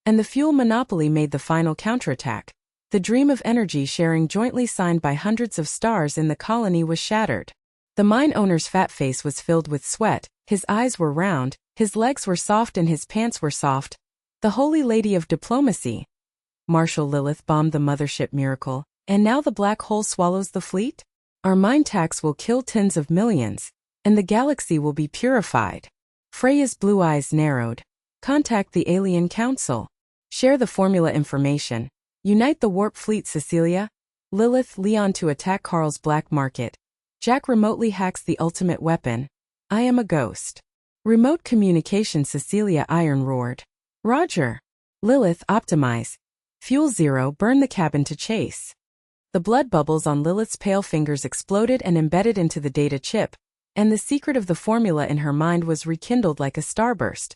Speaker 1: And the fuel monopoly made the final counterattack. The dream of energy sharing jointly signed by hundreds of stars in the colony was shattered. The mine owner's fat face was filled with sweat, his eyes were round, his legs were soft and his pants were soft. The holy lady of diplomacy. Marshal Lilith bombed the mothership Miracle, and now the black hole swallows the fleet? Our mine tax will kill tens of millions, and the galaxy will be purified. Freya's blue eyes narrowed. Contact the Alien Council. Share the formula information. Unite the warp fleet. Cecilia. Lilith Leon to attack Karl's black market. Jack remotely hacks the ultimate weapon. I am a ghost. Remote communication. Cecilia iron roared. Roger. Lilith optimize. Fuel zero. Burn the cabin to chase. The blood bubbles on Lilith's pale fingers exploded and embedded into the data chip, and the secret of the formula in her mind was rekindled like a starburst.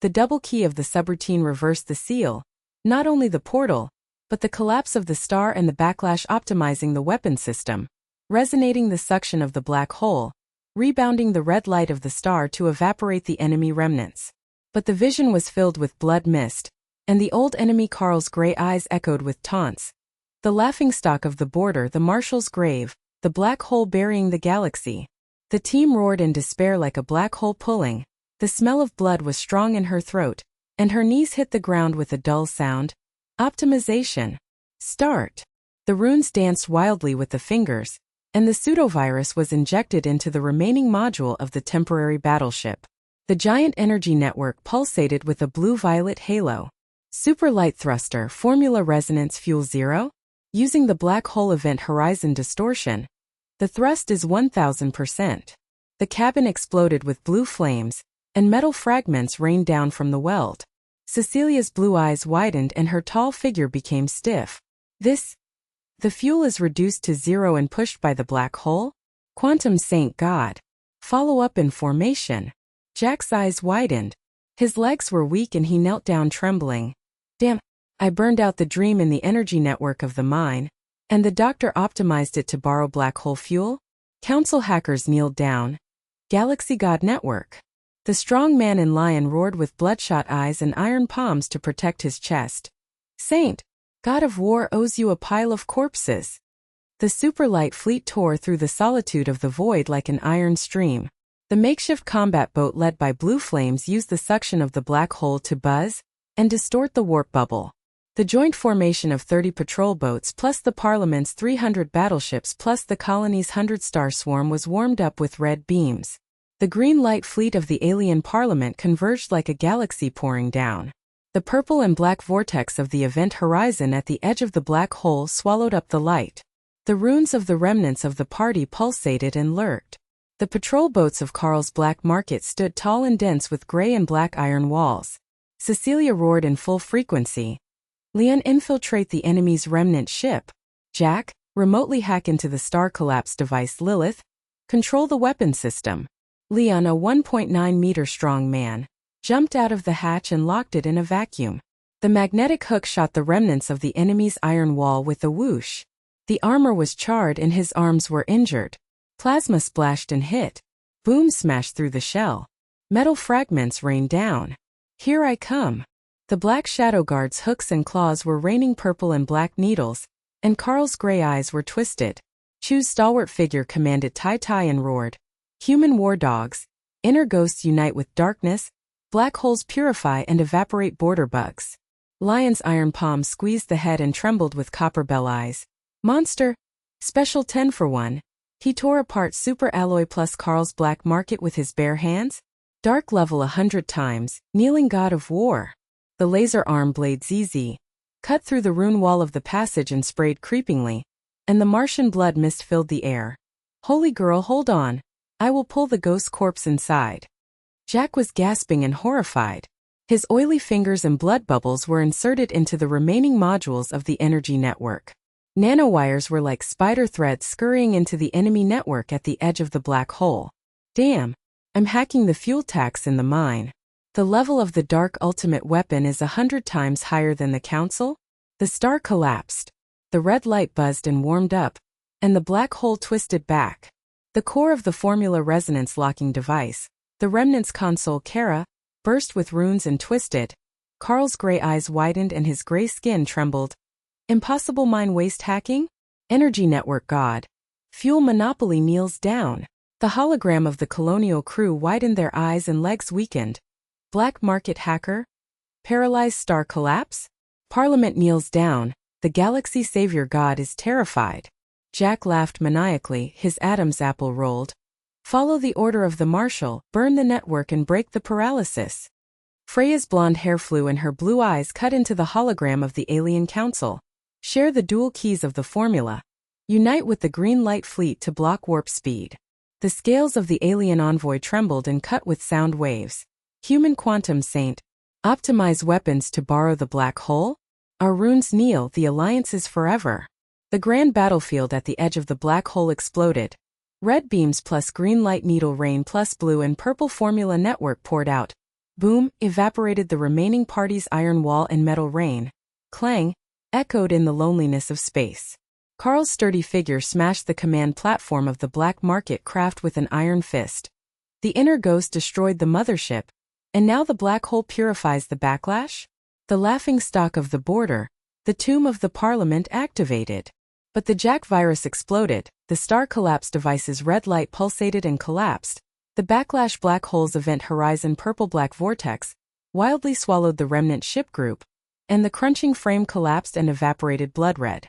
Speaker 1: The double key of the subroutine reversed the seal, not only the portal, but the collapse of the star and the backlash optimizing the weapon system, resonating the suction of the black hole, rebounding the red light of the star to evaporate the enemy remnants. But the vision was filled with blood mist, and the old enemy Karl's gray eyes echoed with taunts. The laughingstock of the border, the marshal's grave, the black hole burying the galaxy. The team roared in despair like a black hole pulling. The smell of blood was strong in her throat, and her knees hit the ground with a dull sound. Optimization. Start. The runes danced wildly with the fingers, and the pseudovirus was injected into the remaining module of the temporary battleship. The giant energy network pulsated with a blue-violet halo. Super light thruster, formula resonance fuel 0? Using the black hole event horizon distortion. The thrust is 1000%. The cabin exploded with blue flames, and metal fragments rained down from the weld. Cecilia's blue eyes widened and her tall figure became stiff. The fuel is reduced to 0 and pushed by the black hole? Quantum Saint God. Follow up in formation. Jack's eyes widened. His legs were weak and he knelt down trembling. Damn, I burned out the dream in the energy network of the mine, and the doctor optimized it to borrow black hole fuel? Council hackers kneeled down. Galaxy God Network. The strong man in lion roared with bloodshot eyes and iron palms to protect his chest. Saint, God of War owes you a pile of corpses. The superlight fleet tore through the solitude of the void like an iron stream. The makeshift combat boat led by blue flames used the suction of the black hole to buzz and distort the warp bubble. The joint formation of 30 patrol boats plus the Parliament's 300 battleships plus the colony's 100-star swarm was warmed up with red beams. The green light fleet of the alien Parliament converged like a galaxy pouring down. The purple and black vortex of the event horizon at the edge of the black hole swallowed up the light. The runes of the remnants of the party pulsated and lurked. The patrol boats of Carl's black market stood tall and dense with gray and black iron walls. Cecilia roared in full frequency. Leon, infiltrate the enemy's remnant ship. Jack, remotely hack into the star collapse device Lilith. Control the weapon system. Leon, a 1.9-meter strong man, jumped out of the hatch and locked it in a vacuum. The magnetic hook shot the remnants of the enemy's iron wall with a whoosh. The armor was charred and his arms were injured. Plasma splashed and hit. Boom smashed through the shell. Metal fragments rained down. Here I come. The black shadow guard's hooks and claws were raining purple and black needles, and Carl's gray eyes were twisted. Chu's stalwart figure commanded Tai and roared. Human war dogs, inner ghosts unite with darkness, black holes purify and evaporate border bugs. Lion's iron palm squeezed the head and trembled with copper bell eyes. Monster, special 10 for 1. He tore apart super alloy plus Carl's black market with his bare hands. Dark level 100 times, kneeling god of war. The laser arm blade ZZ cut through the rune wall of the passage and sprayed creepingly, and the Martian blood mist filled the air. Holy girl, hold on. I will pull the ghost corpse inside. Jack was gasping and horrified. His oily fingers and blood bubbles were inserted into the remaining modules of the energy network. Nanowires were like spider threads scurrying into the enemy network at the edge of the black hole. Damn, I'm hacking the fuel tax in the mine. The level of the dark ultimate weapon is 100 times higher than the council. The star collapsed. The red light buzzed and warmed up, and the black hole twisted back. The core of the formula resonance locking device, the remnants console Kara, burst with runes and twisted. Carl's gray eyes widened and his gray skin trembled. Impossible mine waste hacking? Energy network god. Fuel monopoly kneels down. The hologram of the colonial crew widened, their eyes and legs weakened. Black market hacker? Paralyzed star collapse? Parliament kneels down. The galaxy savior god is terrified. Jack laughed maniacally, his Adam's apple rolled. Follow the order of the marshal, burn the network and break the paralysis. Freya's blonde hair flew and her blue eyes cut into the hologram of the alien council. Share the dual keys of the formula. Unite with the green light fleet to block warp speed. The scales of the alien envoy trembled and cut with sound waves. Human quantum saint. Optimize weapons to borrow the black hole? Our runes kneel, the alliance is forever. The grand battlefield at the edge of the black hole exploded. Red beams plus green light needle rain plus blue and purple formula network poured out. Boom, evaporated the remaining party's iron wall and metal rain. Clang, echoed in the loneliness of space. Carl's sturdy figure smashed the command platform of the black market craft with an iron fist. The inner ghost destroyed the mothership, and now the black hole purifies the backlash? The laughing stock of the border, the tomb of the Parliament activated. But the Jack virus exploded, the star collapse device's red light pulsated and collapsed. The backlash black hole's event horizon purple-black vortex wildly swallowed the remnant ship group, and the crunching frame collapsed and evaporated blood red.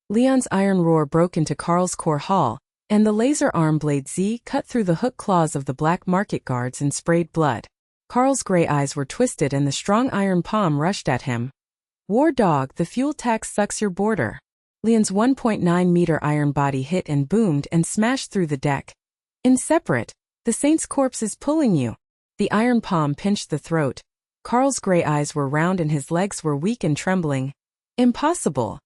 Speaker 1: Leon's iron roar broke into Carl's core hall, and the laser arm blade Z cut through the hook claws of the black market guards and sprayed blood. Carl's gray eyes were twisted and the strong iron palm rushed at him. War dog, the fuel tax sucks your border. Leon's 1.9-meter iron body hit and boomed and smashed through the deck. Inseparate, the saint's corpse is pulling you. The iron palm pinched the throat. Carl's gray eyes were round and his legs were weak and trembling. Impossible.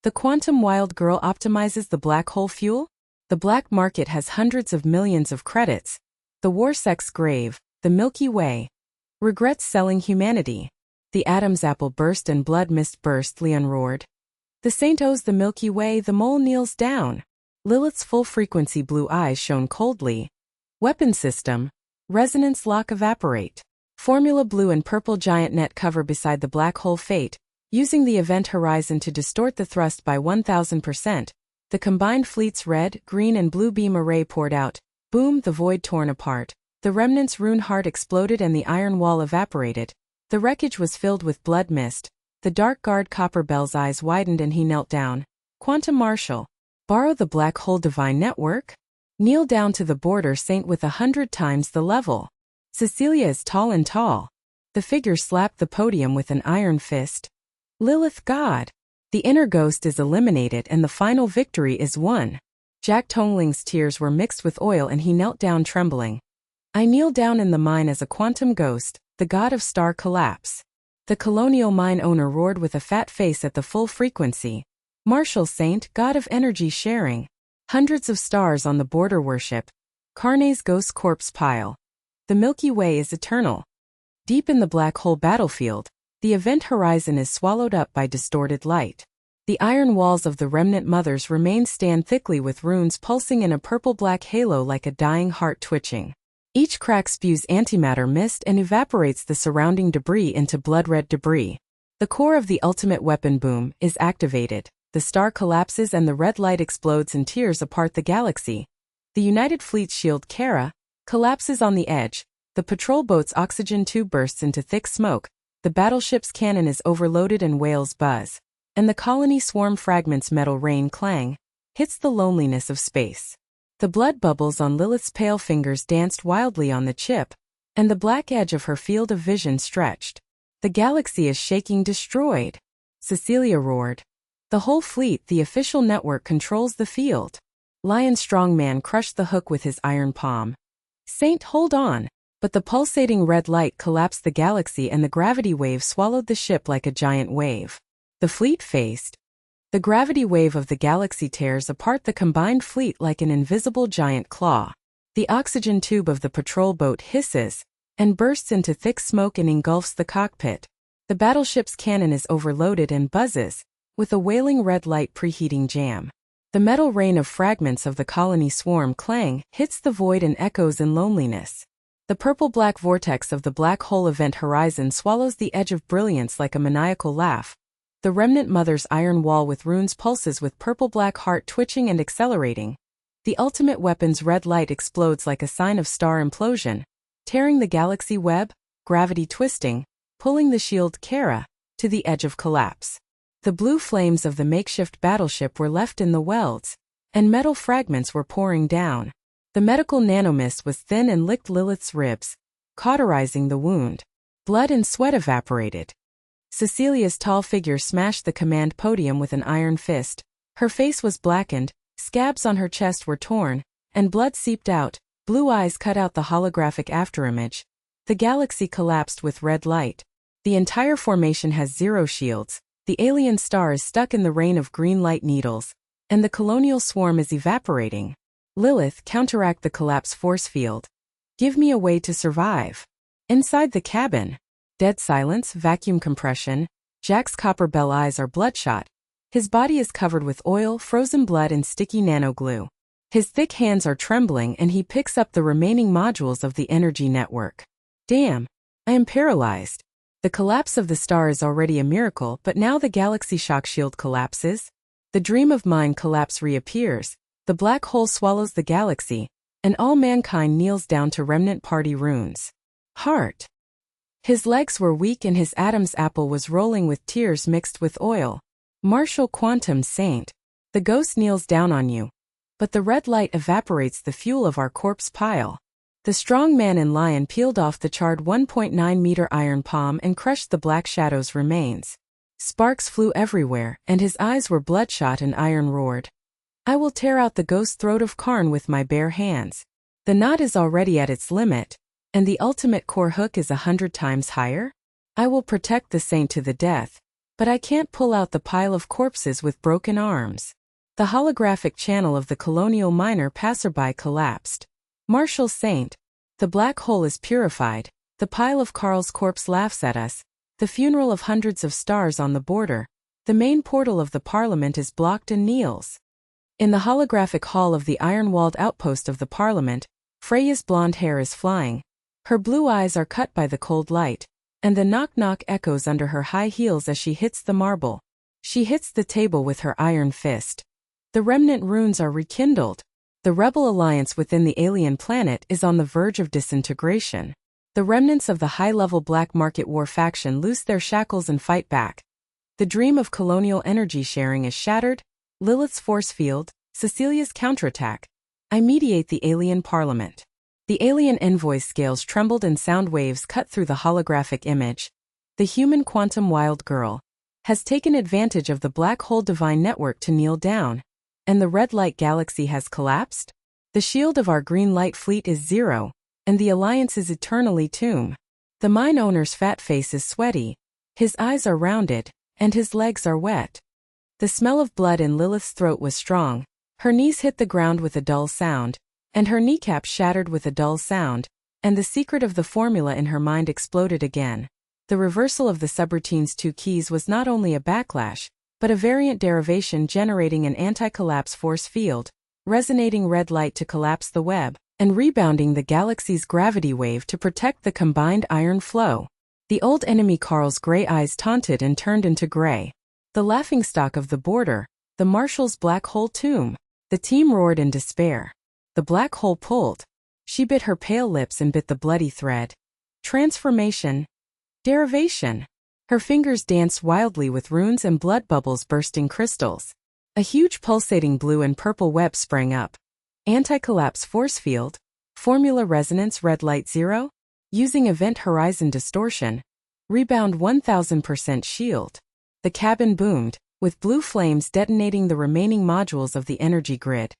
Speaker 1: The quantum wild girl optimizes the black hole fuel? The black market has hundreds of millions of credits. The war sex grave, the Milky Way. Regrets selling humanity. The Adam's apple burst and blood mist burst, Leon roared. The saint owes the Milky Way, the mole kneels down. Lilith's full-frequency blue eyes shone coldly. Weapon system. Resonance lock evaporate. Formula blue and purple giant net cover beside the black hole fate, using the event horizon to distort the thrust by 1000%. The combined fleet's red, green and blue beam array poured out. Boom, the void torn apart. The remnant's rune heart exploded and the iron wall evaporated. The wreckage was filled with blood mist. The dark guard Copper Bell's eyes widened and he knelt down. Quantum Marshal. Borrow the black hole divine network? Kneel down to the border saint with 100 times the level. Cecilia is tall and tall. The figure slapped the podium with an iron fist. Lilith God. The inner ghost is eliminated and the final victory is won. Jack Tongling's tears were mixed with oil and he knelt down trembling. I kneel down in the mine as a quantum ghost, the god of star collapse. The colonial mine owner roared with a fat face at the full frequency. Marshal Saint, god of energy sharing. Hundreds of stars on the border worship. Carne's ghost corpse pile. The Milky Way is eternal. Deep in the black hole battlefield, the event horizon is swallowed up by distorted light. The iron walls of the remnant mothers remain stand thickly with runes pulsing in a purple-black halo like a dying heart twitching. Each crack spews antimatter mist and evaporates the surrounding debris into blood-red debris. The core of the ultimate weapon boom is activated. The star collapses and the red light explodes and tears apart the galaxy. The United Fleet's shield Kara collapses on the edge. The patrol boat's oxygen tube bursts into thick smoke. The battleship's cannon is overloaded and whales buzz. And the colony swarm fragments metal rain clang. Hits the loneliness of space. The blood bubbles on Lilith's pale fingers danced wildly on the chip, and the black edge of her field of vision stretched. The galaxy is shaking, destroyed. Cecilia roared. The whole fleet, the official network, controls the field. Lion Strongman crushed the hook with his iron palm. Saint, hold on. But the pulsating red light collapsed the galaxy and the gravity wave swallowed the ship like a giant wave. The fleet faced. The gravity wave of the galaxy tears apart the combined fleet like an invisible giant claw. The oxygen tube of the patrol boat hisses and bursts into thick smoke and engulfs the cockpit. The battleship's cannon is overloaded and buzzes, with a wailing red light preheating jam. The metal rain of fragments of the colony swarm clang, hits the void and echoes in loneliness. The purple-black vortex of the black hole event horizon swallows the edge of brilliance like a maniacal laugh. The remnant mother's iron wall with runes pulses with purple-black heart twitching and accelerating. The ultimate weapon's red light explodes like a sign of star implosion, tearing the galaxy web, gravity twisting, pulling the shield Kara to the edge of collapse. The blue flames of the makeshift battleship were left in the welds, and metal fragments were pouring down. The medical nanomist was thin and licked Lilith's ribs, cauterizing the wound. Blood and sweat evaporated. Cecilia's tall figure smashed the command podium with an iron fist. Her face was blackened, scabs on her chest were torn, and blood seeped out. Blue eyes cut out the holographic afterimage. The galaxy collapsed with red light. The entire formation has zero shields. The alien star is stuck in the rain of green light needles, and the colonial swarm is evaporating. Lilith, counteract the collapse force field. Give me a way to survive. Inside the cabin. Dead silence, vacuum compression. Jack's copper bell eyes are bloodshot. His body is covered with oil, frozen blood and sticky nanoglue. His thick hands are trembling and he picks up the remaining modules of the energy network. Damn, I am paralyzed. The collapse of the star is already a miracle, but now the galaxy shock shield collapses. The dream of mine collapse reappears. The black hole swallows the galaxy, and all mankind kneels down to remnant party runes. Heart. His legs were weak and his Adam's apple was rolling with tears mixed with oil. Marshal Quantum Saint. The ghost kneels down on you. but the red light evaporates the fuel of our corpse pile. The strong man in lion peeled off the charred 1.9-meter iron palm and crushed the black shadow's remains. Sparks flew everywhere, and his eyes were bloodshot and iron roared. I will tear out the ghost throat of Karn with my bare hands. The knot is already at its limit, and the ultimate core hook is 100 times higher? I will protect the saint to the death, but I can't pull out the pile of corpses with broken arms. The holographic channel of the colonial miner passerby collapsed. Martial Saint, the black hole is purified, the pile of Karl's corpse laughs at us, the funeral of hundreds of stars on the border, the main portal of the parliament is blocked and kneels. In the holographic hall of the iron-walled outpost of the parliament, Freya's blonde hair is flying. Her blue eyes are cut by the cold light, and the knock-knock echoes under her high heels as she hits the marble. She hits the table with her iron fist. The remnant runes are rekindled. The rebel alliance within the alien planet is on the verge of disintegration. The remnants of the high-level black market war faction loose their shackles and fight back. The dream of colonial energy sharing is shattered. Lilith's force field, Cecilia's counterattack. I mediate the alien parliament. The alien envoy scales trembled and sound waves cut through the holographic image. The human quantum wild girl has taken advantage of the black hole divine network to kneel down. And the red light galaxy has collapsed? The shield of our green light fleet is zero, and the alliance is eternally tomb. The mine owner's fat face is sweaty, his eyes are rounded, and his legs are wet. The smell of blood in Lilith's throat was strong, her knees hit the ground with a dull sound, and her kneecap shattered with a dull sound, and the secret of the formula in her mind exploded again. The reversal of the subroutine's two keys was not only a backlash, but a variant derivation generating an anti-collapse force field, resonating red light to collapse the web, and rebounding the galaxy's gravity wave to protect the combined iron flow. The old enemy Karl's gray eyes taunted and turned into gray. The laughingstock of the border, the marshal's black hole tomb. The team roared in despair. The black hole pulled. She bit her pale lips and bit the bloody thread. Transformation. Derivation. Her fingers danced wildly with runes and blood bubbles bursting crystals. A huge pulsating blue and purple web sprang up. Anti-collapse force field. Formula resonance red light 0. Using event horizon distortion. Rebound 1000% shield. The cabin boomed, with blue flames detonating the remaining modules of the energy grid.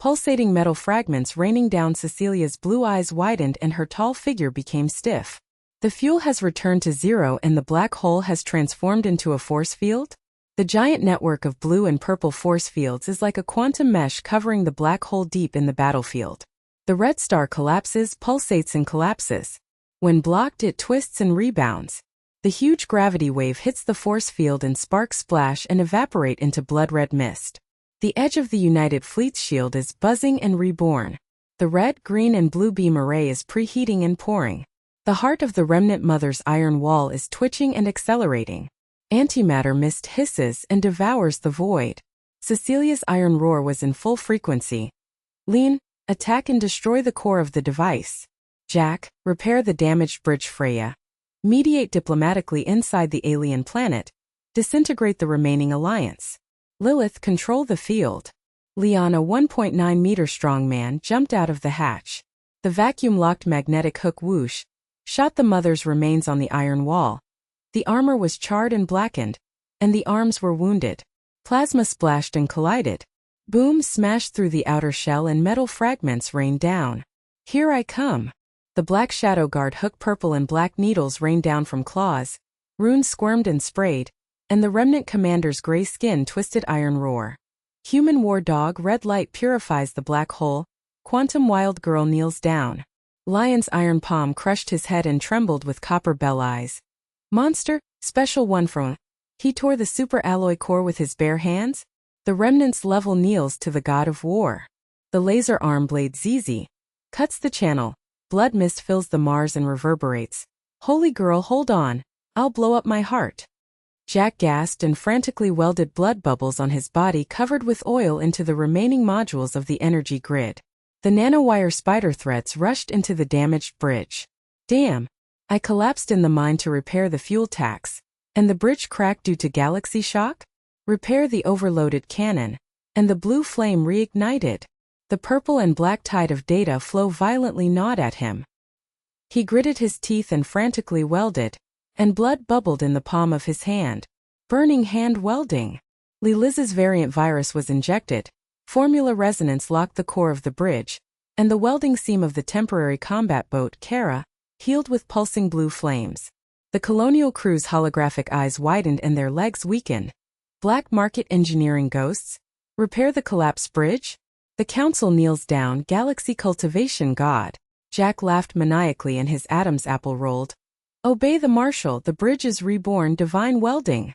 Speaker 1: Pulsating metal fragments raining down. Cecilia's blue eyes widened and her tall figure became stiff. The fuel has returned to zero and the black hole has transformed into a force field? The giant network of blue and purple force fields is like a quantum mesh covering the black hole deep in the battlefield. The red star collapses, pulsates and collapses. When blocked, it twists and rebounds. The huge gravity wave hits the force field and sparks splash and evaporate into blood-red mist. The edge of the United Fleet's shield is buzzing and reborn. The red, green and blue beam array is preheating and pouring. The heart of the remnant mother's iron wall is twitching and accelerating. Antimatter mist hisses and devours the void. Cecilia's iron roar was in full frequency. Lean, attack and destroy the core of the device. Jack, repair the damaged bridge. Freya, mediate diplomatically inside the alien planet. Disintegrate the remaining alliance. Lilith, control the field. Leon, a 1.9-meter strong man, jumped out of the hatch. The vacuum-locked magnetic hook whoosh shot the mother's remains on the iron wall. The armor was charred and blackened, and the arms were wounded. Plasma splashed and collided. Boom smashed through the outer shell and metal fragments rained down. Here I come. The black shadow guard hook purple and black needles rained down from claws. Runes squirmed and sprayed, and the remnant commander's gray skin twisted iron roar. Human war dog red light purifies the black hole. Quantum wild girl kneels down. Lion's iron palm crushed his head and trembled with copper bell eyes. Monster, special one from. He tore the super alloy core with his bare hands. The remnant's level kneels to the god of war. The laser arm blade ZZ cuts the channel. Blood mist fills the Mars and reverberates. Holy girl, hold on. I'll blow up my heart. Jack gasped and frantically welded blood bubbles on his body covered with oil into the remaining modules of the energy grid. The nanowire spider threads rushed into the damaged bridge. Damn! I collapsed in the mine to repair the fuel tanks. And the bridge cracked due to galaxy shock? Repair the overloaded cannon. And the blue flame reignited. The purple and black tide of data flow violently gnawed at him. He gritted his teeth and frantically welded, and blood bubbled in the palm of his hand. Burning hand welding. Lilith's variant virus was injected. Formula resonance locked the core of the bridge, and the welding seam of the temporary combat boat, Kara, healed with pulsing blue flames. The colonial crew's holographic eyes widened and their legs weakened. Black market engineering ghosts? Repair the collapsed bridge? The council kneels down, galaxy cultivation god. Jack laughed maniacally and his Adam's apple rolled. Obey the marshal, the bridge is reborn, divine welding.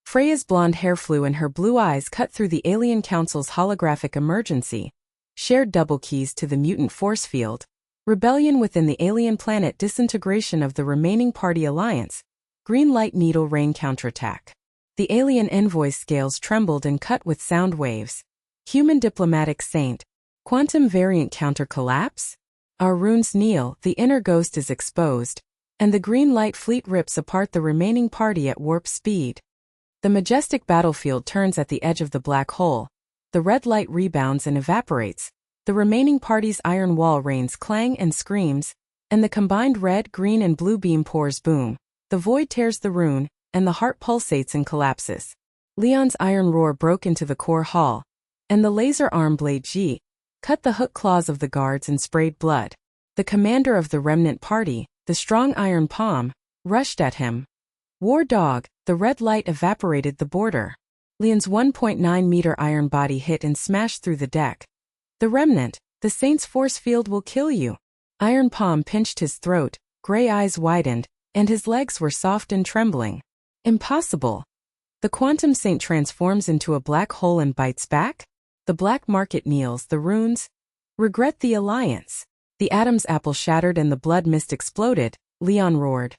Speaker 1: Freya's blonde hair flew and her blue eyes cut through the alien council's holographic emergency. Shared double keys to the mutant force field. Rebellion within the alien planet, disintegration of the remaining party alliance. Green light needle rain counterattack. The alien envoy's scales trembled and cut with sound waves. Human diplomatic saint. Quantum variant counter collapse? Our runes kneel, the inner ghost is exposed, and the green light fleet rips apart the remaining party at warp speed. The majestic battlefield turns at the edge of the black hole. The red light rebounds and evaporates. The remaining party's iron wall rains clang and screams, and the combined red, green and blue beam pours boom. The void tears the rune, and the heart pulsates and collapses. Leon's iron roar broke into the core hall, and the laser arm blade G cut the hook claws of the guards and sprayed blood. The commander of the remnant party, the strong iron palm, rushed at him. War dog, the red light evaporated the border. Leon's 1.9-meter iron body hit and smashed through the deck. The remnant, the saint's force field will kill you. Iron palm pinched his throat, gray eyes widened, and his legs were soft and trembling. Impossible. The quantum saint transforms into a black hole and bites back? The black market kneels, the runes regret the alliance. The Adam's apple shattered and the blood mist exploded. Leon roared.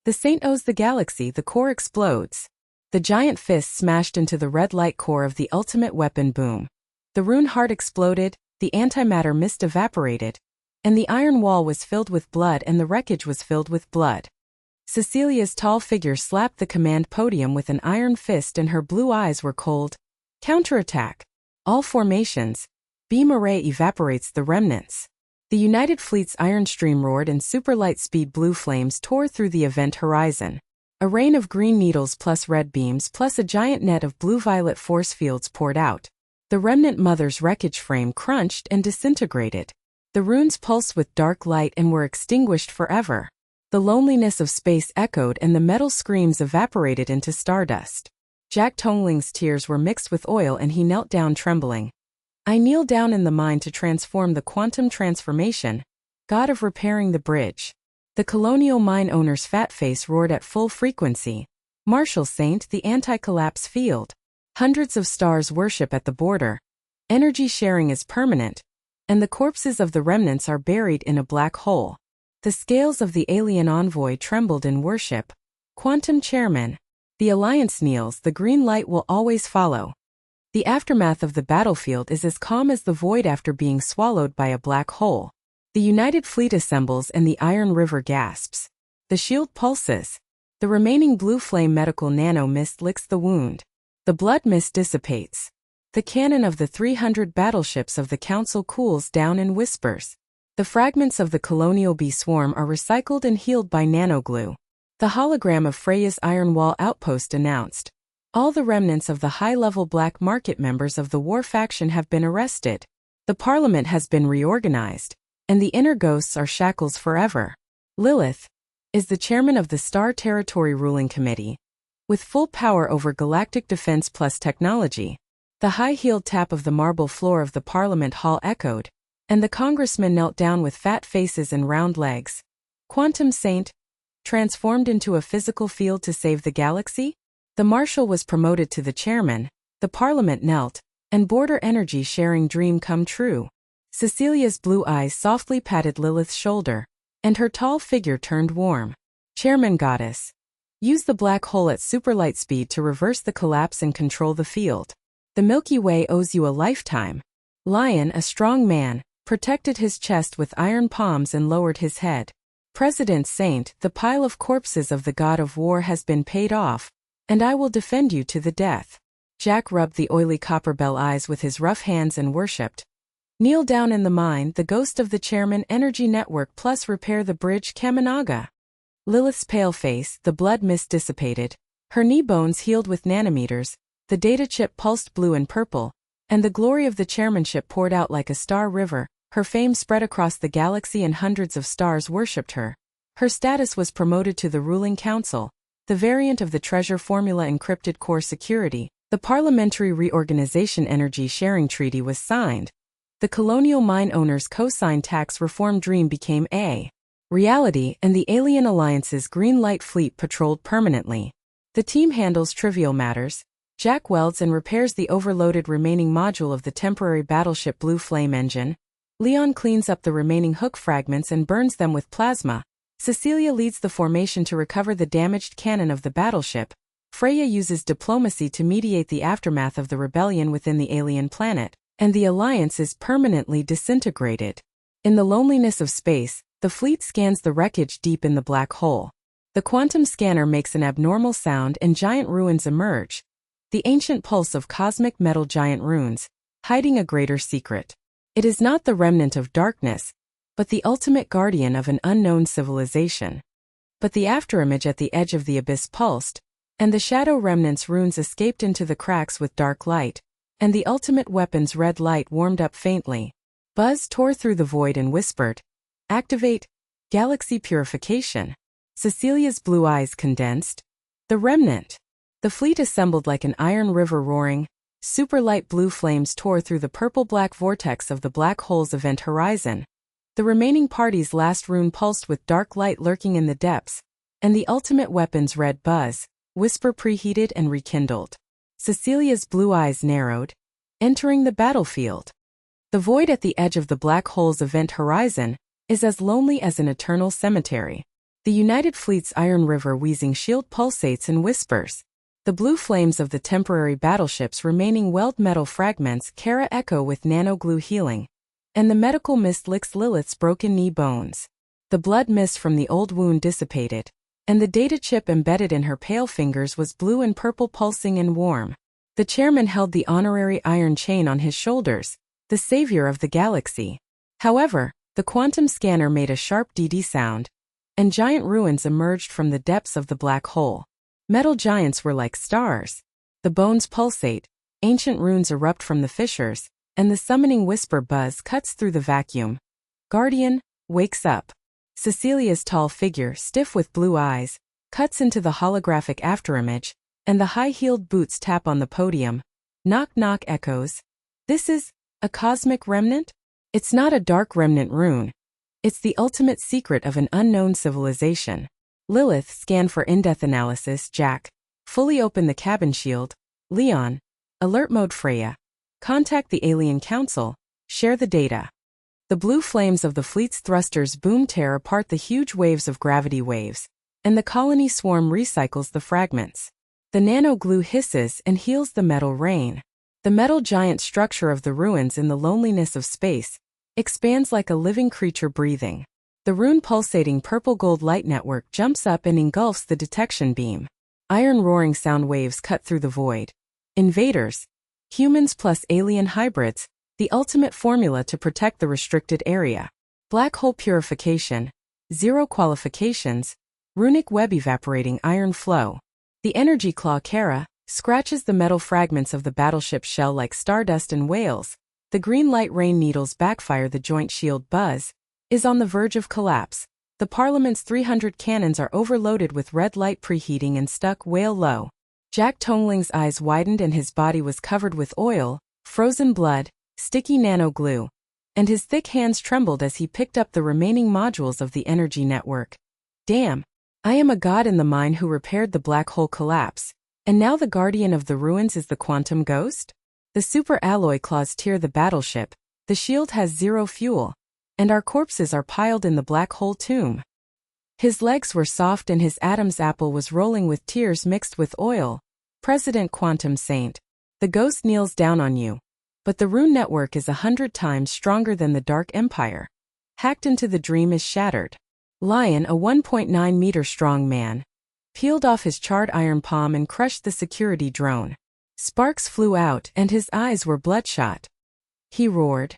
Speaker 1: The saint owes the galaxy, the core explodes. The giant fist smashed into the red light core of the ultimate weapon boom. The rune heart exploded, the antimatter mist evaporated, and the iron wall was filled with blood and the wreckage was filled with blood. Cecilia's tall figure slapped the command podium with an iron fist and her blue eyes were cold. Counterattack. All formations. Beam array evaporates the remnants. The United Fleet's iron stream roared and super light speed blue flames tore through the event horizon. A rain of green needles plus red beams plus a giant net of blue-violet force fields poured out. The remnant mother's wreckage frame crunched and disintegrated. The runes pulsed with dark light and were extinguished forever. The loneliness of space echoed and the metal screams evaporated into stardust. Jack Tongling's tears were mixed with oil and he knelt down trembling. I kneel down in the mind to transform the quantum transformation, god of repairing the bridge. The colonial mine owner's fat face roared at full frequency. Marshal Saint, the anti-collapse field. Hundreds of stars worship at the border. Energy sharing is permanent, and the corpses of the remnants are buried in a black hole. The scales of the alien envoy trembled in worship. Quantum chairman. The alliance kneels, the green light will always follow. The aftermath of the battlefield is as calm as the void after being swallowed by a black hole. The United Fleet assembles and the Iron River gasps. The shield pulses. The remaining blue flame medical nano mist licks the wound. The blood mist dissipates. The cannon of the 300 battleships of the Council cools down and whispers. The fragments of the colonial bee swarm are recycled and healed by nanoglue. The hologram of Freya's Iron Wall outpost announced. All the remnants of the high-level black market members of the war faction have been arrested. The parliament has been reorganized, and the inner ghosts are shackles forever. Lilith is the chairman of the Star Territory Ruling Committee, with full power over galactic defense plus technology. The high-heeled tap of the marble floor of the Parliament Hall echoed, and the congressmen knelt down with fat faces and round legs. Quantum Saint, transformed into a physical field to save the galaxy? The marshal was promoted to the chairman, the parliament knelt, and border energy sharing dream come true. Cecilia's blue eyes softly patted Lilith's shoulder, and her tall figure turned warm. Chairman Goddess. Use the black hole at superlight speed to reverse the collapse and control the field. The Milky Way owes you a lifetime. Lion, a strong man, protected his chest with iron palms and lowered his head. President Saint, the pile of corpses of the god of war has been paid off, and I will defend you to the death. Jack rubbed the oily copper bell eyes with his rough hands and worshipped. Kneel down in the mine, the ghost of the chairman energy network plus repair the bridge Kaminaga. Lilith's pale face, the blood mist dissipated. Her knee bones healed with nanometers, the data chip pulsed blue and purple, and the glory of the chairmanship poured out like a star river. Her fame spread across the galaxy and hundreds of stars worshipped her. Her status was promoted to the ruling council, the variant of the treasure formula encrypted core security. The Parliamentary Reorganization Energy Sharing Treaty was signed. The colonial mine owners' co-signed tax reform dream became a reality, and the Alien Alliance's Green Light Fleet patrolled permanently. The team handles trivial matters. Jack welds and repairs the overloaded remaining module of the temporary battleship Blue Flame engine. Leon cleans up the remaining hook fragments and burns them with plasma. Cecilia leads the formation to recover the damaged cannon of the battleship. Freya uses diplomacy to mediate the aftermath of the rebellion within the alien planet, and the Alliance is permanently disintegrated. In the loneliness of space, the fleet scans the wreckage deep in the black hole. The quantum scanner makes an abnormal sound and giant ruins emerge. The ancient pulse of cosmic metal giant runes, hiding a greater secret. It is not the remnant of darkness, but the ultimate guardian of an unknown civilization. But the afterimage at the edge of the abyss pulsed, and the shadow remnant's runes escaped into the cracks with dark light, and the ultimate weapon's red light warmed up faintly. Buzz tore through the void and whispered, "Activate galaxy purification." Cecilia's blue eyes condensed. The remnant. The fleet assembled like an iron river roaring. Super light blue flames tore through the purple-black vortex of the black hole's event horizon. The remaining party's last rune pulsed with dark light lurking in the depths, and the ultimate weapon's red buzz, whisper preheated and rekindled. Cecilia's blue eyes narrowed, entering the battlefield. The void at the edge of the black hole's event horizon is as lonely as an eternal cemetery. The United Fleet's Iron River wheezing shield pulsates and whispers. The blue flames of the temporary battleship's remaining weld metal fragments Kara echo with nano-glue healing, and the medical mist licks Lilith's broken knee bones. The blood mist from the old wound dissipated, and the data chip embedded in her pale fingers was blue and purple pulsing and warm. The chairman held the honorary iron chain on his shoulders, the savior of the galaxy. However, the quantum scanner made a sharp DD sound, and giant ruins emerged from the depths of the black hole. Metal giants were like stars. The bones pulsate, ancient runes erupt from the fissures, and the summoning whisper buzz cuts through the vacuum. Guardian wakes up. Cecilia's tall figure, stiff with blue eyes, cuts into the holographic afterimage, and the high-heeled boots tap on the podium. Knock knock echoes. This is a cosmic remnant? It's not a dark remnant rune. It's the ultimate secret of an unknown civilization. Lilith scanned for in-depth analysis. Jack, fully open the cabin shield. Leon, alert mode. Freya, contact the alien council, share the data. The blue flames of the fleet's thrusters boom tear apart the huge waves of gravity waves, and the colony swarm recycles the fragments. The nano-glue hisses and heals the metal rain. The metal giant structure of the ruins in the loneliness of space expands like a living creature breathing. The rune-pulsating purple-gold light network jumps up and engulfs the detection beam. Iron-roaring sound waves cut through the void. Invaders. Humans plus alien hybrids, the ultimate formula to protect the restricted area. Black hole purification. Zero qualifications. Runic web evaporating iron flow. The energy claw Kara scratches the metal fragments of the battleship's shell like stardust and wails. The green light rain needles backfire. The joint shield Buzz is on the verge of collapse. The Parliament's 300 cannons are overloaded with red light preheating and stuck whale low. Jack Tongling's eyes widened and his body was covered with oil, frozen blood, sticky nano-glue, and his thick hands trembled as he picked up the remaining modules of the energy network. Damn, I am a god in the mine who repaired the black hole collapse, and now the guardian of the ruins is the quantum ghost? The super alloy claws tear the battleship, the shield has zero fuel, and our corpses are piled in the black hole tomb. His legs were soft and his Adam's apple was rolling with tears mixed with oil. President Quantum Saint, the ghost kneels down on you. But the rune network is 100 times stronger than the Dark Empire. Hacked into the dream is shattered. Lion, a 1.9-meter strong man, peeled off his charred iron palm and crushed the security drone. Sparks flew out and his eyes were bloodshot. He roared,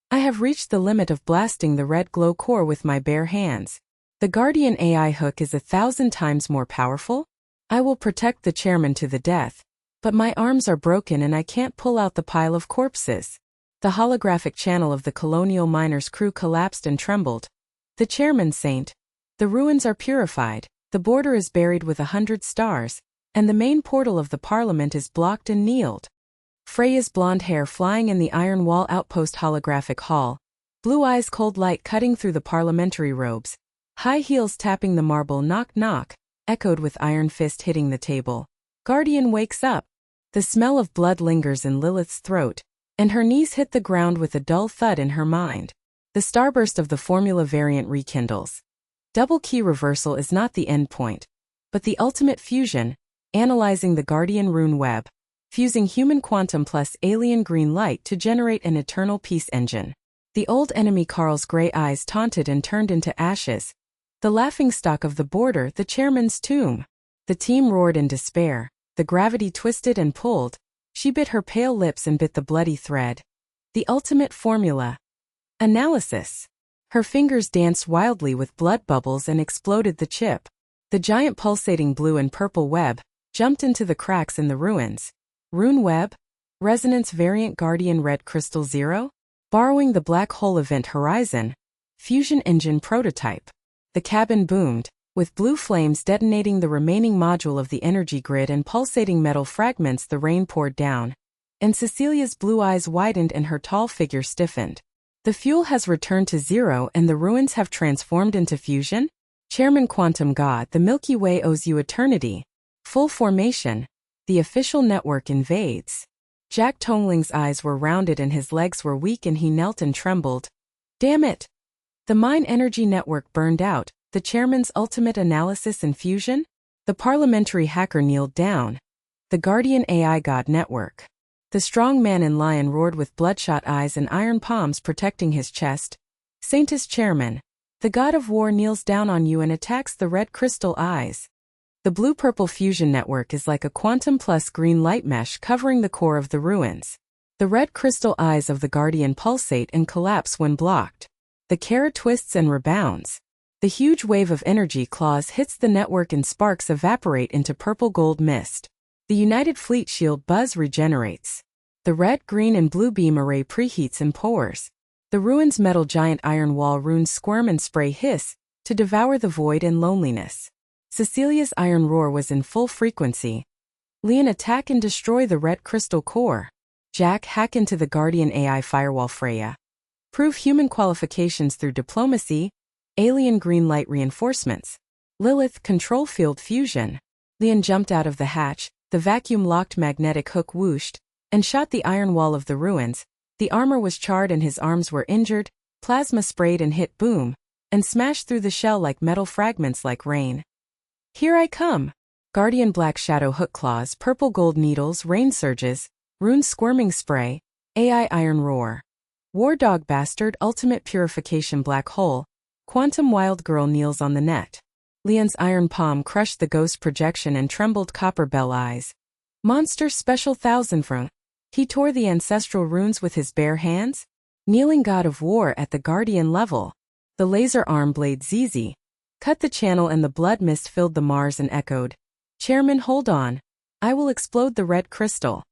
Speaker 1: I have reached the limit of blasting the red glow core with my bare hands. The Guardian AI hook is 1,000 times more powerful. I will protect the chairman to the death. But my arms are broken and I can't pull out the pile of corpses. The holographic channel of the colonial miners' crew collapsed and trembled. The chairman saint. The ruins are purified, the border is buried with 100 stars, and the main portal of the parliament is blocked and kneeled. Freya's blonde hair flying in the iron wall outpost holographic hall, blue eyes cold light cutting through the parliamentary robes, high heels tapping the marble knock knock, echoed with iron fist hitting the table. Guardian wakes up. The smell of blood lingers in Lilith's throat, and her knees hit the ground with a dull thud in her mind. The starburst of the formula variant rekindles. Double key reversal is not the end point, but the ultimate fusion, analyzing the Guardian rune web, fusing human quantum plus alien green light to generate an eternal peace engine. The old enemy Carl's gray eyes taunted and turned into ashes. The laughingstock of the border, the chairman's tomb. The team roared in despair. The gravity twisted and pulled. She bit her pale lips and bit the bloody thread. The ultimate formula. Analysis. Her fingers danced wildly with blood bubbles and exploded the chip. The giant pulsating blue and purple web jumped into the cracks in the ruins. Rune web? Resonance variant Guardian red crystal 0? Borrowing the black hole event horizon. Fusion engine prototype. The cabin boomed, with blue flames detonating the remaining module of the energy grid and pulsating metal fragments. The rain poured down, and Cecilia's blue eyes widened and her tall figure stiffened. The fuel has returned to zero and the ruins have transformed into fusion? Chairman Quantum God, the Milky Way owes you eternity. Full formation. The official network invades. Jack Tongling's eyes were rounded and his legs were weak and he knelt and trembled. Damn it! The mine energy network burned out. The chairman's ultimate analysis and fusion? The parliamentary hacker kneeled down. The Guardian AI God network. The strong man in lion roared with bloodshot eyes and iron palms protecting his chest. Saintess chairman. The god of war kneels down on you and attacks the red crystal eyes. The blue-purple fusion network is like a quantum plus green light mesh covering the core of the ruins. The red crystal eyes of the Guardian pulsate and collapse when blocked. The Kara twists and rebounds. The huge wave of energy claws hits the network and sparks evaporate into purple-gold mist. The United Fleet shield buzz regenerates. The red, green, and blue beam array preheats and pours. The ruins' metal giant iron wall runes squirm and spray hiss to devour the void and loneliness. Cecilia's iron roar was in full frequency. Leon attack and destroy the red crystal core. Jack hack into the Guardian AI firewall Freya. Prove human qualifications through diplomacy. Alien green light reinforcements. Lilith control field fusion. Leon jumped out of the hatch, the vacuum-locked magnetic hook whooshed, and shot the iron wall of the ruins. The armor was charred and his arms were injured, plasma sprayed and hit boom, and smashed through the shell like metal fragments like rain. Here I come! Guardian black shadow hook claws, purple gold needles, rain surges, rune squirming spray, AI iron roar. War dog bastard ultimate purification black hole. Quantum wild girl kneels on the net. Leon's iron palm crushed the ghost projection and trembled copper bell eyes. Monster special thousandfront. He tore the ancestral runes with his bare hands. Kneeling god of war at the Guardian level. The laser arm blade ZZ. Cut the channel and the blood mist filled the Mars and echoed. Chairman hold on. I will explode the red crystal.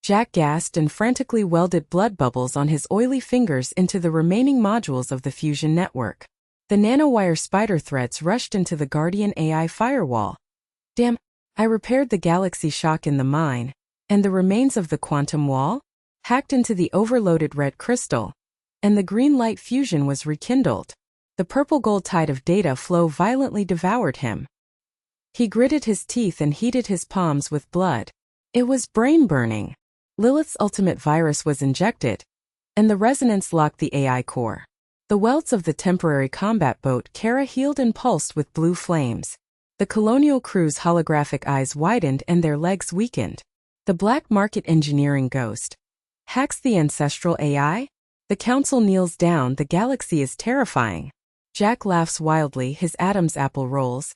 Speaker 1: Jack gasped and frantically welded blood bubbles on his oily fingers into the remaining modules of the fusion network. The nanowire spider threads rushed into the Guardian AI firewall. Damn, I repaired the galaxy shock in the mine, and the remains of the quantum wall? Hacked into the overloaded red crystal, and the green light fusion was rekindled. The purple-gold tide of data flow violently devoured him. He gritted his teeth and heated his palms with blood. It was brain-burning. Lilith's ultimate virus was injected, and the resonance locked the AI core. The welts of the temporary combat boat Kara healed and pulsed with blue flames. The colonial crew's holographic eyes widened and their legs weakened. The black market engineering ghost hacks the ancestral AI? The council kneels down. The galaxy is terrifying. Jack laughs wildly. His Adam's apple rolls.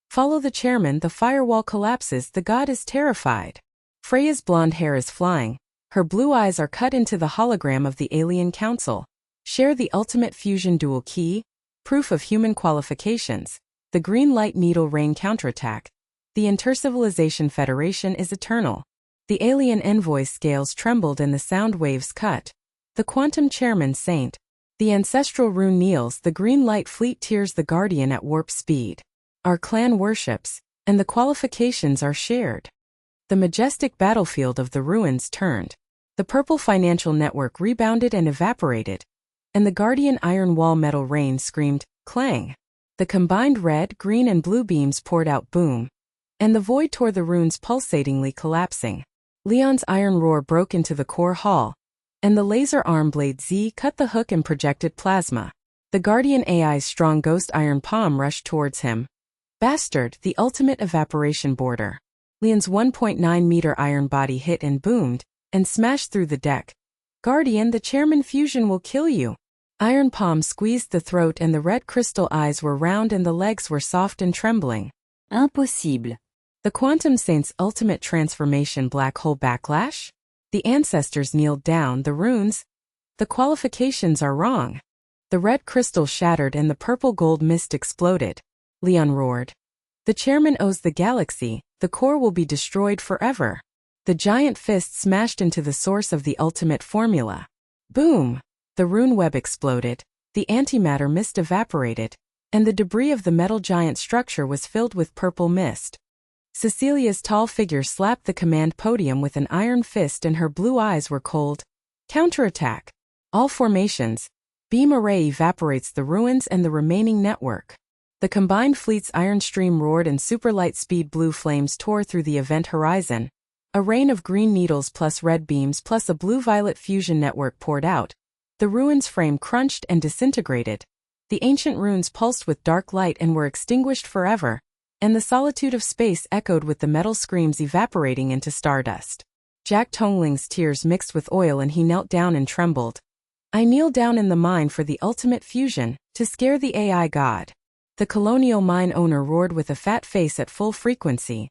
Speaker 1: Follow the chairman. The firewall collapses. The god is terrified. Freya's blonde hair is flying. Her blue eyes are cut into the hologram of the alien council. Share the ultimate fusion dual key, proof of human qualifications, the green light needle rain counterattack. The Intercivilization Federation is eternal. The alien envoy scales trembled and the sound waves cut. The quantum chairman saint. The ancestral rune kneels, the green light fleet tears the guardian at warp speed. Our clan worships, and the qualifications are shared. The majestic battlefield of the ruins turned. The purple financial network rebounded and evaporated. And the guardian iron wall metal rain screamed, clang. The combined red, green and blue beams poured out boom. And the void tore the runes pulsatingly collapsing. Leon's iron roar broke into the core hall. And the laser arm blade Z cut the hook and projected plasma. The guardian AI's strong ghost iron palm rushed towards him. Bastard, the ultimate evaporation border. Leon's 1.9-meter iron body hit and boomed, and smashed through the deck. Guardian, the chairman fusion will kill you. Iron palm squeezed the throat and the red crystal eyes were round and the legs were soft and trembling.
Speaker 2: Impossible.
Speaker 1: The quantum saint's ultimate transformation black hole backlash? The ancestors kneeled down, the runes. The qualifications are wrong. The red crystal shattered and the purple gold mist exploded. Leon roared. The chairman owes the galaxy, the core will be destroyed forever. The giant fist smashed into the source of the ultimate formula. Boom! The rune web exploded, the antimatter mist evaporated, and the debris of the metal giant structure was filled with purple mist. Cecilia's tall figure slapped the command podium with an iron fist and her blue eyes were cold. Counterattack. All formations. Beam array evaporates the ruins and the remaining network. The combined fleet's iron stream roared and super light speed blue flames tore through the event horizon. A rain of green needles plus red beams plus a blue-violet fusion network poured out. The ruins frame crunched and disintegrated. The ancient runes pulsed with dark light and were extinguished forever. And the solitude of space echoed with the metal screams evaporating into stardust. Jack Tongling's tears mixed with oil and he knelt down and trembled. I kneel down in the mine for the ultimate fusion, to scare the AI god. The colonial mine owner roared with a fat face at full frequency.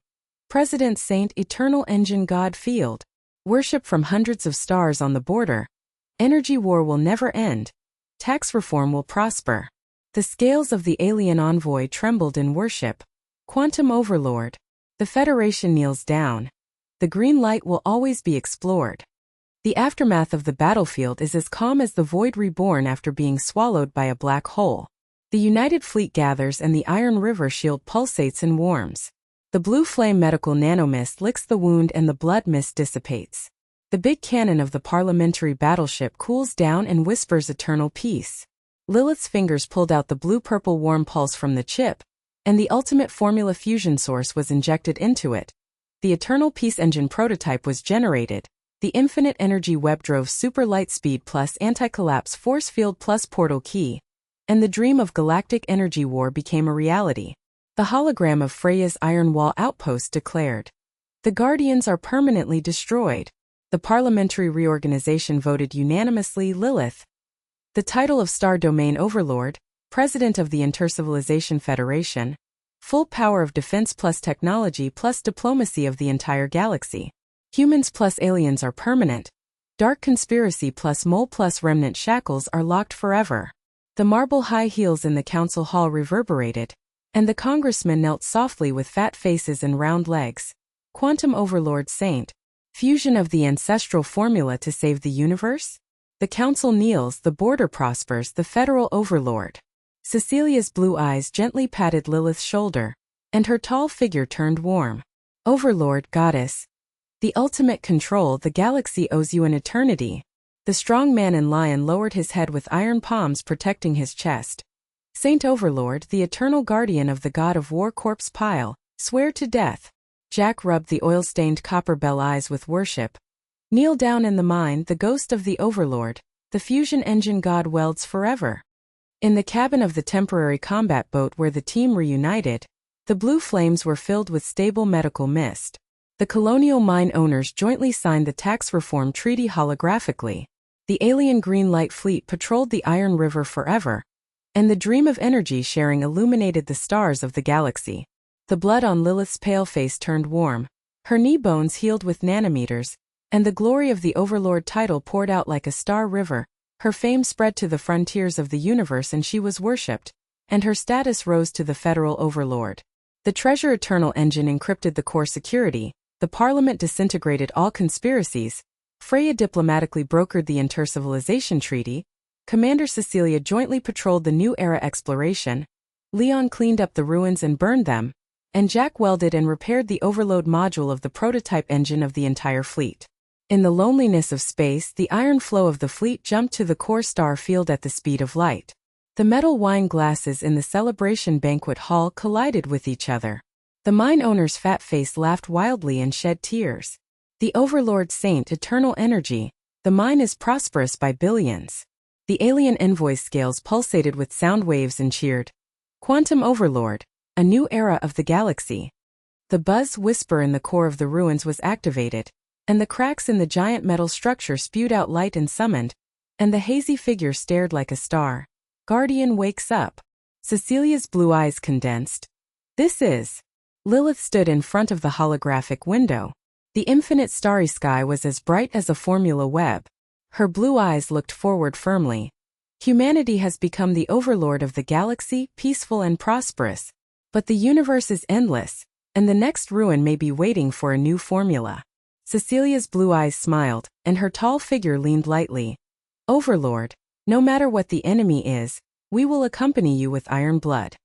Speaker 1: President Saint Eternal Engine God Field. Worship from hundreds of stars on the border. Energy war will never end. Tax reform will prosper. The scales of the alien envoy trembled in worship. Quantum Overlord. The Federation kneels down. The green light will always be explored. The aftermath of the battlefield is as calm as the void reborn after being swallowed by a black hole. The United Fleet gathers and the Iron River shield pulsates and warms. The blue flame medical nanomist licks the wound and the blood mist dissipates. The big cannon of the parliamentary battleship cools down and whispers eternal peace. Lilith's fingers pulled out the blue-purple warm pulse from the chip, and the ultimate formula fusion source was injected into it. The Eternal Peace Engine prototype was generated. The Infinite Energy Web drove super light speed plus anti-collapse force field plus portal key. And the dream of galactic energy war became a reality. The hologram of Freya's Iron Wall outpost declared. The Guardians are permanently destroyed. The parliamentary reorganization voted unanimously Lilith. The title of Star Domain Overlord, President of the Intercivilization Federation. Full power of defense plus technology plus diplomacy of the entire galaxy. Humans plus aliens are permanent. Dark conspiracy plus mole plus remnant shackles are locked forever. The marble high heels in the council hall reverberated, and the congressmen knelt softly with fat faces and round legs. Quantum Overlord Saint. Fusion of the ancestral formula to save the universe? The council kneels, the border prospers, the federal overlord. Cecilia's blue eyes gently patted Lilith's shoulder, and her tall figure turned warm. Overlord, goddess. The ultimate control, the galaxy owes you an eternity. The strong man in lion lowered his head with iron palms protecting his chest. Saint Overlord, the eternal guardian of the god of war corpse pile, swear to death. Jack rubbed the oil-stained copper bell eyes with worship. Kneel down in the mine, the ghost of the Overlord, the fusion engine god welds forever. In the cabin of the temporary combat boat where the team reunited, the blue flames were filled with stable medical mist. The colonial mine owners jointly signed the tax reform treaty holographically. The alien green light fleet patrolled the Iron River forever, and the dream of energy sharing illuminated the stars of the galaxy. The blood on Lilith's pale face turned warm, her knee bones healed with nanometers, and the glory of the Overlord title poured out like a star river. Her fame spread to the frontiers of the universe and she was worshipped, and her status rose to the federal overlord. The Treasure Eternal engine encrypted the core security, the Parliament disintegrated all conspiracies, Freya diplomatically brokered the intercivilization treaty, Commander Cecilia jointly patrolled the New Era exploration, Leon cleaned up the ruins and burned them, and Jack welded and repaired the overload module of the prototype engine of the entire fleet. In the loneliness of space, the iron flow of the fleet jumped to the core star field at the speed of light. The metal wine glasses in the celebration banquet hall collided with each other. The mine owner's fat face laughed wildly and shed tears. The Overlord Saint Eternal Energy, the mine is prosperous by billions. The alien invoice scales pulsated with sound waves and cheered. Quantum Overlord, a new era of the galaxy. The buzz whisper in the core of the ruins was activated, and the cracks in the giant metal structure spewed out light and summoned, and the hazy figure stared like a star. Guardian wakes up. Cecilia's blue eyes condensed. This is. Lilith stood in front of the holographic window. The infinite starry sky was as bright as a formula web. Her blue eyes looked forward firmly. Humanity has become the overlord of the galaxy, peaceful and prosperous. But the universe is endless, and the next ruin may be waiting for a new formula. Cecilia's blue eyes smiled, and her tall figure leaned lightly. Overlord, no matter what the enemy is, we will accompany you with iron blood.